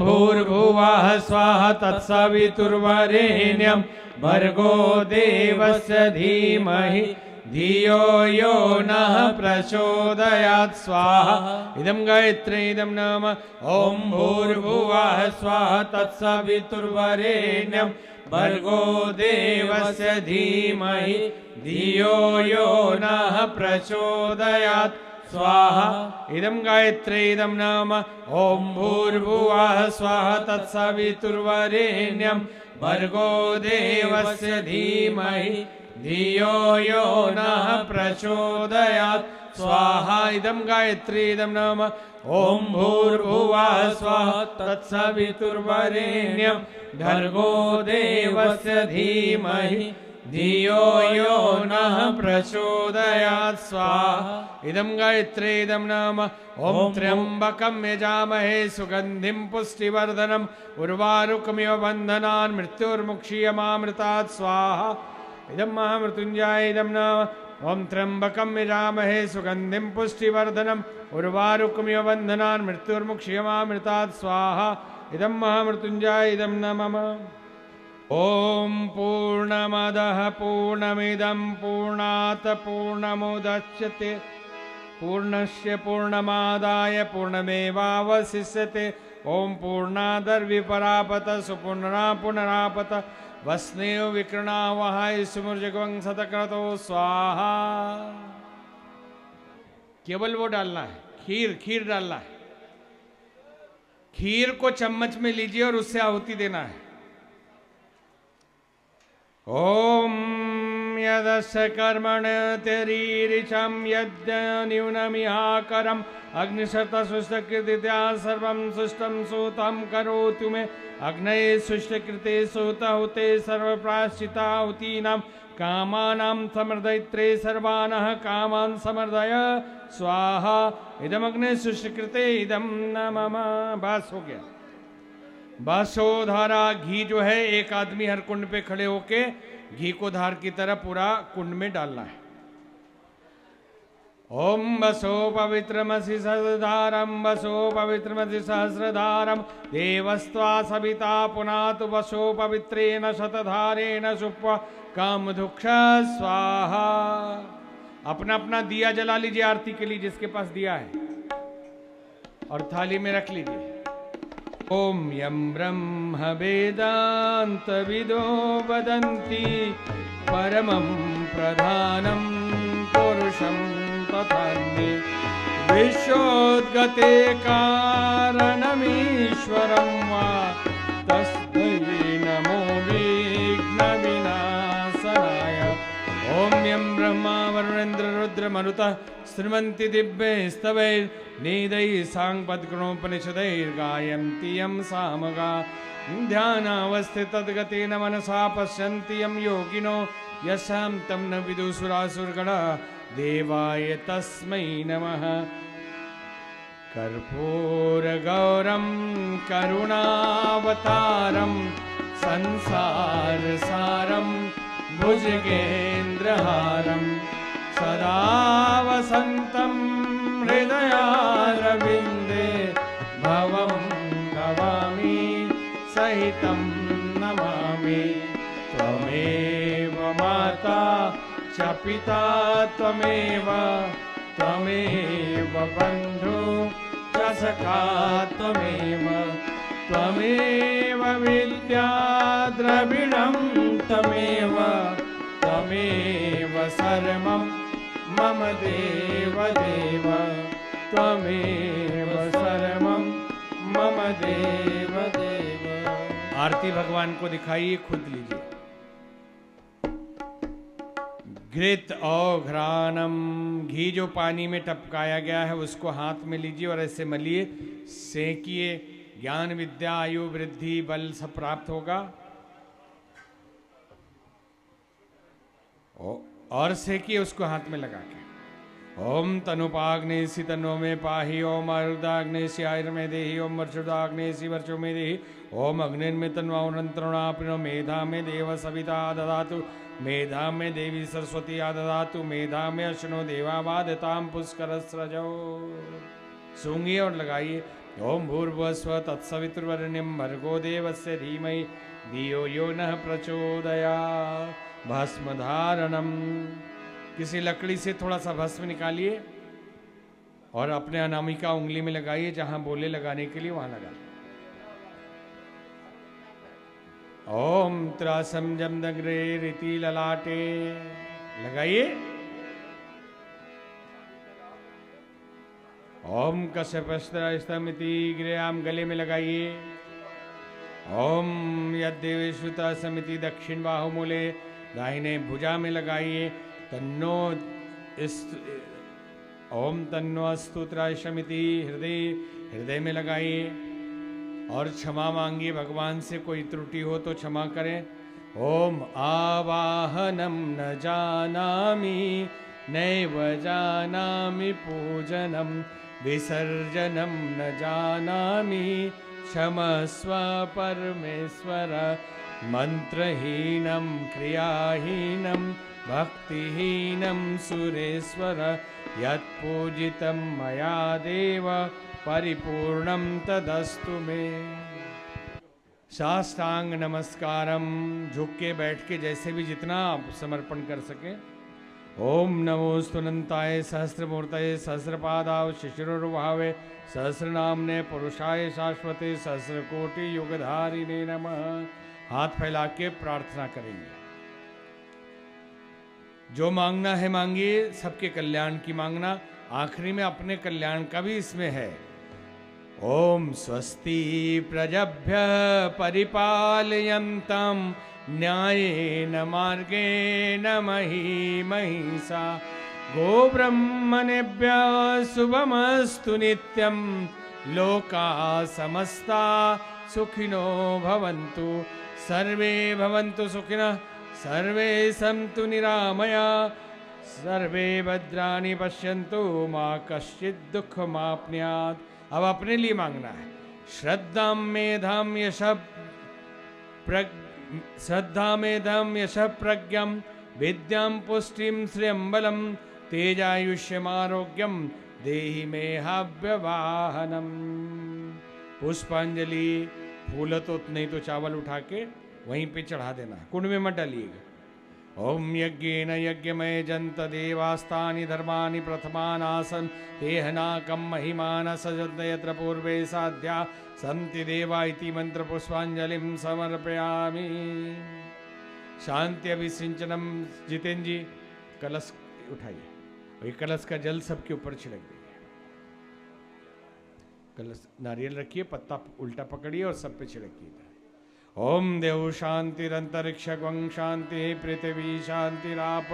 भूर्भुवः स्वः तत्सवितुर्वरेण्यं भर्गो देवस्य धीमहि धियो यो नः प्रचोदयात् स्वाहा। इदं गायत्री इदं नाम ॐ भूर्भुवः स्वः तत्सवितुर्वरेण्यं भर्गो देवस्य धीमहि धियो यो नः प्रचोदयात् स्वाहा। इदं गायत्री इदं नाम ॐ भूर्भुवः स्वः तत्सवितुर्वरेण्यं भर्गो देवस्य धीमहि धियो यो नः प्रचोदयात् स्वाहा। इदं गायत्री इदं नाम ॐ भूर्भुवः स्वः तत्सवितुर्वरेण्यं भर्गो देवस्य धीमहि धियो यो नः प्रचोदयात् स्वाहा। इदं गायत्री इदं नाम ॐ त्र्यम्बकं यजामहे सुगन्धिं पुष्टिवर्धनम् उर्वारुकमिव बन्धनान् मृत्युर्मुक्षीयमामृतात् स्वाहा। इदं महामृत्युञ्जय इदं नाम ॐ त्र्यम्बकं यजामहे सुगन्धिं पुष्टिवर्धनम् उर्वारुकमिव बन्धनान् मृत्युर्मुक्षीयमामृतात् स्वाहा। इदं महामृत्युञ्जय इदं नमः। ॐ पूर्णमदः पूर्णमिदं पूर्णात् पूर्णमुदच्यते पूर्णस्य पूर्णमादाय पूर्णमेवावशिष्यते। ॐ पूर्णादर्विपरापत सुपुनरा पुनरापत वस्नेव विकृणा वहाय सुमुर्जगवं सतक्रतो स्वाहा। केवल वो डालना है, खीर डालना है। खीर को चम्मच में लीजिए और उससे आहुति देना है। ओम यदस्य कर्मण तेरीरिचम यद्य न्यूनमिहाकरम अग्निशत सुष्टकृत्या सर्वं सुष्टं सूतं करोतु मे अग्नये सुष्टकृते सूतहुते सर्वप्राश्चिताहुतीनां कामानां समर्दयित्रे सर्वानः कामान् समर्दय स्वाहा। इदमग्ने सुष्टकृते इदं न मम। बस हो गया। बसोधारा घी जो है एक आदमी हर कुंड पे खड़े होके घी को धार की तरह पूरा कुंड में डालना है। ओम बसो पवित्रमसि सहस्रधारम बसो पवित्रमसि सहस्रधारम देवस्त्वा सविता पुनातु बसो पवित्रेण शतधारेण सुप्वा कामधुक्ष स्वाहा। अपना अपना दिया जला लीजिए आरती के लिए जिसके पास दिया है और थाली में रख लीजिए। ओम यं ब्रह्म वेदांत विदो वदन्ति परमं प्रधानं पुरुषं तथान्ये विश्वोद्गते कारणमीश्वरं वा तस्मै नमो विघ्नविनाशनाय। ओम यं ब्रह्मा वरुणेन्द्र रुद्र मरुतः श्रीमन्ति दिव्यै स्तवैर्निदैः साङ्गपद्गुणोपनिषदैर्गायन्ति यं सामगा ध्यानावस्थितद्गतेन मनसा पश्यन्ति यं योगिनो यशां तं न विदुषुरासुरगणा देवाय तस्मै नमः। कर्पूरगौरं करुणावतारं संसारसारं भुजगेन्द्रहारं सदा वसन्तं हृदयारविन्दे भवं नमामि सहितं नमामि। त्वमेव माता च पिता त्वमेव बन्धु च सखा त्वमेव विद्या द्रविणं त्वमेव सर्वं मम देव त्वमेव सर्वं मम देव देव। आरती भगवान को दिखाइए, खुद लीजिए। घृत औघ्राणम, घी जो पानी में टपकाया गया है उसको हाथ में लीजिए और ऐसे मलिए, सेकिए। ज्ञान विद्या आयु वृद्धि बल सब प्राप्त होगा। और सेकिए उसको हाथ में लगा के। ओम तनुपाग्नेसी तनो में पाहि, ओम आयुर्दाग्नेसी आयुर्मे देहि, ओम वर्षुदाग्नेसी वर्षो में देहि, ओम अग्निर्मे तन्वाणंत्रणा मेधा में देव सविता ददातु, मेधा में देवी सरस्वती ददातु, मेधा में अश्नो देवावादताम पुष्करस्रजो। सूंघिए और लगाइए। ओम भूर्भुवस्व तत्सवितुर्वरेण्यं भर्गो देवस्य धीमहि धियो यो नः प्रचोदयात्। भस्म धारणम, किसी लकड़ी से थोड़ा सा भस्म निकालिए और अपने अनामिका उंगली में लगाइए, जहां बोले लगाने के लिए वहां लगा। ओम त्रासम जमदग्रे रीति ललाटे, लगाइए। ओम कश्यपस्त्रमिति गृहम, गले में लगाइए। ओम यद्देवेश्वता समिति दक्षिण बाहुमूले, दाहिने भुजा में लगाइए। तन्नो ओम तन्नो अस्तुत्राशमिति हृदय, हृदय में लगाइए। और क्षमा मांगिए भगवान से, कोई त्रुटि हो तो क्षमा करें। ओम आवाहनम न जानामि नैव जानामि पूजनम, विसर्जनम न जानामि क्षमस्व परमेश्वर, मंत्रहीनम क्रियाहीनम भक्तिहीनम सुरेश्वर, यत्पूजितं मया देव परिपूर्णं तदस्तु मे। साष्टांग नमस्कारम, झुक के बैठ के जैसे भी जितना आप समर्पण कर सके। ओम नमोस्तु अनंताय सहस्रमूर्तये सहस्रपादाव शिशिरोर्भावे सहस्रनामने पुरुषाय शाश्वते सहस्रकोटि युगधारिणे नमः। हाथ फैला के प्रार्थना करेंगे। जो मांगना है मांगिए, सबके कल्याण की मांगना। आखिरी में अपने कल्याण का भी इसमें है। ओम स्वस्ति प्रजभ्य परिपालयन्तं न्यायेन मार्गेण मही महिषा, गोब्रह्मणेभ्यः शुभमस्तु नित्यं, लोकाः समस्ताः सुखिनो भवन्तु, सर्वे भवन्तु सुखिनः, सर्वे सन्तु निरामयाः, सर्वे भद्राणि पश्यन्तु मा कश्चित् दुःखमाप्नुयात्। अब अपने लिए मांगना है। श्रद्धा मेधाम यश प्रज्ञम विद्याम पुष्टिम श्रियं बलम तेजायुष्यमारोग्यम देहि मे हव्यवाहनम। पुष्पांजलि, फूल तो नहीं तो चावल उठा के वहीं पे चढ़ा देना, कुंड में मत डालिएगा। ओम यज्ञेन यज्ञमय जंत देवास्तानि धर्मानि प्रथमानासन् तेहनाकं महिमान सजन्त यत्र पूर्वे साध्या सन्ति देवा इति मंत्र पुष्पांजलिं समर्पयामि। शांति अभिसिंचनम। जितेंद्र जी कलश उठाइए, वही कलश का जल सबके ऊपर छिड़क दीजिए। कलश नारियल रखिए, पत्ता उल्टा पकड़िए और सब पे छिड़किए। ओम देव शांतिरंतरिक्ष गं शांति, पृथ्वी शांतिराप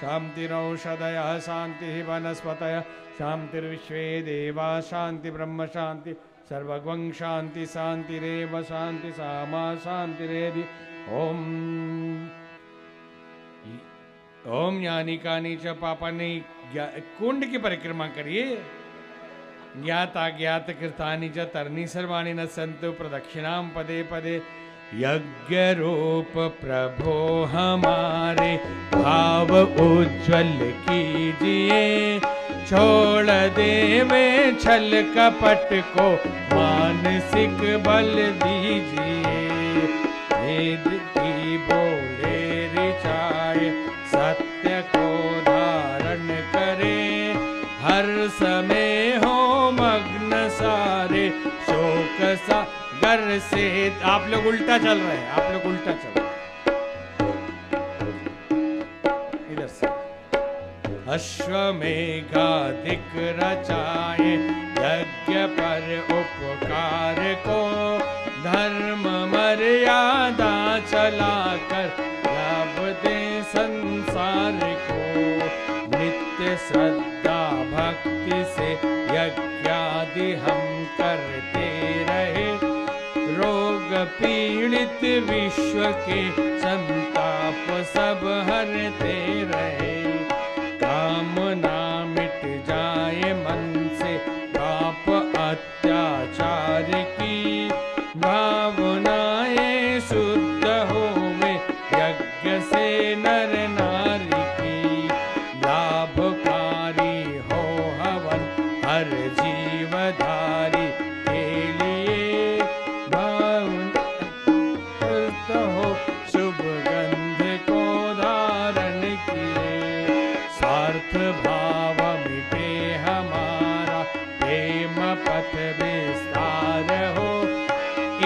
शांतिरौषधयः, शांति वनस्पतयः, शांतिर्विश्वे देवा शांति, ब्रह्म शांति, सर्वगं शांति, शांतिरेव शांति, सामा शांतिरेधि। ओम यानिकानि च पापानि, कुंड की परिक्रमा करिए। ज्ञात अज्ञात कृतानि च तरणी सर्वाणि न सन्तु, प्रदक्षिणां पदे पदे। यज्ञ रूप प्रभो हमारे भाव उज्ज्वल कीजिए, छोड़ देवे छल कपट को मानसिक बल दीजिए। वेद की बोले रिचाए, सत्य को धारण करे, हर समय हो मग्न सारे शोक सा घर से। आप लोग उल्टा चल रहे हैं, आप लोग उल्टा चल रहे हैं। इधर से अश्वमेघाधिक रचाए, यज्ञ पर उपकार को धर्म मर्यादा चलाकर लाभ दे संसार को। नित्य श्रद्धा भक्ति से यज्ञादि हम करते रहे, रोग पीड़ित विश्व के संताप सब हरते रहे। कामना मिट जाए मन से पाप अत्याचार की, भावनाएं शुद्ध होवे यज्ञ से नर नारी की। लाभकारी हो हवन हर जीवधारी के लिए, हो शुभ गंध को धारण किए। स्वार्थ भाव मिटे हमारा प्रेम पथ विस्तार हो,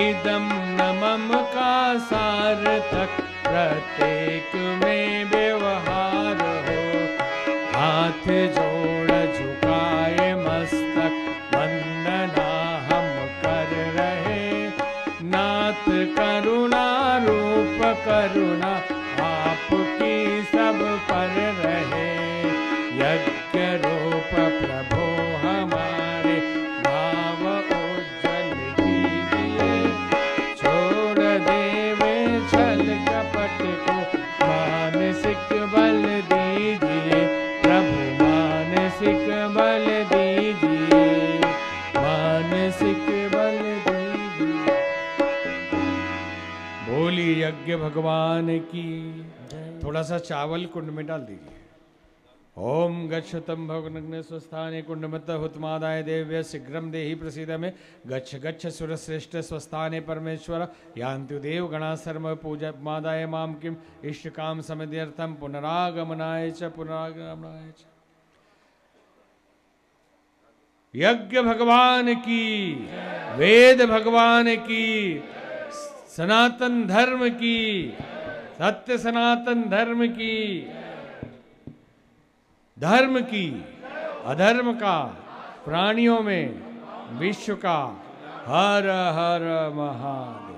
इदम नमम का सार्थक प्रत्येक में व्यवहार हो। हाथ जोड़ झुकाए मस्तक वंदना हम कर रहे, नाथ करुणा रूप करुणा आपकी सब पर रहे। यज्ञ रूप प्रभो हमारे भाव उज्जवल कीजिए, छोड़ देवे छल कपट को मानसिक बल दीजिए। प्रभु मानसिक बल दीजिए, मानसिक बल दीजिए। बोली यज्ञ भगवान की। थोड़ा सा चावल कुंड में डाल दीजिए। ओम गच्छतम भवनग्न स्वस्थाने कुंडमत हुतमादाय देव्य शीघ्रम देहि प्रसीद में। गच्छ गच्छ सुरश्रेष्ठ स्वस्थाने परमेश्वर, यान्तु देव गणा सर्व पूजा मादाय माम किम। इष्ट काम समिध्यर्थम पुनरागमनाय च पुनरागमनाय च। यज्ञ भगवान की, वेद भगवान की, सनातन धर्म की, सत्य सनातन धर्म की, धर्म की, अधर्म का, प्राणियों में, विश्व का। हर हर महादेव।